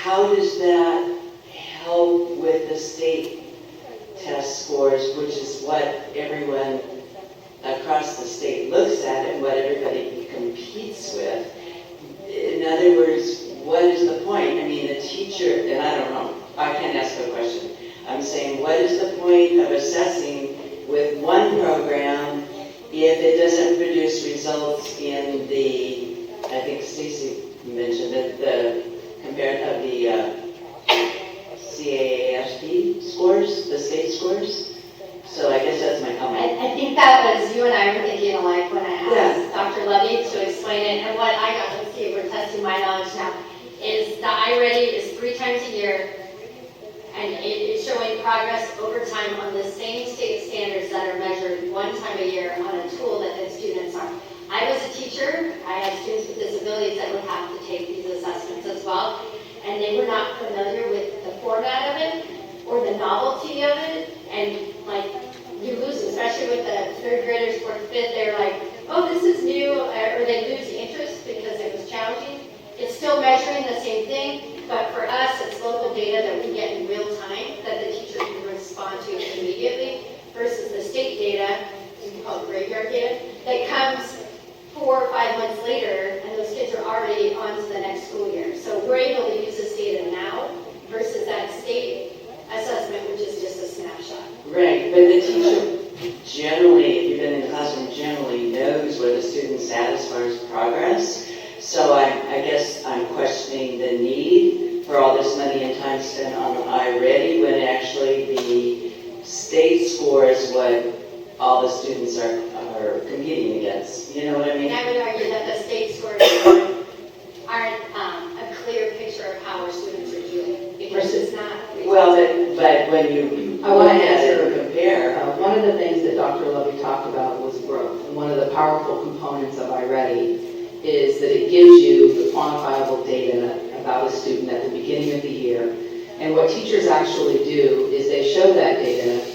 how does that help with the state test scores, which is what everyone across the state looks at and what everybody competes with? In other words, what is the point? I mean, the teacher, and I don't know, I can't ask a question. I'm saying, what is the point of assessing with one program if it doesn't produce results in the, I think Stacy mentioned it, the compared of the CAASP scores, the state scores? So I guess that's my comment. I think that was, you and I were thinking alike when I asked Dr. Levy to explain it, and what I got, let's see if we're testing my knowledge now, is the iReady is 3 times a year, and it is showing progress over time on the same state standards that are measured 1 time a year on a tool that the students are. I was a teacher, I had students with disabilities that would have to take these assessments as well, and they were not familiar with the format of it or the novelty of it, and like, you lose, especially with the 3rd graders, 4th, 5th, they're like, oh, this is new, or they lose interest because it was challenging. It's still measuring the same thing, but for us, it's local data that we get in real time that the teacher can respond to immediately versus the state data, we call it graveyard data, that comes 4 or 5 months later, and those kids are already on to the next school year. So we're able to use this data now versus that state assessment, which is just a snapshot. Right, but the teacher generally, if you've been in the classroom, generally knows where the student's at as far as progress. So I guess I'm questioning the need for all this money and time spent on iReady when actually the state score is what all the students are competing against. You know what I mean? And I would argue that the state scores aren't a clear picture of how our students are doing, because it's not. Well, but when you I want to look at it answer, and compare. one of the things that Dr. Lovey talked about was growth. And one of the powerful components of iReady is that it gives you the quantifiable data about a student at the beginning of the year. And what teachers actually do is they show that data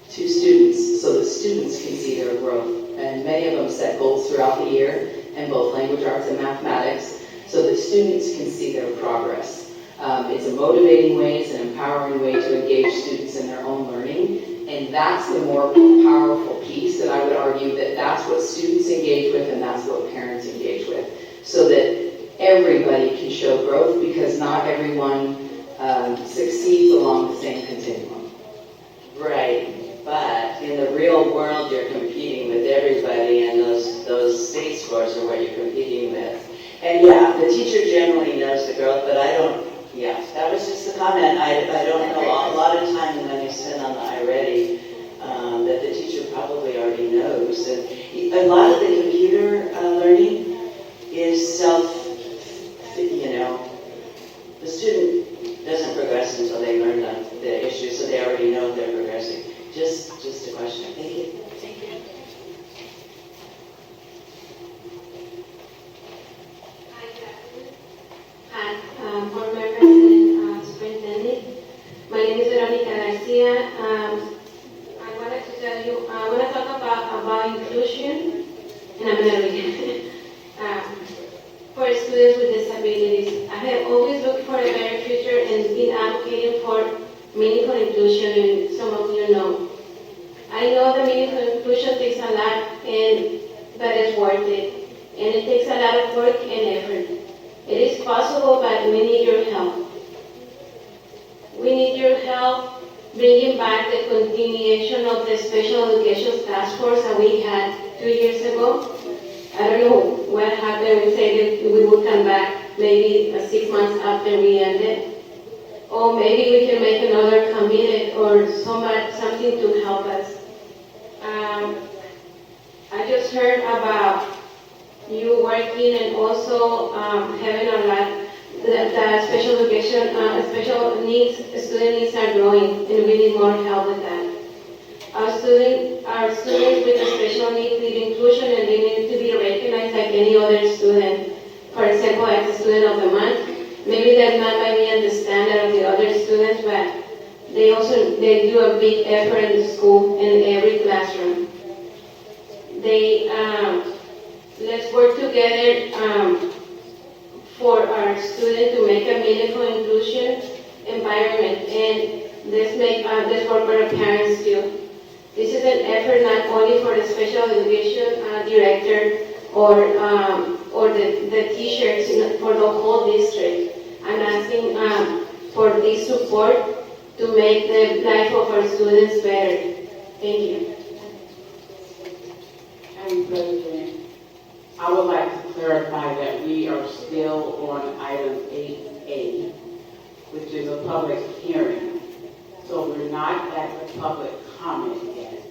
to students so that students can see their growth. And many of them set goals throughout the year in both language arts and mathematics so that students can see their progress. It's a motivating way, it's an empowering way to engage students in their own learning, and that's the more powerful piece, and I would argue that that's what students engage with and that's what parents engage with, so that everybody can show growth, because not everyone succeeds along the same continuum. Right, but in the real world, you're competing with everybody, and those state scores are what you're competing with. And yeah, the teacher generally knows the growth, but I don't. Yeah, that was just a comment. I don't know a lot of time and money spent on the iReady that the teacher probably already knows. And a lot of the computer learning is the student doesn't progress until they learn the issue, so they already know they're progressing. Just a question. Thank you. Thank you. Hi, board members and superintendent. My name is Veronica Garcia. I wanted to tell you, I want to talk about inclusion, and I'm going to read for students with disabilities. I have always looked for a better future and been advocating for meaningful inclusion, and some of you know. I know that meaningful inclusion takes a lot, but it's worth it. And it takes a lot of work and effort. It is possible, but we need your help. We need your help bringing back the continuation of the special education task force that we had 2 years ago. I don't know what happened. We said that we would come back maybe 6 months after we ended. Or maybe we can make another committee or something to help us. I just heard about you working and also having a lot, the special education, special needs, student needs are growing and we need more help with that. Our students with special needs need inclusion and they need to be recognized like any other student. For example, as a student of the month, maybe they're not maybe in the standard of the other students, but they do a big effort in the school in every classroom. Let's work together for our students to make a meaningful inclusion environment, and let's work with our parents too. This is an effort not only for the special education director or the teachers for the whole district. I'm asking for this support to make the life of our students better. Thank you. Madam President, I would like to clarify that we are still on item 8A, which is a public hearing. So we're not at the public comment yet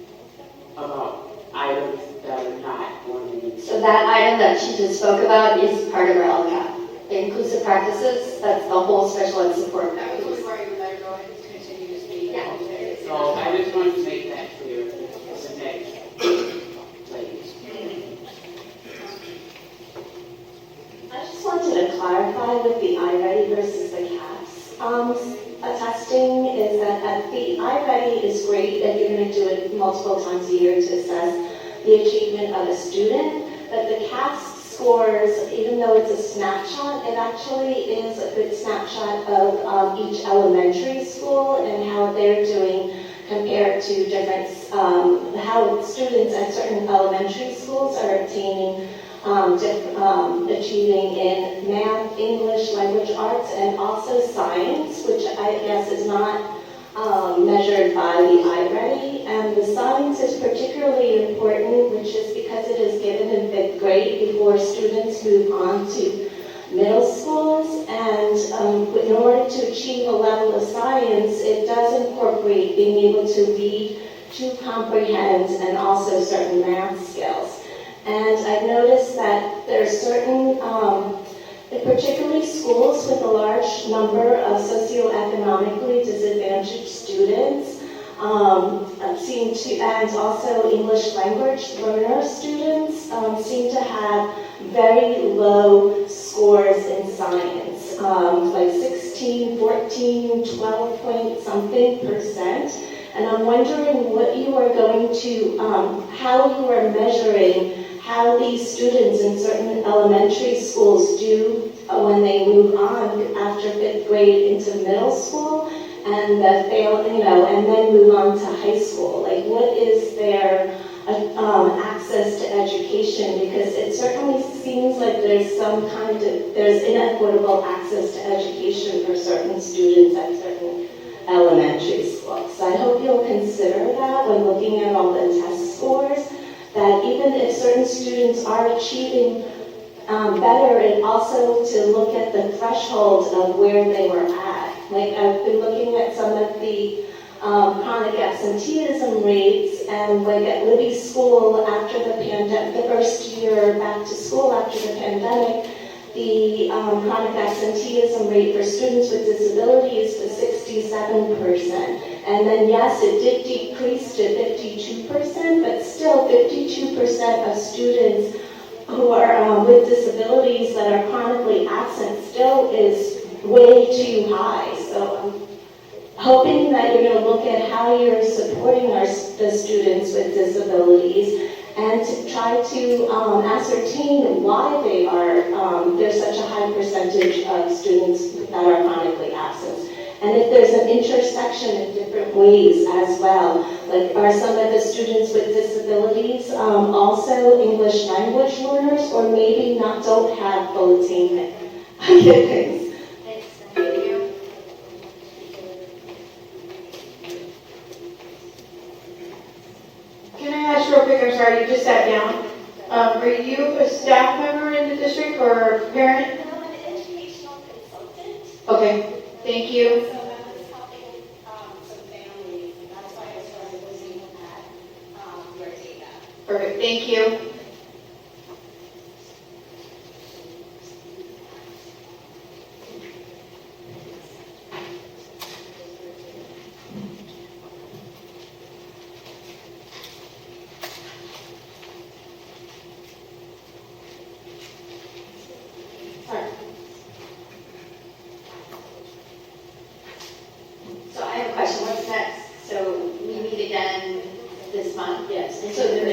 about items that are not on the agenda. So that item that she just spoke about is part of our LCAP. The inclusive practices, that's the whole special ed support that we use. Yeah. So I just wanted to make that clear for the next lady. I just wanted to clarify with the iReady versus the CAPS. Testing is that the iReady is great if you're going to do it multiple times a year to assess the achievement of a student, but the CAPS scores, even though it's a snapshot, it actually is a good snapshot of each elementary school and how they're doing compared to different, how students at certain elementary schools are obtaining achieving in math, English, language arts, and also science, which I guess is not measured by the iReady. And the science is particularly important, which is because it is given in 5th grade before students move on to middle schools. And in order to achieve a level of science, it does incorporate being able to read, to comprehend, and also certain math skills. And I've noticed that there are certain, particularly schools with a large number of socioeconomically disadvantaged students, and also English language learner students seem to have very low scores in science, like 16, 14, 12 point something %. And I'm wondering what you are going to, how you are measuring how these students in certain elementary schools do when they move on after 5th grade into middle school and and then move on to high school. Like, what is their access to education? Because it certainly seems like there's inequitable access to education for certain students at certain elementary schools. So I hope you'll consider that when looking at all the test scores, that even if certain students are achieving better, and also to look at the threshold of where they were at. Like, I've been looking at some of the chronic absenteeism rates, and like at Libby School after the pandemic, the first year back to school after the pandemic, the chronic absenteeism rate for students with disabilities was 67%. And then yes, it did decrease to 52%, but still 52% of students who are with disabilities that are chronically absent still is way too high. So I'm hoping that you're going to look at how you're supporting the students with disabilities and to try to ascertain why there's such a high percentage of students that are chronically absent. And if there's an intersection in different ways as well, like are some of the students with disabilities also English language learners, or maybe don't have full attainment? Okay, thanks. Thanks. Thank you. Are you a staff member in the district or a parent? I'm an educational consultant. Okay, thank you. So I was helping some families, and that's why I started looking at your data. Perfect, thank you. So I have a question, what's next? So we meet again this month? Yes, and so the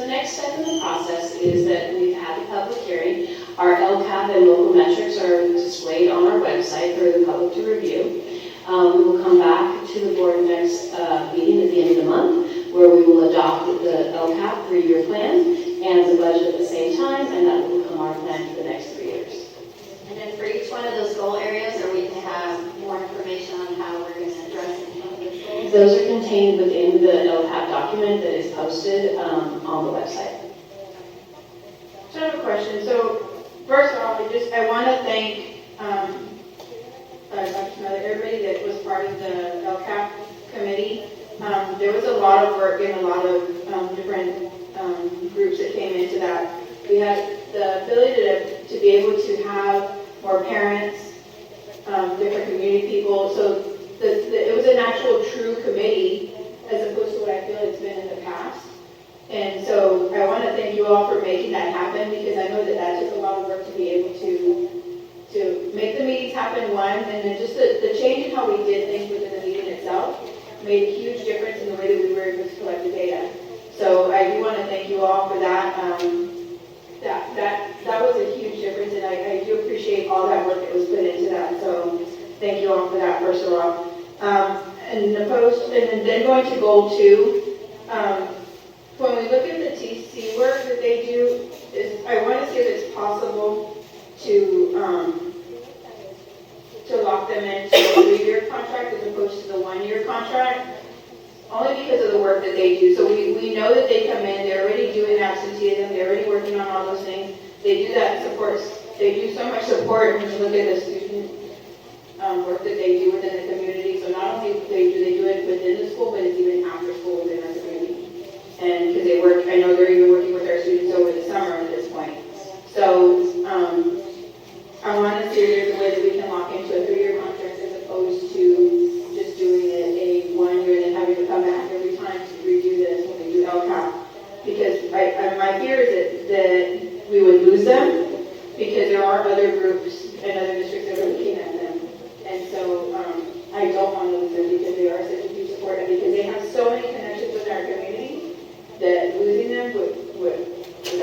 next step in the process is that we've had the public hearing. Our LCAP and local metrics are displayed on our website for the public to review. We will come back to the board next meeting at the end of the month, where we will adopt the LCAP 3-year plan and the budget at the same time, and that will become our plan for the next 3 years. And then for each one of those goal areas, are we to have more information on how we're going to address each one of those goals? Those are contained within the LCAP document that is posted on the website. So I have a question. So first of all, I want to thank Dr. Smither, everybody that was part of the LCAP committee. There was a lot of work and a lot of different groups that came into that. We had the ability to be able to have more parents, different community people. So it was an actual true committee as opposed to what I feel it's been in the past. And so I want to thank you all for making that happen, because I know that took a lot of work to be able to make the meetings happen, one, and then just the change in how we did things within the meeting itself made a huge difference in the way that we were able to collect the data. So I do want to thank you all for that. That was a huge difference, and I do appreciate all that work that was put into that. So thank you all for that, first of all. And then going to goal 2, when we look at the TC work that they do, I want to see if it's possible to lock them into a 3-year contract as opposed to the 1-year contract, only because of the work that they do. So we know that they come in, they're already doing absenteeism, they're already working on all those things. They do that support, they do so much support when you look at the student work that they do within the community. So not only do they do it within the school, but it's even after school within our community. And because they work, I know they're even working with our students over the summer at this point. So I want to see if there's a way that we can lock into a 3-year contract as opposed to just doing it a 1-year and then having to come back every time to redo this when we do LCAP. Because my fear is that we would lose them, because there are other groups and other districts that are looking at them. And so I don't want to lose them, because they are such a huge support, and because they have so many connections with our community that losing them would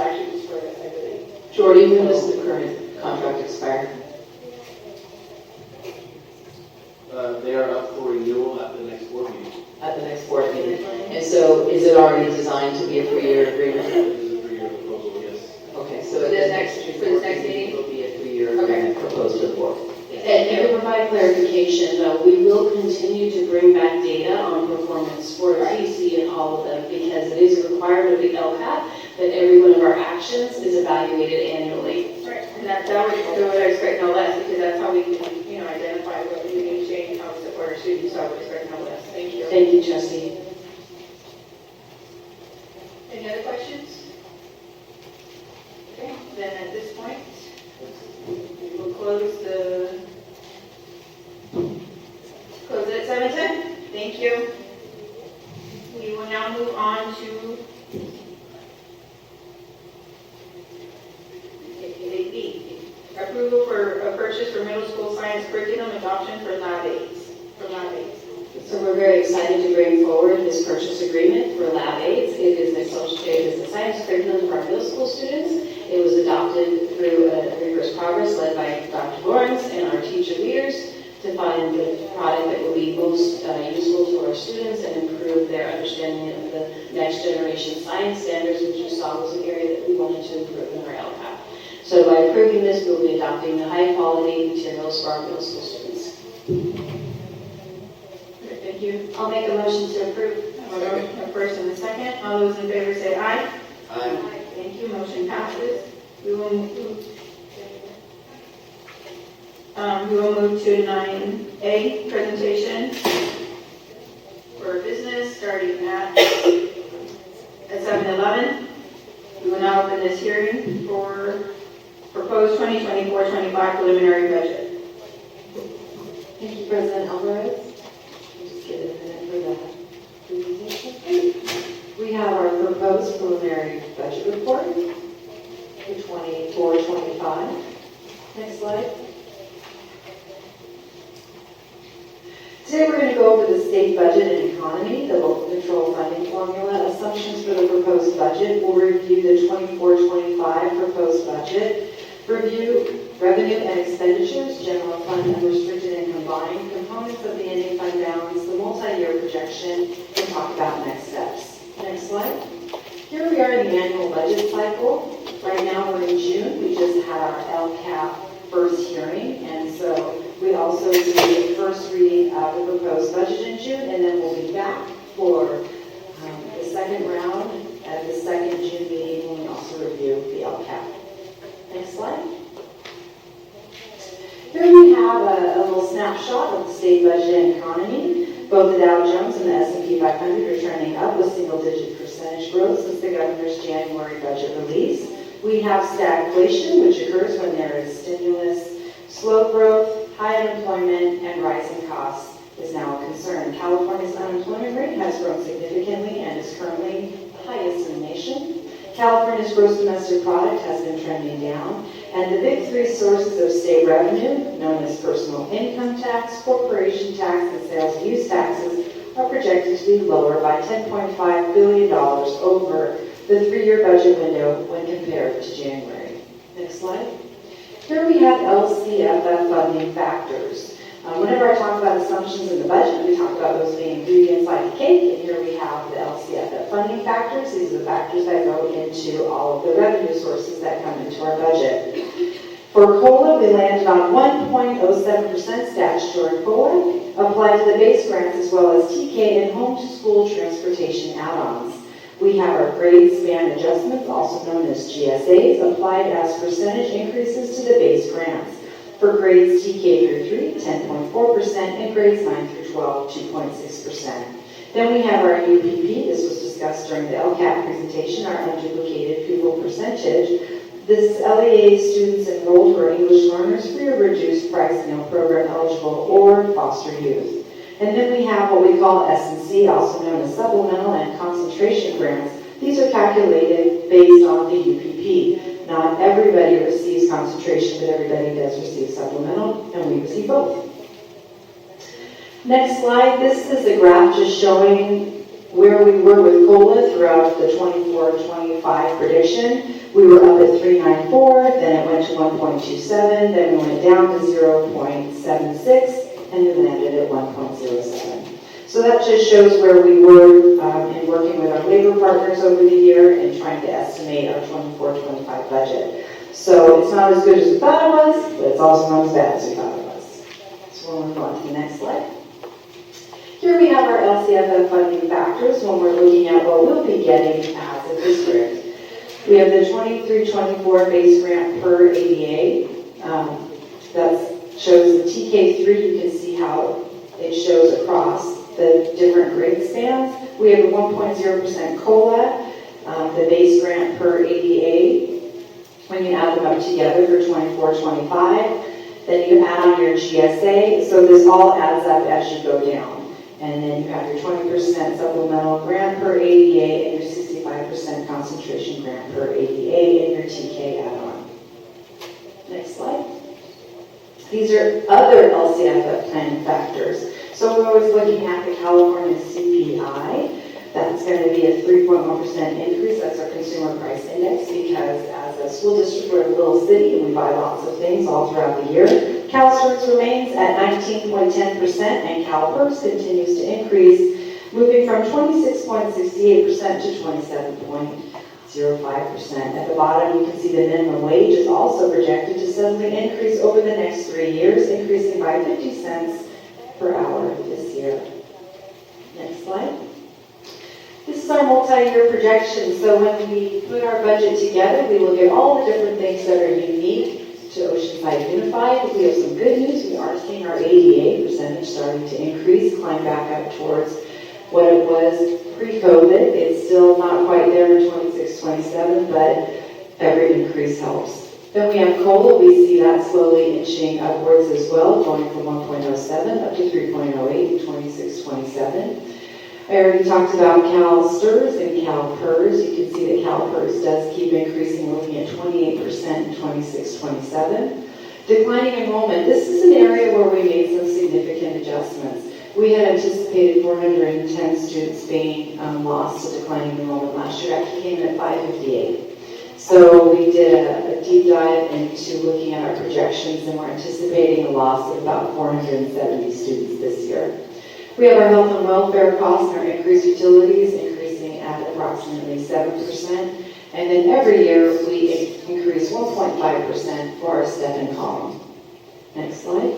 actually destroy us, I believe. Jordy, when does the current contract expire? They are up for renewal at the next board meeting. At the next board meeting. And so is it already designed to be a 3-year agreement? It is a 3-year proposal, yes. Okay, so For this next meeting? will be a 3-year agreement proposed to the board. And to provide clarification, though, we will continue to bring back data on performance for TC and all of them, because it is a requirement of the LCAP that every one of our actions is evaluated annually. Right, and that would I expect no less, because that's how we can, identify what we need to change and how we support our students, so I would expect no less. Thank you. Thank you, Trustee. Any other questions? Okay, then at this point, we will close it at 7:10. Thank you. We will now move on to 8B. Approval for a purchase for middle school science curriculum adoption for lab aids. So we're very excited to bring forward this purchase agreement for lab aids. It is a science curriculum for our middle school students. It was adopted through a rigorous progress led by Dr. Lawrence and our teacher leaders to find the product that will be most useful to our students and improve their understanding of the next generation science standards, which you saw was an area that we wanted to improve in our LCAP. So by approving this, we'll be adopting the high quality materials for our middle school students. Thank you. I'll make a motion to approve. A first and a second. All those in favor say aye. Aye. Thank you. Motion passes. We will move to 9A, presentation for business, starting at 7:11. We will now open this hearing for proposed 2024-25 preliminary budget. Thank you, President Alvarez. We'll just give it a minute for the presentation. We have our proposed preliminary budget report for 24-25. Next slide. Today we're going to go over the state budget and economy, the local control funding formula, assumptions for the proposed budget. We'll review the 24-25 proposed budget, review revenue and expenditures, general fund, unrestricted and combined, components of the ending fund balance, the multi-year projection, and talk about next steps. Next slide. Here we are in the annual budget cycle. Right now we're in June. We just had our LCAP first hearing, and so we also do the first reading of the proposed budget in June, and then we'll be back for the second round at the second June meeting when we also review the LCAP. Next slide. Here we have a little snapshot of the state budget and economy. Both the Dow Jones and the S&P 500 are trending up with single-digit percentage growth since the governor's January budget release. We have stagflation, which occurs when there is stimulus, slow growth, high unemployment, and rising costs is now a concern. California's unemployment rate has grown significantly and is currently the highest in the nation. California's gross domestic product has been trending down, and the big three sources of state revenue, known as personal income tax, corporation tax, and sales use taxes, are projected to be lower by $10.5 billion over the 3-year budget window when compared to January. Next slide. Here we have LCFF funding factors. Whenever I talk about assumptions in the budget, we talk about those being ingredients like a cake, and here we have the LCFF funding factors. These are the factors that go into all of the revenue sources that come into our budget. For COLA, we landed on 1.07% statutory COLA, applied to the base grants as well as TK and home-to-school transportation add-ons. We have our grade span adjustments, also known as GSAs, applied as percentage increases to the base grants. For grades TK through 3, 10.4%, and grades 9 through 12, 2.6%. Then we have our UPP. This was discussed during the LCAP presentation, our unduplicated pupil percentage. This LEA students enrolled who are English learners, free or reduced price meal program eligible, or foster youth. And then we have what we call S&C, also known as supplemental and concentration grants. These are calculated based on the UPP. Not everybody receives concentration, but everybody does receive supplemental, and we receive both. Next slide. This is a graph just showing where we were with COLA throughout the 24-25 prediction. We were up at 3.94, then it went to 1.27, then we went down to 0.76, and we landed at 1.07. So that just shows where we were in working with our labor partners over the year and trying to estimate our 24-25 budget. So it's not as good as we thought it was, but it's also not as bad as we thought it was. So we'll move on to the next slide. Here we have our LCFF funding factors when we're looking at what we'll be getting as a district. We have the 23-24 base grant per ADA. That shows the TK3. You can see how it shows across the different grade spans. We have a 1.0% COLA, the base grant per ADA. When you add them up together for 24-25, then you add on your GSA. So this all adds up as you go down. And then you have your 20% supplemental grant per ADA and your 65% concentration grant per ADA and your TK add-on. Next slide. These are other LCFF planning factors. So we're always looking at the California CPI. That's going to be a 3.1% increase. That's our consumer price index because as a school district, we're a little city and we buy lots of things all throughout the year. CalSTRS remains at 19.10% and CalPERS continues to increase, moving from 26.68% to 27.05%. At the bottom, you can see the minimum wage is also projected to suddenly increase over the next 3 years, increasing by 50 cents per hour this year. Next slide. This is our multi-year projection, so when we put our budget together, we look at all the different things that are unique to Oceanside Unified. We have some good news. We are seeing our ADA percentage starting to increase, climb back up towards what it was pre-COVID. It's still not quite there in 26, 27, but every increase helps. Then we have COLA. We see that slowly inching upwards as well, going from 1.07 up to 3.08 in 26, 27. I already talked about Cal STRS and Cal PERS. You can see that Cal PERS does keep increasing, looking at 28% in 26, 27. Declining enrollment. This is an area where we made some significant adjustments. We had anticipated 410 students being lost to declining enrollment last year. Actually came in at 558. So we did a deep dive into looking at our projections, and we're anticipating a loss of about 470 students this year. We have our health and welfare costs and our increased utilities increasing at approximately 7%. And then every year we increase 1.5% for our step and column. Next slide.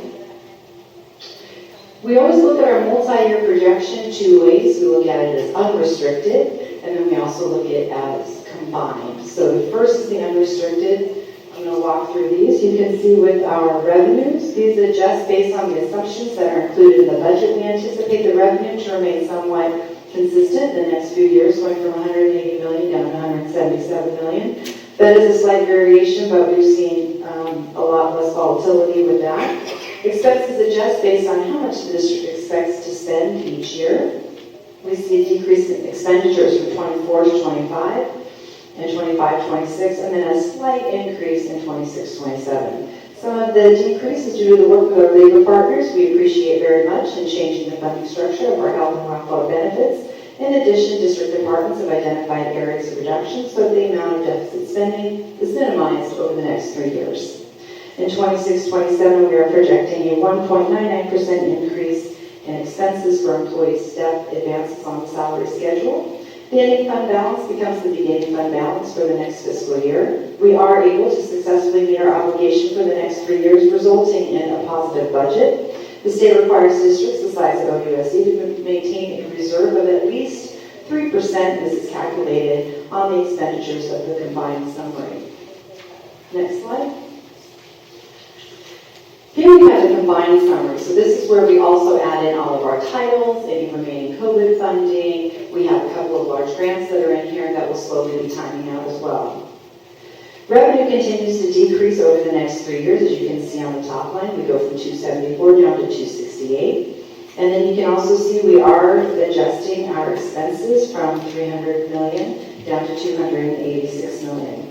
We always look at our multi-year projection two ways. We look at it as unrestricted, and then we also look at it as combined. So the first is the unrestricted. I'm going to walk through these. You can see with our revenues, these adjust based on the assumptions that are included in the budget. We anticipate the revenue to remain somewhat consistent in the next few years, going from 180 million down to 177 million. That is a slight variation, but we've seen a lot less volatility with that. Expenses adjust based on how much the district expects to spend each year. We see a decrease in expenditures from 24 to 25. And 25, 26, and then a slight increase in 26, 27. Some of the decrease is due to the work with our labor partners. We appreciate very much in changing the funding structure of our health and welfare benefits. In addition, district departments have identified areas of reduction, so the amount of deficit spending is minimized over the next 3 years. In 26, 27, we are projecting a 1.99% increase in expenses for employee step advances on the salary schedule. The ending fund balance becomes the beginning fund balance for the next fiscal year. We are able to successfully meet our obligation for the next 3 years, resulting in a positive budget. The state requires districts the size of OUSD to maintain a reserve of at least 3%. This is calculated on the expenditures of the combined summary. Next slide. Here we have the combined summary. So this is where we also add in all of our titles, any remaining COVID funding. We have a couple of large grants that are in here that will slowly be timing out as well. Revenue continues to decrease over the next 3 years. As you can see on the top line, we go from 274 down to 268. And then you can also see we are adjusting our expenses from 300 million down to 286 million.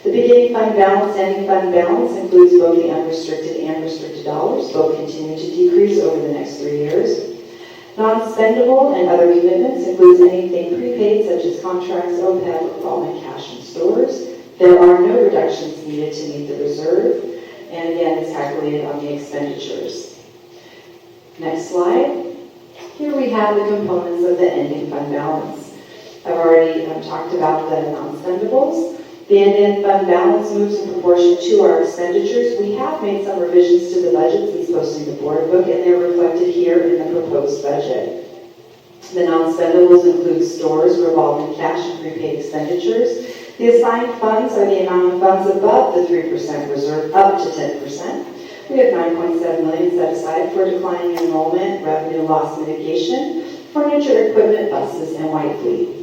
The beginning fund balance, ending fund balance includes both the unrestricted and restricted dollars. Both continue to decrease over the next 3 years. Non-spendable and other commitments includes anything prepaid, such as contracts, OPEB, revolving cash and stores. There are no reductions needed to meet the reserve. And again, it's calculated on the expenditures. Next slide. Here we have the components of the ending fund balance. I've already talked about the non-spendables. The ending fund balance moves in proportion to our expenditures. We have made some revisions to the budget since posting the board book, and they're reflected here in the proposed budget. The non-spendables include stores, revolving cash, and prepaid expenditures. The assigned funds are the amount of funds above the 3% reserve up to 10%. We have 9.7 million set aside for declining enrollment, revenue loss mitigation, furniture, equipment, buses, and white fleet.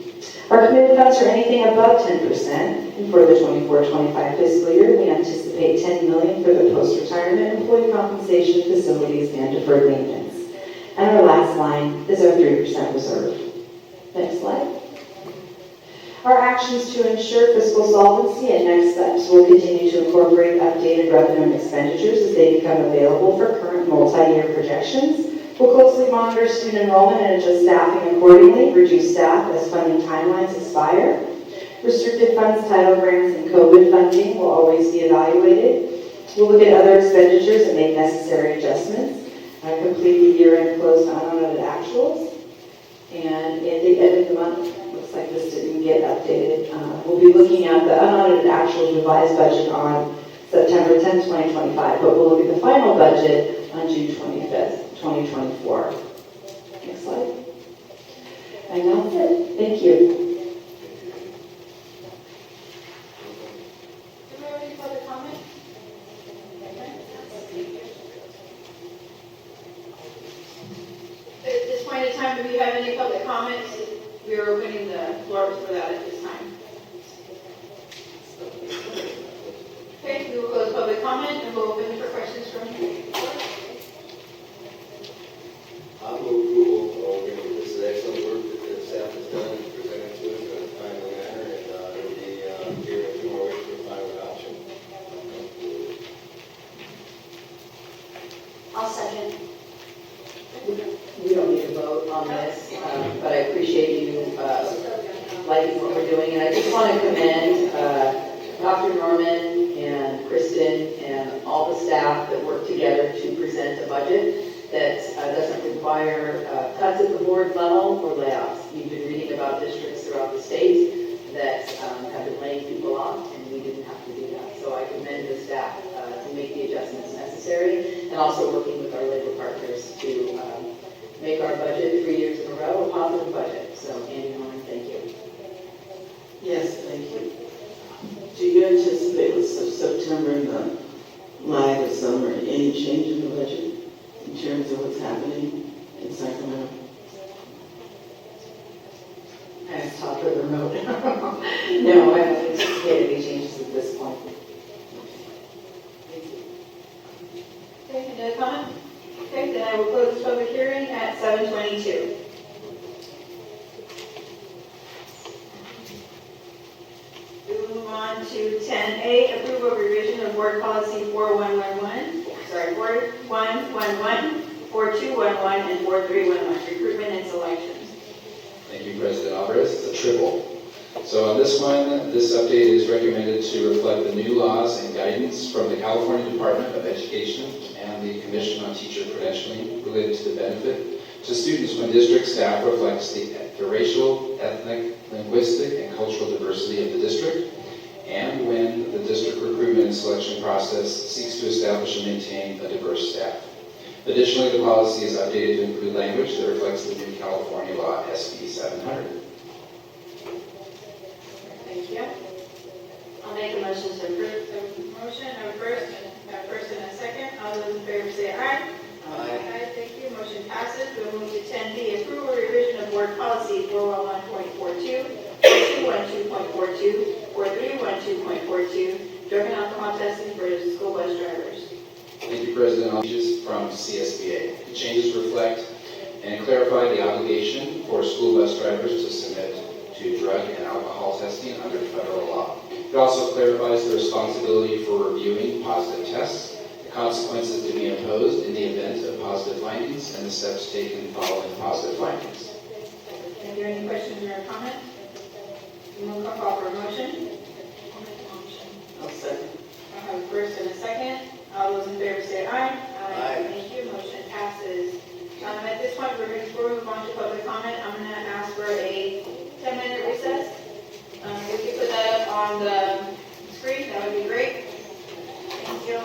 Our committed funds are anything above 10%, and for the 24-25 fiscal year, we anticipate 10 million for the post-retirement, employee compensation, facilities, and deferred maintenance. And our last line is our 3% reserve. Next slide. Our actions to ensure fiscal solvency and next steps will continue to incorporate updated revenue and expenditures as they become available for current multi-year projections. We'll closely monitor student enrollment and adjust staffing accordingly, reduce staff as funding timelines expire. Restricted funds, title grants, and COVID funding will always be evaluated. We'll look at other expenditures and make necessary adjustments. Complete the year-end closed unaudited actuals. And at the end of the month, looks like this didn't get updated. We'll be looking at the unaudited actuals revised budget on September 10th, 2025, but we'll look at the final budget on June 25th. 2024. Next slide. And that's it. Thank you. Do we have any public comment? At this point in time, do we have any public comments? We are opening the floor for that at this time. Okay, we will close public comment and we'll open for questions from you. I move approval. This is excellent work that the staff has done and presented to us in a timely manner, and it'll be here in 2 more weeks for final adoption. I'll second. We don't need a vote on this, but I appreciate you liking what we're doing. And I just want to commend Dr. Norman and Kristen and all the staff that work together to present a budget that doesn't require cuts at the board level or layoffs. You've been reading about districts throughout the state that have been laying people off, and we didn't have to do that. So I commend the staff to make the adjustments necessary, and also working with our labor partners to make our budget 3 years in a row a positive budget. So Andy Norman, thank you. Yes, thank you. Do you anticipate with September and the lag of summer, any change in the budget in terms of what's happening in Sacramento? As top of the remote. No, I don't anticipate any changes at this point. Okay, any other comment? Okay, then I will close this public hearing at 7:22. We will move on to 10A, approval of revision of board policy 4111, 4111, 4211, and 4311, recruitment and selections. Thank you, President Alvarez. It's a triple. So on this one, this update is recommended to reflect the new laws and guidance from the California Department of Education and the Commission on Teacher Credentialing related to the benefit to students when district staff reflects the racial, ethnic, linguistic, and cultural diversity of the district, and when the district recruitment and selection process seeks to establish and maintain a diverse staff. Additionally, the policy is updated to include language that reflects the new California law, SB 700. Thank you. I'll make a motion to approve the motion. I have a first and a second. All those in favor say aye. Aye. Thank you. Motion passes. We'll move to 10B, approval revision of board policy 411.42, 4212.42, 4312.42, drug and alcohol testing for school bus drivers. Thank you, President. Changes from CSBA. The changes reflect and clarify the obligation for school bus drivers to submit to drug and alcohol testing under federal law. It also clarifies the responsibility for reviewing positive tests, the consequences to be imposed in the event of positive findings, and the steps taken following positive findings. Are there any questions or comments? We will call for a motion. I'll second. I have a first and a second. All those in favor say aye. Aye. Thank you. Motion passes. At this point, before we move on to public comment, I'm going to ask for a 10-minute recess. If you put that up on the screen, that would be great. Thank you.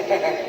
Aye.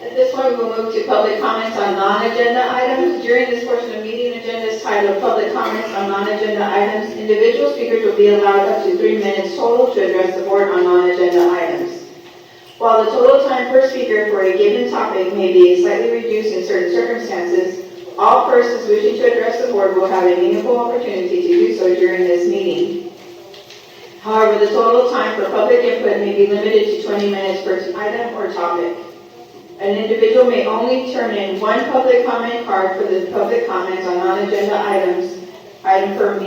At this point, we'll move to public comments on non-agenda items. During this portion of meeting agenda is titled Public Comments on Non-Agenda Items. Individual speakers will be allowed up to 3 minutes total to address the board on non-agenda items. While the total time per speaker for a given topic may be slightly reduced in certain circumstances, all persons wishing to address the board will have a meaningful opportunity to do so during this meeting. However, the total time for public input may be limited to 20 minutes per item or topic. An individual may only turn in one public comment card for the public comments on non-agenda items, item per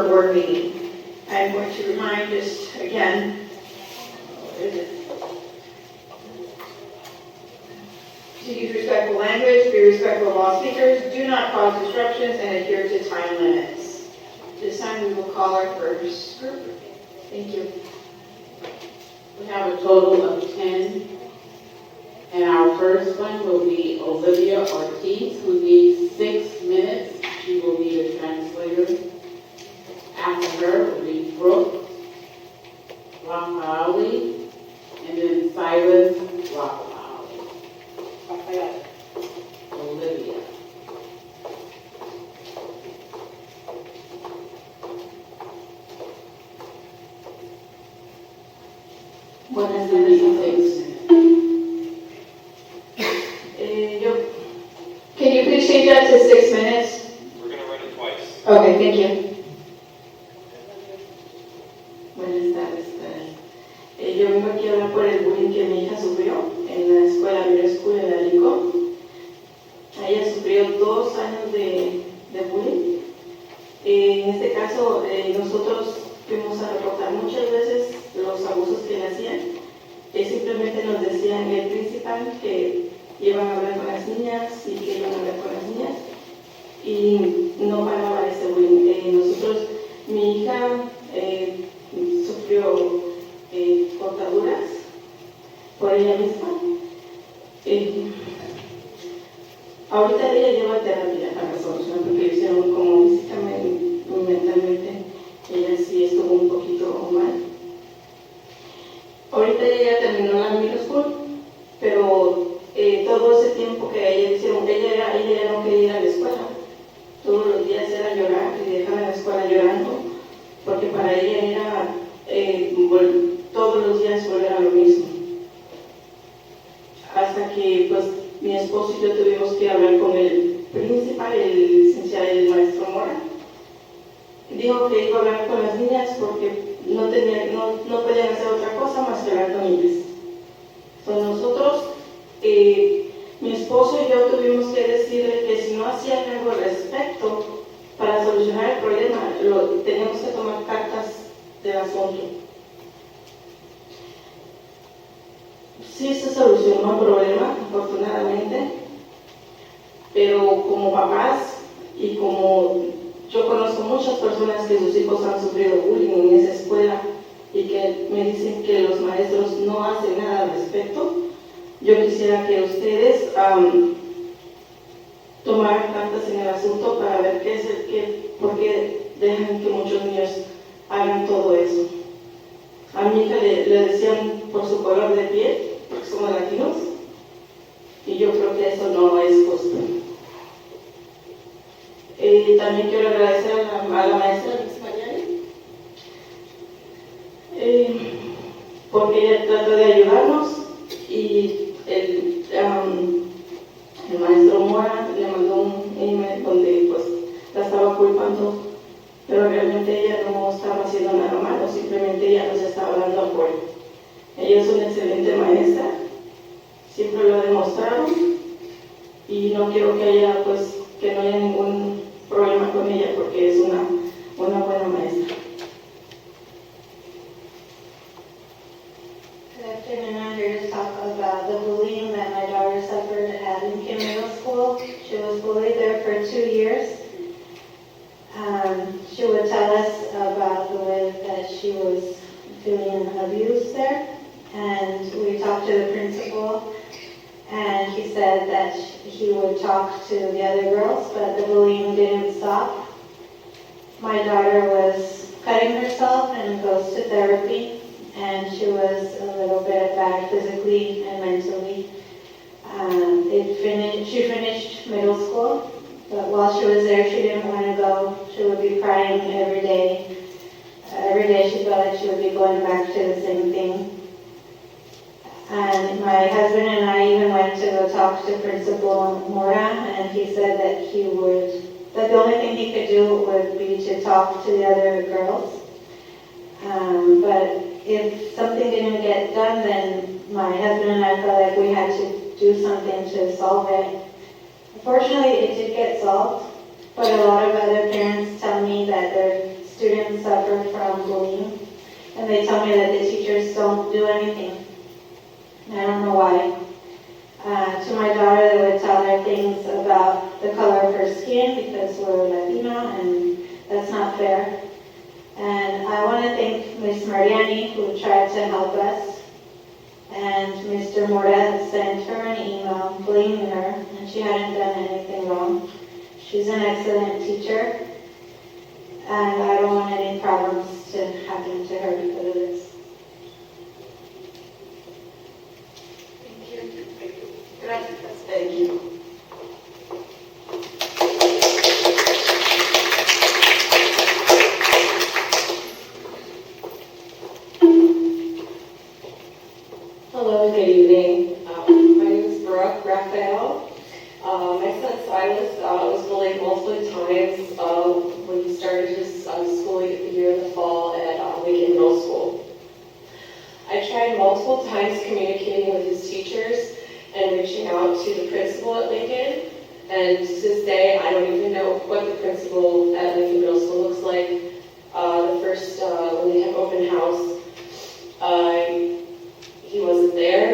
board meeting. I'm going to remind just again, to use respectful language, be respectful of all speakers, do not cause disruptions, and adhere to time limits. This time we will call our first group. Thank you. We have a total of 10. And our first one will be Olivia Ortiz, who needs 6 minutes. She will be the translator. After her will be Brooke Rafaeli, and then Silas Rafaeli. Olivia. Buenas tardes. Can you please change that to 6 minutes? We're going to run it twice. Okay, thank you. Buenas tardes. Yo vengo aquí a hablar por el bullying que mi hija sufrió en la escuela Middle School en Arico. Ella sufrió 2 años de bullying. En este caso, nosotros fuimos a reportar muchas veces los abusos que le hacían. Simplemente simplemente nos decían el principal que iban a hablar con las niñas y que iban a hablar con las niñas y no paraba ese bullying. Nosotros, mi hija sufrió cortaduras por ella misma. Ahorita ella lleva terapia para solucionar porque le hicieron como físicamente y mentalmente, ella sí estuvo un poquito mal. Ahorita ella ya terminó la middle school, pero todo ese tiempo que a ella le hicieron, ella no quería ir a la escuela. Todos los días era llorar y dejar a la escuela llorando, porque para ella era todos los días volver a lo mismo. Hasta que pues mi esposo y yo tuvimos que hablar con el principal, el licenciado, el maestro Mora. Dijo que iba a hablar con las niñas porque no podían hacer otra cosa más que hablar con ellas. Entonces nosotros, mi esposo y yo tuvimos que decirle que si no hacían algo al respecto para solucionar el problema, teníamos que tomar cartas del asunto. Sí se solucionó el problema, afortunadamente, pero como papás y como yo conozco muchas personas que sus hijos han sufrido bullying en esa escuela y que me dicen que los maestros no hacen nada al respecto, yo quisiera que ustedes tomaran cartas en el asunto para ver por qué dejan que muchos niños hagan todo eso. A mi hija le decían por su color de piel, porque somos latinos, y yo creo que eso no es justo. También quiero agradecer a la maestra de español, porque ella trató de ayudarnos y el maestro Mora le mandó un email donde pues la estaba culpando, pero realmente ella no estaba haciendo nada malo, simplemente ella nos estaba dando apoyo. Ella es una excelente maestra, siempre lo ha demostrado y no quiero que no haya ningún problema con ella porque es una buena maestra. Good afternoon. I'm here to talk about the bullying that my daughter suffered at Lincoln Middle School. She was bullied there for 2 years. She would tell us about the way that she was feeling abused there. And we talked to the principal, and he said that he would talk to the other girls, but the bullying didn't stop. My daughter was cutting herself and goes to therapy, and she was a little bit bad physically and mentally. She finished middle school, but while she was there, she didn't want to go. She would be crying every day. Every day she felt like she would be going back to the same thing. And my husband and I even went to go talk to Principal Mora, and he said that that the only thing he could do would be to talk to the other girls. But if something didn't get done, then my husband and I felt like we had to do something to solve it. Unfortunately, it did get solved, but a lot of other parents tell me that their students suffer from bullying, and they tell me that the teachers don't do anything. I don't know why. To my daughter, they would tell her things about the color of her skin because we're Latino, and that's not fair. And I want to thank Ms. Mariani, who tried to help us, and Mr. Mora sent her an email blaming her, and she hadn't done anything wrong. She's an excellent teacher, and I don't want any problems to happen to her because of this. Thank you. Hello, good evening. My name is Brooke Raphael. My son Silas was bullied multiple times when he started his schooling year in the fall at Lincoln Middle School. I tried multiple times communicating with his teachers and reaching out to the principal at Lincoln. And to this day, I don't even know what the principal at Lincoln Middle School looks like. When they had open house, he wasn't there.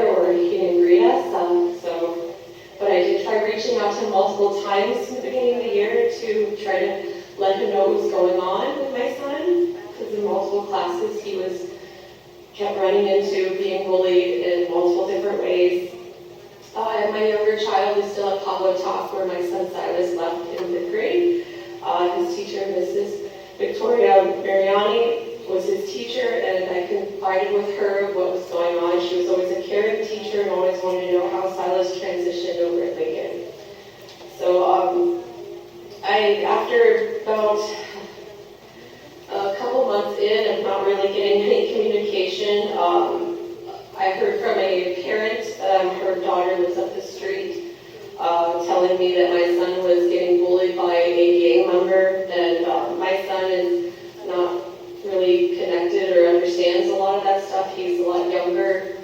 multiple times in the beginning of the year to try to let him know what was going on with my son, because in multiple classes he kept running into being bullied in multiple different ways. And my younger child is still at Pablo Talk, where my son Silas left in 5th grade. His teacher, Mrs. Victoria Mariani, was his teacher, and I confided with her what was going on. She was always a caring teacher and always wanted to know how Silas transitioned over at Lincoln. So after about a couple months in of not really getting any communication, I heard from a parent, her daughter lives up the street, telling me that my son was getting bullied by a gang member, and my son is not really connected or understands a lot of that stuff. He's a lot younger,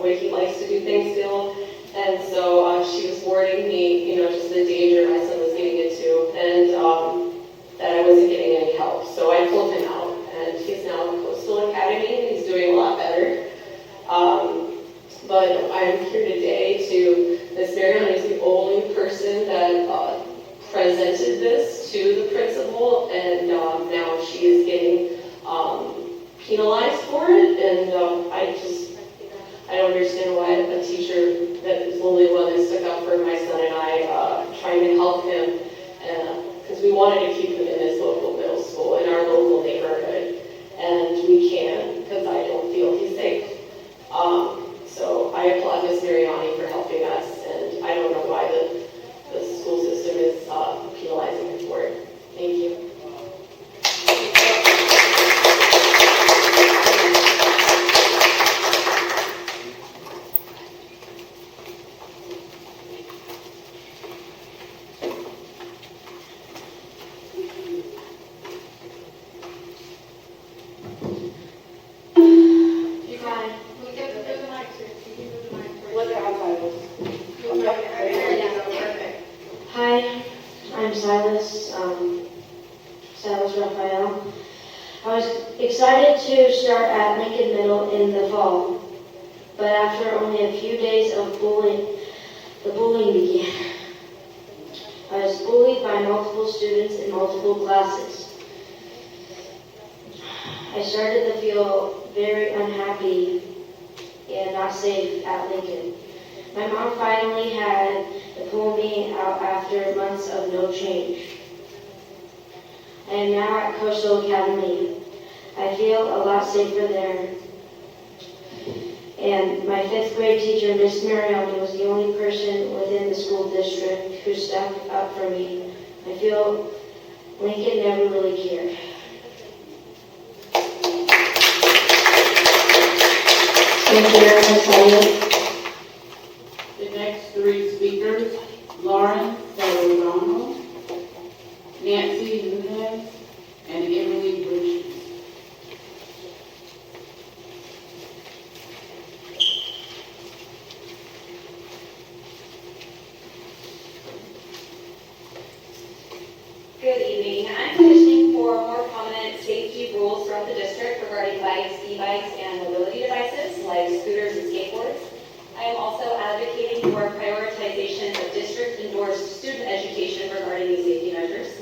way he likes to do things still, and so she was warning me, just the danger my son was getting into, and that I wasn't getting any help. So I pulled him out, and he's now in Coastal Academy, and he's doing a lot better. But I'm here today Miss Marion is the only person that presented this to the principal, and now she is getting penalized for it, and I don't understand why a teacher that is the only one that stuck up for my son and I, trying to help him, because we wanted to keep him in this local middle school, in our local neighborhood, and we can't, because I don't feel he's safe. So I applaud Ms. Mariani for helping us, and I don't know why the school system is penalizing him for it. Thank you. Hi, I'm Silas Raphael. I was excited to start at Lincoln Middle in the fall, but after only a few days of the bullying began. I was bullied by multiple students in multiple classes. I started to feel very unhappy and not safe at Lincoln. My mom finally had to pull me out after months of no change. I am now at Coastal Academy. I feel a lot safer there. And my 5th grade teacher, Miss Mariani, was the only person within the school district who stuck up for me. I feel Lincoln never really cared. Thank you very much, Silas. The next 3 speakers, Lauren Serrano, Nancy Nunez, and Emily Bridges. Good evening. I'm petitioning for more prominent safety rules throughout the district regarding bikes, e-bikes, and mobility devices like scooters and skateboards. I am also advocating for prioritization of district-endorsed student education regarding these safety measures.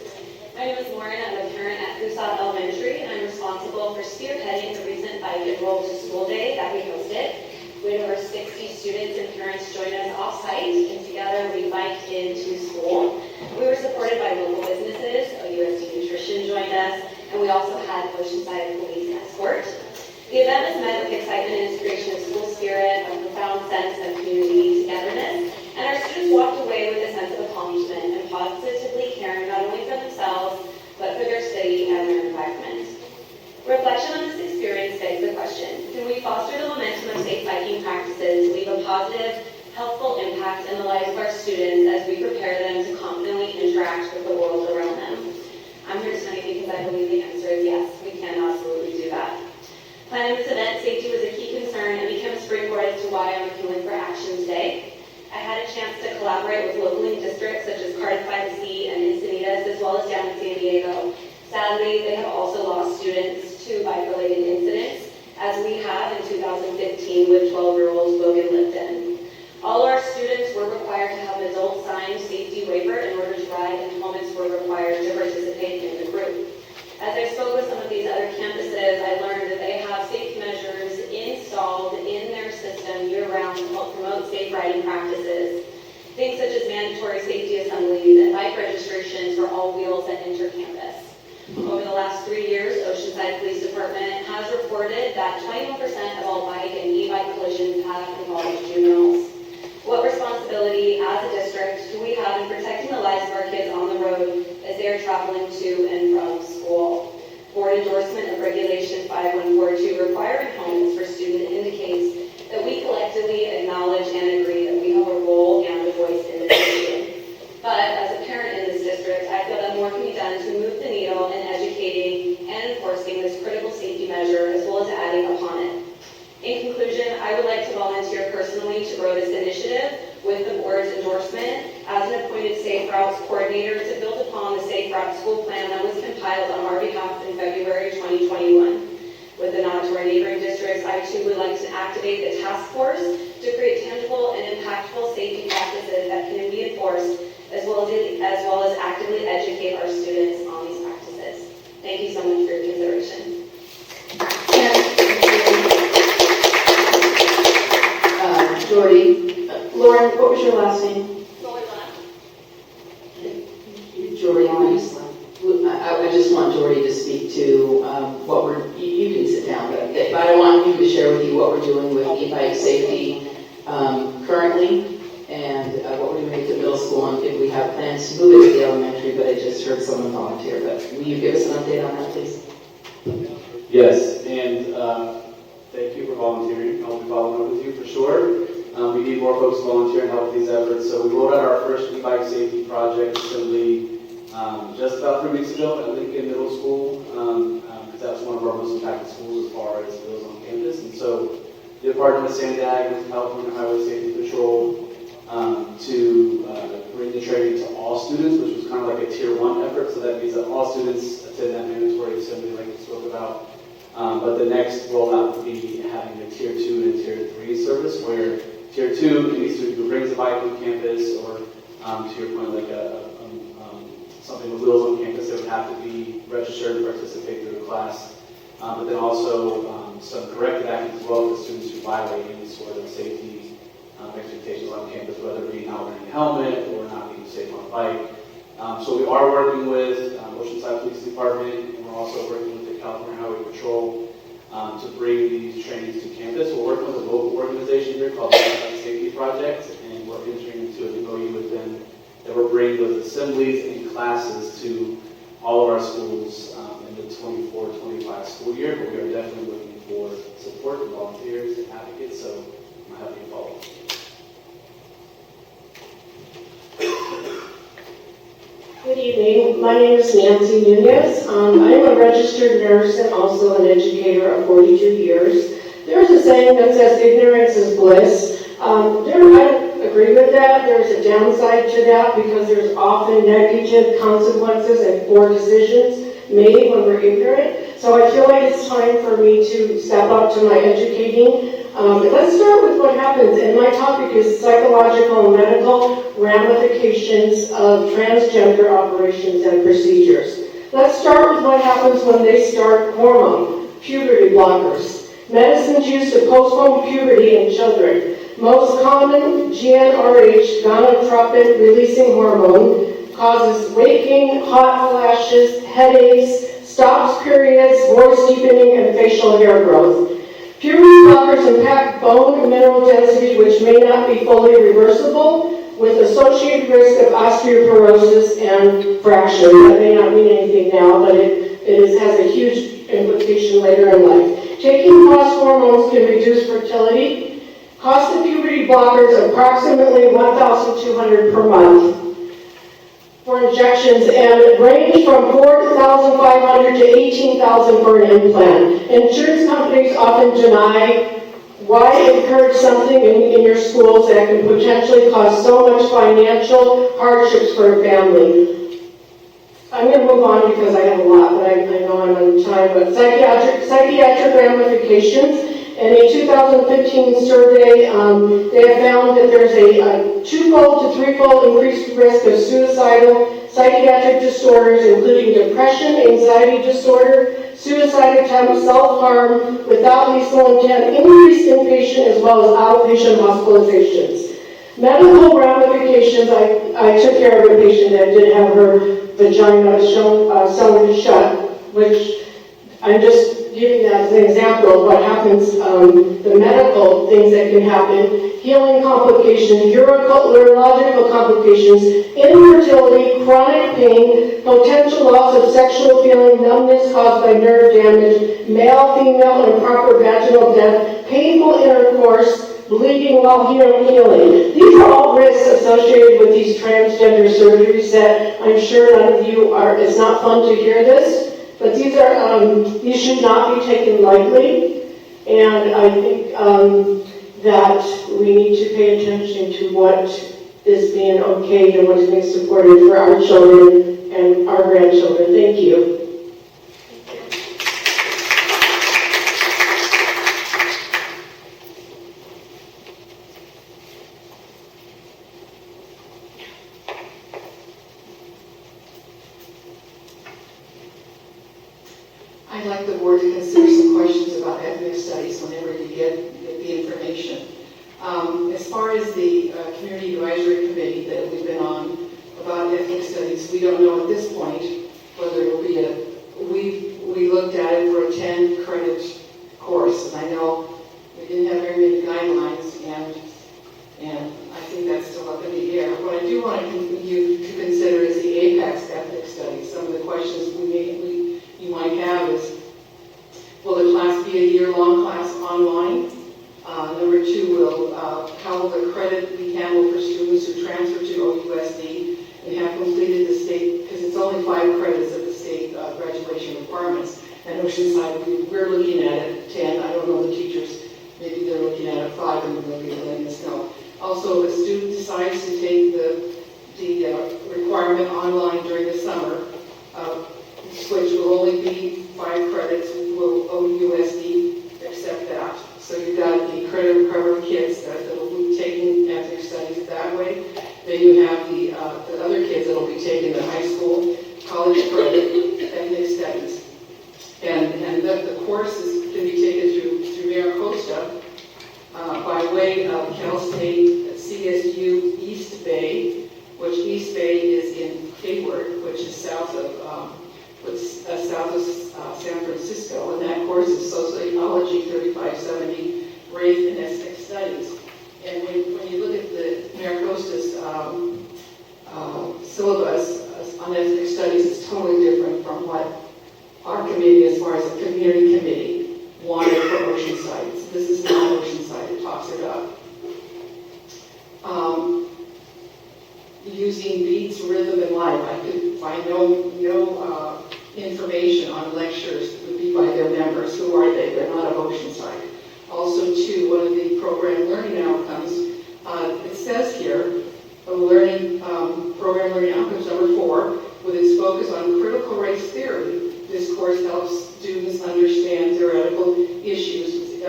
My name is Lauren. I'm a parent at Fusat Elementary, and I'm responsible for spearheading the recent Bike Enroll to School Day that we hosted. We had over 60 students and parents join us off-site, and together we biked into school. We were supported by local businesses. OUSD Nutrition joined us, and we also had Oceanside Police escort. The event was met with excitement and inspiration of school spirit, a profound sense of community togetherness, and our students walked away with a sense of accomplishment and positively caring not only for themselves, but for their city and their environment. Reflection on this experience begs the question, can we foster the momentum of safe biking practices to leave a positive, helpful impact in the lives of our students as we prepare them to confidently interact with the world around them? I'm here tonight because I believe the answer is yes, we can absolutely do that. Planning this event, safety was a key concern and became a springboard as to why I'm appealing for action today. I had a chance to collaborate with local districts such as Cardiff by the Sea and Encinitas, as well as down in San Diego. Sadly, they have also lost students to bike-related incidents, as we have in 2015 with 12-year-old Logan Lipton. All our students were required to have an adult signed safety waiver riding practices. Things such as mandatory safety assemblies and bike registrations for all wheels that enter campus. Over the last 3 years, Oceanside Police Department has reported that 21% of all bike and e-bike collisions have involved juveniles. What responsibility as a district do we have in protecting the lives of our kids on the road as they are traveling to and from school? Board endorsement of Regulation 5142 requiring helmets for students indicates that we collectively acknowledge and agree that we have a role and a voice in this issue. But as a parent in this district, I feel that more can be done to move the needle in educating and enforcing this critical safety measure as well as adding upon it. In conclusion, I would like to volunteer personally to grow this initiative with the board's endorsement as an appointed Safe Routes coordinator to build upon the Safe Routes school plan that was compiled on our behalf in February 2021. With a nod to our neighboring districts, I too would like to activate the task force to create tangible and impactful safety practices that can be enforced as well as actively educate our students on these practices. Thank you so much for your consideration. Jordy. Lauren, what was your last name? Jordy, I just want Jordy to speak to what you can sit down, but I want him to share with you what we're doing with e-bike safety currently and what we're doing at the middle school, and if we have plans to move it to the elementary, but I just heard someone volunteer. But will you give us an update on that, please? Yes, and thank you for volunteering. I'll be following up with you for sure. We need more folks to volunteer and help with these efforts. So we rolled out our first e-bike safety project assembly just about 3 weeks ago at Lincoln Middle School, because that's one of our most impacted schools as far as wheels on campus. And so we partnered with SANDAG, with California Highway Safety Patrol, to bring the training to all students, which was kind of like a tier 1 effort. So that means that all students attend that mandatory assembly like we spoke about. But the next rollout would be having a tier 2 and a tier 3 service, where tier 2, any student who brings a bike on campus, or to your point, like something with wheels on campus, they would have to be registered and participate through the class. But then also some corrective actions as well for students who violate any sort of safety expectations on campus, whether it be not wearing a helmet or not being safe on a bike. So we are working with Oceanside Police Department, and we're also working with the California Highway Patrol to bring these trainings to campus. We're working with a local organization here called the Bike Safety Project, and we're entering into an MOU with them that we're bringing those assemblies and classes to all of our schools in the 24-25 school year. But we are definitely looking for support and volunteers and advocates, so I'm happy to follow. Good evening. My name is Nancy Nunez. I am a registered nurse and also an educator of 42 years. There's a saying that says ignorance is bliss. I don't agree with that. There's a downside to that because there's often negative consequences and poor decisions made when we're ignorant. So I feel like it's time for me to step up to my educating. Let's start with what happens, and my topic is psychological and medical ramifications of transgender operations and procedures. Let's start with what happens when they start hormone, puberty blockers. Medicines used to postpone puberty in children. Most common GnRH, gonadotropin-releasing hormone, causes waking, hot flashes, headaches, stops periods, voice deepening, and facial hair growth. Puberty blockers impact bone mineral density, which may not be fully reversible, with associated risk of osteoporosis and fracture. That may not mean anything now, but it has a huge implication later in life. Taking cross hormones can reduce fertility. Cost of puberty blockers approximately $1,200 per month for injections, and range from $4,500 to $18,000 for an implant. Insurance companies often deny why encourage something in your schools that can potentially cause so much financial hardships for a family. I'm going to move on because I have a lot, but I know I'm on time. But psychiatric ramifications. In a 2015 survey, they have found that there's a 2-fold to 3-fold increased risk of suicidal psychiatric disorders, including depression, anxiety disorder, suicide attempts, self-harm without lethal intent, increased inpatient as well as outpatient hospitalizations. Medical ramifications, I took care of a patient that did have her vagina sewn shut, which I'm just giving that as an example of what happens, the medical things that can happen, healing complications, urological complications, infertility, chronic pain, potential loss of sexual feeling, numbness caused by nerve damage, male, female, improper vaginal death, painful intercourse, bleeding while healing. These are all risks associated with these transgender surgeries that I'm sure none of you it's not fun to hear this, but these should not be taken lightly, and I think that we need to pay attention to what is being okayed and what's being supported for our children and our grandchildren. Thank you. I'd like the board to consider some questions about ethnic studies whenever you get the information. As far as the Community Advisory Committee that we've been on about ethnic studies, we don't know at this point whether it will be we looked at it for a 10-credit course, and I know we didn't have very many guidelines, and I think that's still up in the air. What I do want you to consider is the APEX ethnic studies. Some of the questions you might have is, will the class be a year-long class online? Number two, how will the credit be handled for students who transfer to OUSD and have completed the state, because it's only 5 credits of the state graduation requirements. At Oceanside, we're looking at it 10. I don't know the teachers, maybe they're looking at it 5 and they'll be letting us know. Also, if a student decides to take the requirement online during the summer, which will only be 5 credits, will OUSD accept that? So you've got the credit recovery kids that will be taking ethnic studies that way. Then you have the other kids that will be taking the high school, college credit, ethnic studies. And the courses can be taken through Maricosta by way of Cal State CSU East Bay, which East Bay is in Hayward, which is south of San Francisco, and that course is Sociology 3570, Race and Ethnic Studies. And when you look at the Maricosta's syllabus on ethnic studies, it's totally different from what our committee, as far as a community committee, wanted for Oceanside. So this is not Oceanside, it talks about using beats, rhythm, and life. I could find no information on lectures that would be by their members. Who are they? They're not of Oceanside. Also, too, one of the program learning outcomes, it says here, program learning outcomes number 4, with its focus on critical race theory. This course helps students understand theoretical issues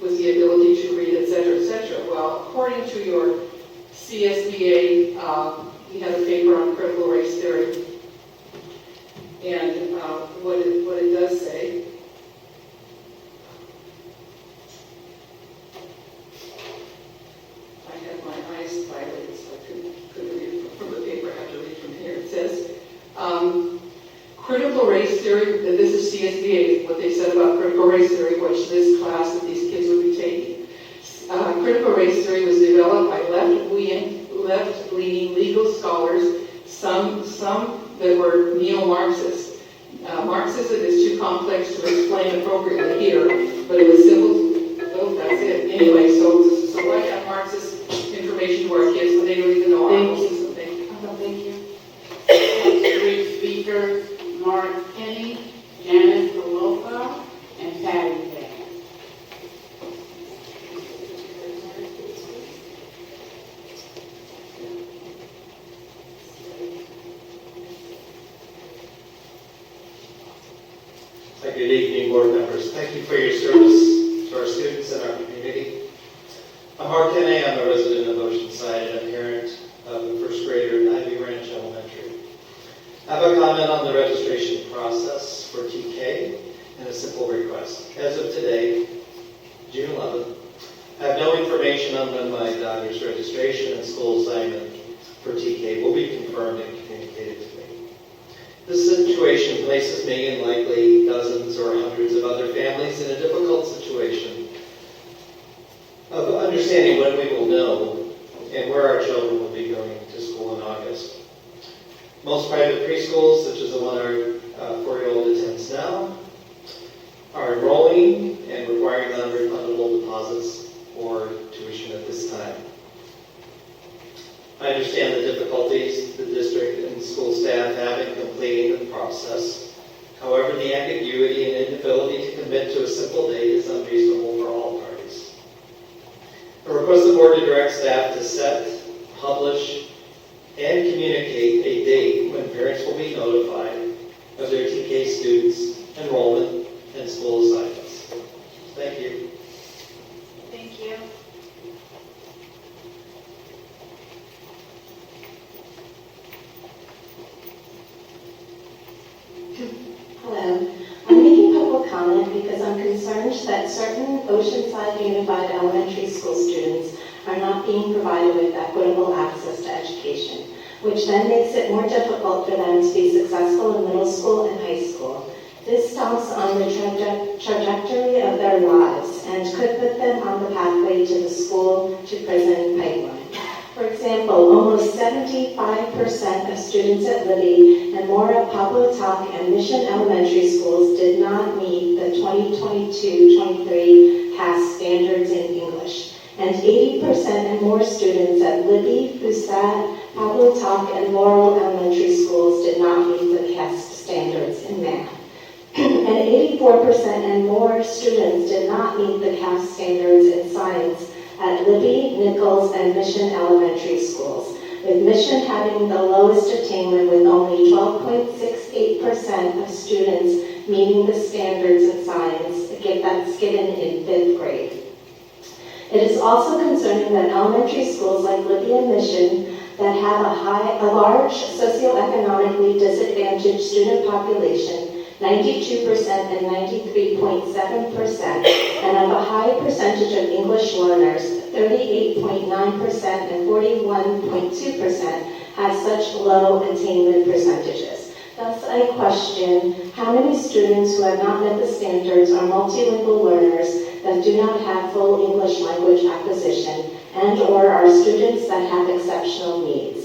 with the ability to read, etc., etc. Well, according to your CSBA, you had a paper on critical race theory. And what it does say, I have my eyes dilated, so I couldn't read from the paper. I have to read from here. It says, critical race theory, and this is CSBA, what they said about critical race theory, which this class that these kids would be taking. Critical race theory was developed by left-leaning legal scholars, some that were neo-Marxists. Marxism is too complex to explain appropriately here, but it was simple. Oh, that's it. Anyway, so why have Marxist information to our kids when they don't even know our Marxism? Thank you. Three speakers, Mark Kenny, Janice Saloka, and Patty Day. Good evening, board members. Thank you for your service to our students and our community. I'm Mark Kenney. I'm a resident of Oceanside and a parent of a first grader at Ivy Ranch Elementary. I have a comment on the registration process for TK and a simple request. As of today, June 11th, I have no information on when my daughter's registration registration and school assignment for TK will be confirmed and communicated to me. This situation places me and likely dozens or hundreds of other families in a difficult situation of understanding when we will know and where our children will be going to school in August. Most private preschools, such as the one our 4-year-old attends now, are enrolling and requiring non-refundable deposits for tuition at this time. I understand the difficulties the district and school staff have in completing the process. However, the ambiguity and inability to commit to a simple date is unreasonable for all parties. I request the board to direct staff to set, publish, and communicate a date when parents will be notified of their TK students' enrollment and school assignments. Thank you. Thank you. Hello. I'm making public comment because I'm concerned that certain Oceanside Unified Elementary School students are not being provided with equitable access to education, which then makes it more difficult for them to be successful in middle school and high school. This stomps on the trajectory of their lives and could put them on the pathway to the school-to-prison pipeline. For example, almost 75% of students at Libby and Mora, Pablo Talk, and Mission Elementary Schools did not meet the 2022-23 CAS standards in English. And 80% and more students at Libby, Fusat, Pablo Talk, and Laurel Elementary Schools did not meet the CAS standards in math. And 84% and more students did not meet the CAS standards in science at Libby, Nichols, and Mission Elementary Schools, with Mission having the lowest attainment with only 12.68% of students meeting the standards in science, that's given in 5th grade. It is also concerning that elementary schools like Libby and Mission that have a large socioeconomically disadvantaged student population, 92% and 93.7%, and of a high percentage of English learners, 38.9% and 41.2%, have such low attainment percentages. Thus, I question how many students who have not met the standards are multilingual learners that do not have full English language acquisition and/or are students that have exceptional needs.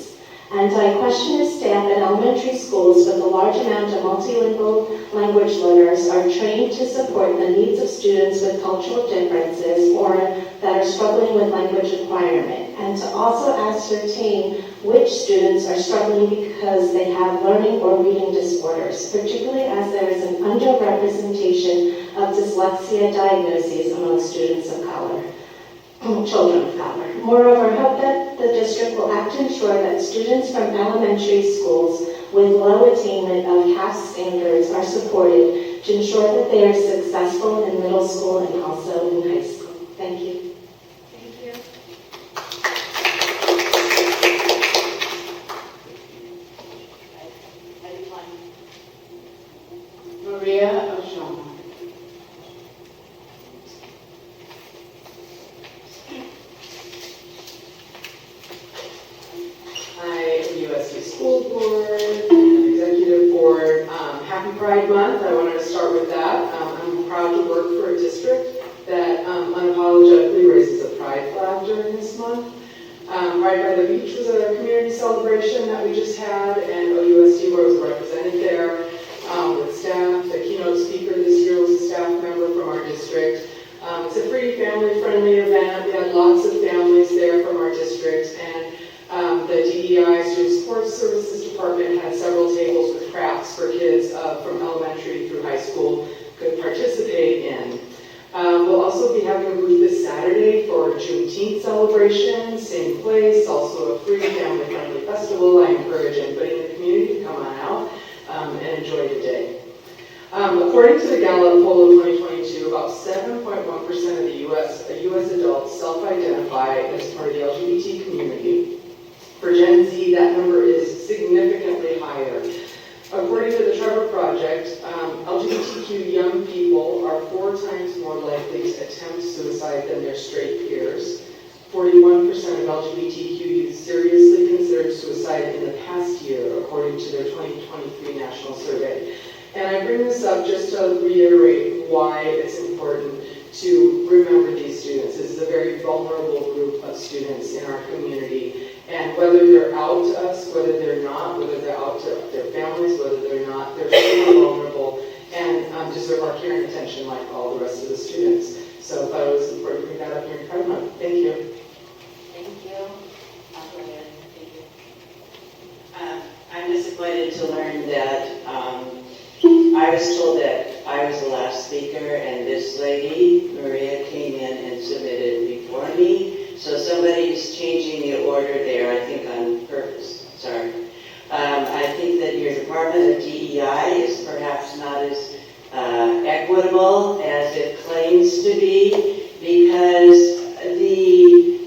And I question if staff at elementary schools with a large amount of multilingual language learners are trained to support the needs of students with cultural differences or that are struggling with language acquirement, and to also ascertain which students are struggling because they have learning or reading disorders, particularly as there is an underrepresentation of dyslexia diagnoses among students of color. Children of color. Moreover, I hope that the district will act to ensure that students from elementary schools with low attainment of CAS standards are supported to ensure that they are successful in middle school and also in high school. Thank you. Thank you. Maria Oshama. USD School Board and Executive Board. Happy Pride Month. I wanted to start with that. I'm proud to work for a district that unapologetically raises a pride flag during this month. Pride by the Beach was a community celebration that we just had, and OUSD was represented there with staff. The keynote speaker this year was a staff member from our district. It's a free, family-friendly event. We had lots of families there from our district, and the DEI, Student Support Services Department, had several tables with crafts for kids from elementary through high school could participate in. We'll also be having a booth this Saturday for Juneteenth celebration, same place, also a free family-friendly festival. I encourage anybody in the community to come on out and enjoy the day. According to the Gallup poll of 2022, about 7.1% of the U.S. adults self-identify as part of the LGBT community. For Gen Z, that number is significantly higher. According to the Trevor Project, LGBTQ young people are 4 times more likely to attempt suicide than their straight peers. 41% of LGBTQ youth seriously considered suicide in the past year, according to their 2023 national survey. And I bring this up just to reiterate why it's important to remember these students. This is a very vulnerable group of students in our community. And whether they're out to us, whether they're not, whether they're out to their families, whether they're not, they're super vulnerable and deserve our care and attention like all the rest of the students. So I thought it was important to bring that up here in Pride Month. Thank you. Thank you. I'm disappointed to learn that I was told that I was the last speaker, and this lady, Maria, came in and submitted before me. So somebody's changing the order there, I think on purpose. Sorry. I think that your Department of DEI is perhaps not as equitable as it claims to be, because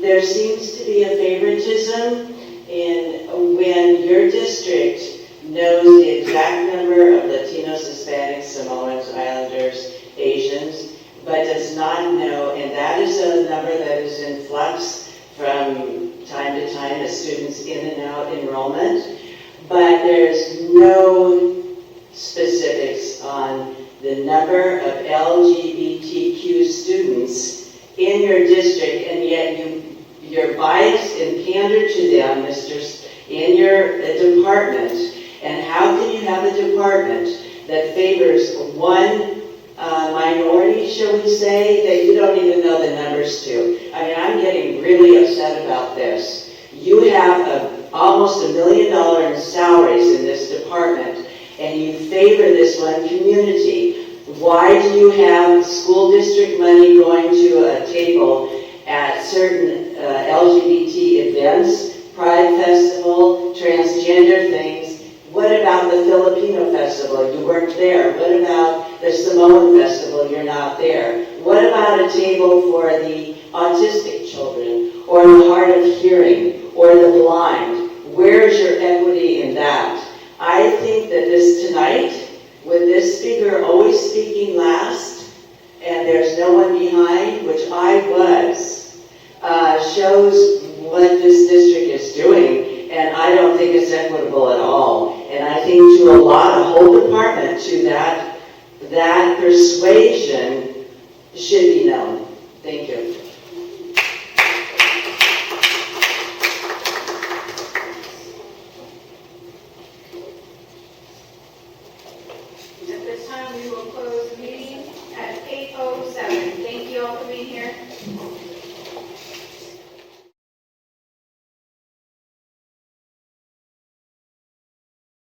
there seems to be a favoritism in when your district knows the exact number of Latinos, Hispanics, Samoans, Islanders, Asians, but does not know, and that is a number that is in flux from time to time as students in and out enrollment, but there's no specifics on the number of LGBTQ students in your district, and yet you're biased and pander to them, in your department. And how can you have a department that favors one minority, shall we say, that you don't even know the numbers to? I mean, I'm getting really upset about this. You have almost $1 million in salaries in this department, and you favor this one community. Why do you have school district money going to a table at certain LGBT events, Pride Festival, transgender things? What about the Filipino Festival? You weren't there. What about the Samoan Festival? You're not there. What about a table for the autistic children, or the hard of hearing, or the blind? Where's your equity in that? I think that this tonight, with this speaker always speaking last, and there's no one behind, which I was, shows what this district is doing, and I don't think it's equitable at all. And I think to allot a whole department to that persuasion should be known. Thank you. At this time, we will close the meeting at 8:07. Thank you all for being here.